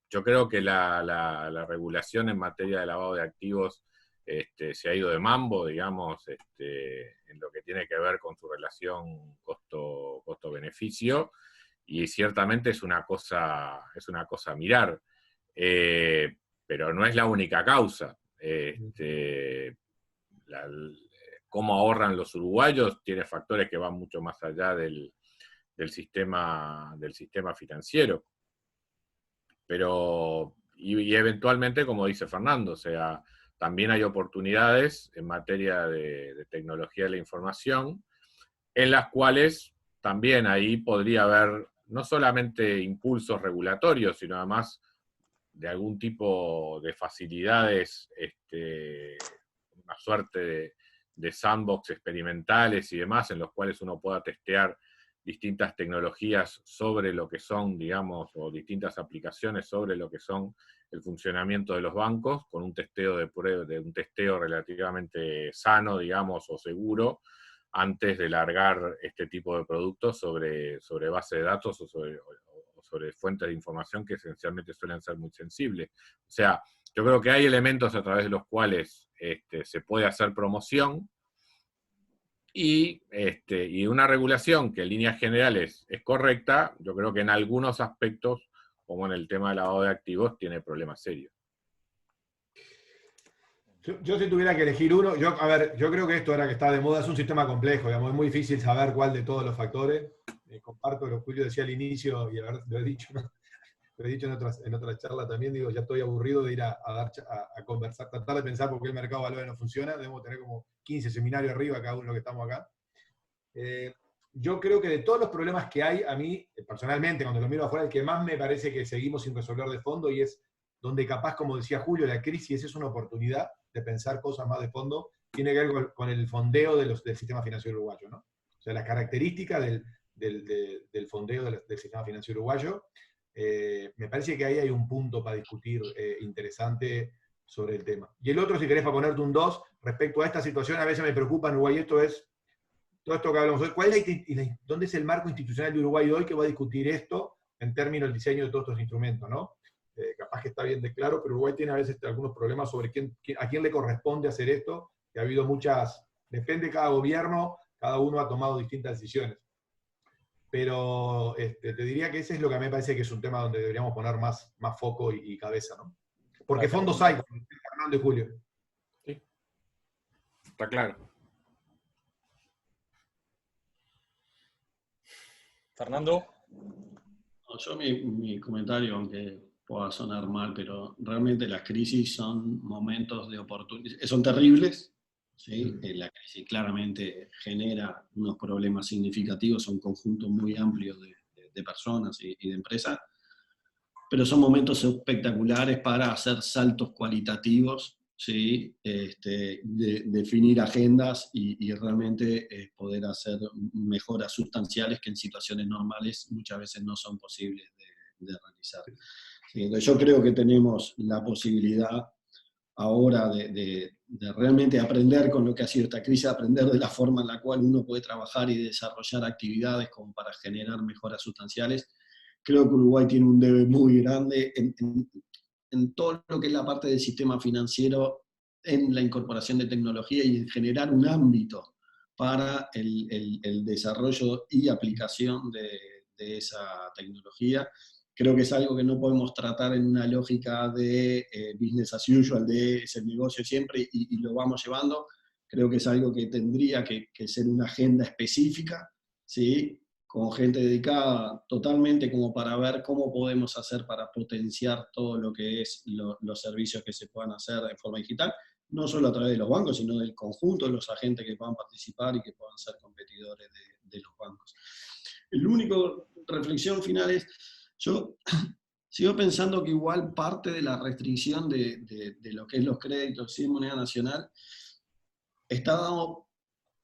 Speaker 4: Yo creo que la regulación en materia de lavado de activos se ha ido de mambo, digamos, en lo que tiene que ver con su relación costo-beneficio, y ciertamente es una cosa a mirar, pero no es la única causa. Cómo ahorran los uruguayos tiene factores que van mucho más allá del sistema financiero. Pero, y eventualmente, como dice Fernando, o sea, también hay oportunidades en materia de tecnología de la información, en las cuales también ahí podría haber no solamente impulsos regulatorios, sino además de algún tipo de facilidades, una suerte de sandbox experimentales y demás, en los cuales uno pueda testear distintas tecnologías sobre lo que son, digamos, o distintas aplicaciones sobre lo que son el funcionamiento de los bancos, con un testeo un testeo relativamente sano, digamos, o seguro, antes de largar este tipo de productos sobre base de datos o sobre fuentes de información que esencialmente suelen ser muy sensibles. O sea, yo creo que hay elementos a través de los cuales se puede hacer promoción, y una regulación que en líneas generales es correcta. Yo creo que en algunos aspectos, como en el tema del lavado de activos, tiene problemas serios.
Speaker 3: Yo si tuviera que elegir uno, yo creo que esto ahora que está de moda es un sistema complejo, digamos, es muy difícil saber cuál de todos los factores. Comparto lo que Julio decía al inicio, y lo he dicho, ¿no? Lo he dicho en otras charlas también, digo, ya estoy aburrido de ir a conversar, tratar de pensar por qué el mercado de valores no funciona. Debemos tener como 15 seminarios arriba cada uno de los que estamos acá. Yo creo que de todos los problemas que hay, a mí, personalmente, cuando lo miro afuera, el que más me parece que seguimos sin resolver de fondo, y es donde capaz, como decía Julio, la crisis es una oportunidad de pensar cosas más de fondo, tiene que ver con el fondeo del sistema financiero uruguayo, ¿no? O sea, las características del fondeo del sistema financiero uruguayo. Me parece que ahí hay un punto para discutir interesante sobre el tema. Y el otro, si querés, para ponerte un 2, respecto a esta situación, a veces me preocupa en Uruguay, todo esto que hablamos hoy, ¿dónde es el marco institucional de Uruguay hoy que va a discutir esto en términos del diseño de todos estos instrumentos, ¿no? Capaz que está bien de claro, pero Uruguay tiene a veces algunos problemas sobre a quién le corresponde hacer esto, que ha habido depende de cada gobierno, cada uno ha tomado distintas decisiones. Pero te diría que ese es lo que a mí me parece que es un tema donde deberíamos poner más foco y cabeza, ¿no? Porque fondos hay, como Fernando y Julio.
Speaker 4: Sí, está claro.
Speaker 1: Fernando.
Speaker 5: Yo mi comentario, aunque pueda sonar mal, pero realmente las crisis son momentos de oportunidad, son terribles, ¿sí? La crisis claramente genera unos problemas significativos a un conjunto muy amplio de personas y de empresas, pero son momentos espectaculares para hacer saltos cualitativos, ¿sí? Definir agendas y realmente poder hacer mejoras sustanciales que en situaciones normales muchas veces no son posibles de realizar. ¿Sí? Entonces yo creo que tenemos la posibilidad ahora de realmente aprender con lo que ha sido esta crisis, aprender de la forma en la cual uno puede trabajar y desarrollar actividades como para generar mejoras sustanciales, Creo que Uruguay tiene un debe muy grande en todo lo que es la parte del sistema financiero, en la incorporación de tecnología y en generar un ámbito para el desarrollo y aplicación de esa tecnología. Creo que es algo que no podemos tratar en una lógica de business as usual, de ese negocio siempre y lo vamos llevando. Creo que es algo que tendría que ser una agenda específica, ¿sí? Con gente dedicada totalmente como para ver cómo podemos hacer para potenciar todo lo que es los servicios que se puedan hacer de forma digital, no solo a través de los bancos, sino del conjunto de los agentes que puedan participar y que puedan ser competidores de los bancos. El único reflexión final es, yo sigo pensando que igual parte de la restricción de lo que es los créditos sin moneda nacional está dado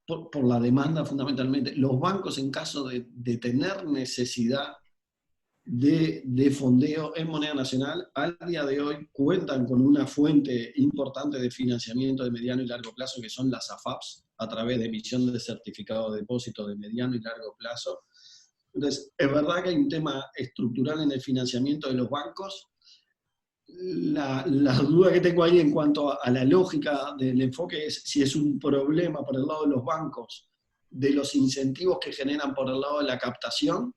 Speaker 5: por la demanda fundamentalmente. Los bancos, en caso de tener necesidad de fondeo en moneda nacional, al día de hoy cuentan con una fuente importante de financiamiento de mediano y largo plazo, que son las AFAPs, a través de emisión de certificados de depósito de mediano y largo plazo. Entonces, es verdad que hay un tema estructural en el financiamiento de los bancos. La duda que tengo ahí en cuanto a la lógica del enfoque es si es un problema por el lado de los bancos, de los incentivos que generan por el lado de la captación,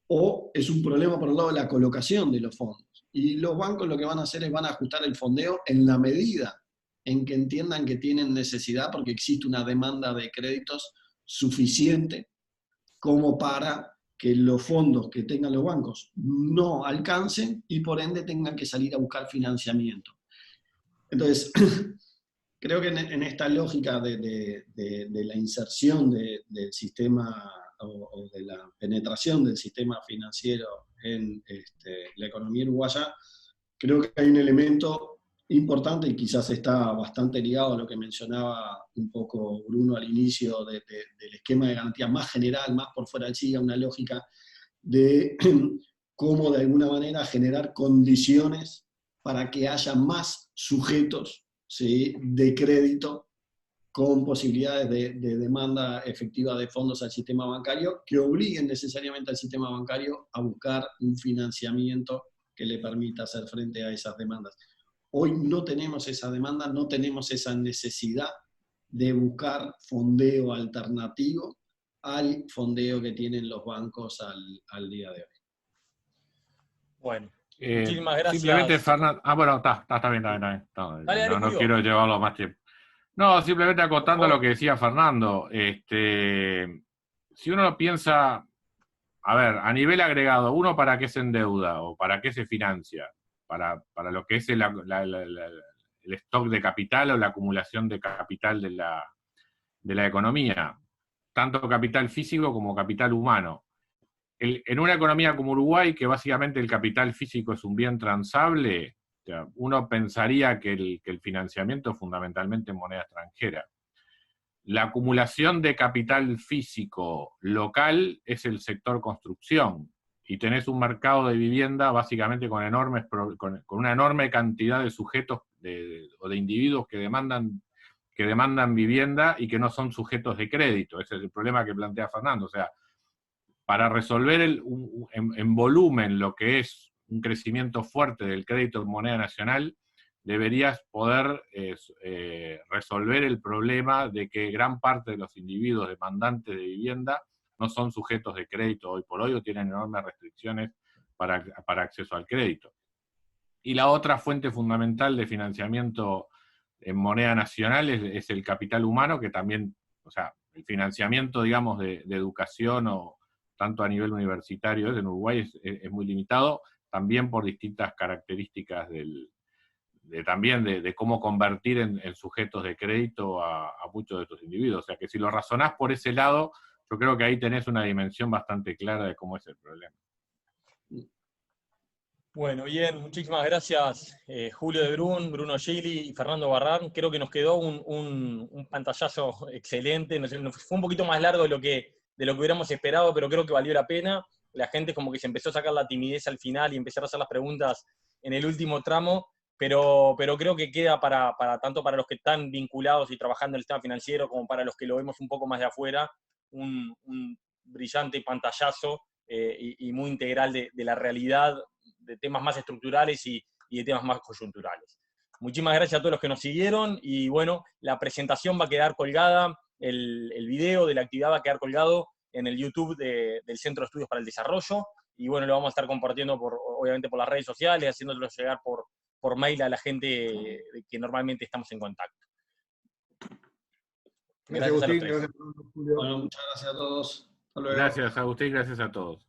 Speaker 5: o es un problema por el lado de la colocación de los fondos. Y los bancos lo que van a hacer es van a ajustar el fondeo en la medida en que entiendan que tienen necesidad, porque existe una demanda de créditos suficiente como para que los fondos que tengan los bancos no alcancen y por ende tengan que salir a buscar financiamiento. Entonces, creo que en esta lógica de la inserción del sistema o de la penetración del sistema financiero en la economía uruguaya, creo que hay un elemento importante y quizás está bastante ligado a lo que mencionaba un poco Bruno al inicio del esquema de garantía más general, más por fuera del SIGA, una lógica de cómo de alguna manera generar condiciones para que haya más sujetos, ¿sí?, de crédito con posibilidades de demanda efectiva de fondos al sistema bancario, que obliguen necesariamente al sistema bancario a buscar un financiamiento que le permita hacer frente a esas demandas. Hoy no tenemos esa demanda, no tenemos esa necesidad de buscar fondeo alternativo al fondeo que tienen los bancos al día de hoy.
Speaker 1: Bueno, muchísimas gracias.
Speaker 4: Simplemente, Fernando... bueno, está bien.
Speaker 1: Dale,
Speaker 4: no quiero llevarlo más tiempo. No, simplemente acotando lo que decía Fernando. Si uno lo piensa, a ver, a nivel agregado, ¿uno para qué se endeuda o para qué se financia? Para lo que es el stock de capital o la acumulación de capital de la economía, tanto capital físico como capital humano. En una economía como Uruguay, que básicamente el capital físico es un bien transable, o sea, uno pensaría que el financiamiento es fundamentalmente en moneda extranjera. La acumulación de capital físico local es el sector construcción, y tenés un mercado de vivienda básicamente con una enorme cantidad de sujetos o de individuos que demandan vivienda y que no son sujetos de crédito. Ese es el problema que plantea Fernando. O sea, para resolver en volumen lo que es un crecimiento fuerte del crédito en moneda nacional, deberías poder resolver el problema de que gran parte de los individuos demandantes de vivienda no son sujetos de crédito hoy por hoy o tienen enormes restricciones para acceso al crédito. Y la otra fuente fundamental de financiamiento en moneda nacional es el capital humano, que también, o sea, el financiamiento, digamos, de educación o tanto a nivel universitario en Uruguay es muy limitado, también por distintas características de cómo convertir en sujetos de crédito a muchos de estos individuos. O sea que si lo razonás por ese lado, yo creo que ahí tenés una dimensión bastante clara de cómo es el problema.
Speaker 1: Bueno, bien, muchísimas gracias Julio de Brun, Bruno Gili y Fernando Barrán. Creo que nos quedó un pantallazo excelente. Fue un poquito más largo de lo que hubiéramos esperado, pero creo que valió la pena. La gente como que se empezó a sacar la timidez al final y empezar a hacer las preguntas en el último tramo, pero creo que queda tanto para los que están vinculados y trabajando en el sistema financiero como para los que lo vemos un poco más de afuera, un brillante pantallazo y muy integral de la realidad, de temas más estructurales y de temas más coyunturales. Muchísimas gracias a todos los que nos siguieron, y bueno, la presentación va a quedar colgada, el video de la actividad va a quedar colgado en el YouTube del Centro de Estudios para el Desarrollo, y bueno, lo vamos a estar compartiendo obviamente por las redes sociales, haciéndolo llegar por mail a la gente que normalmente estamos en contacto.
Speaker 3: Gracias, Agustín.
Speaker 5: Bueno, muchas gracias a todos. Hasta luego.
Speaker 4: Gracias, Agustín, gracias a todos.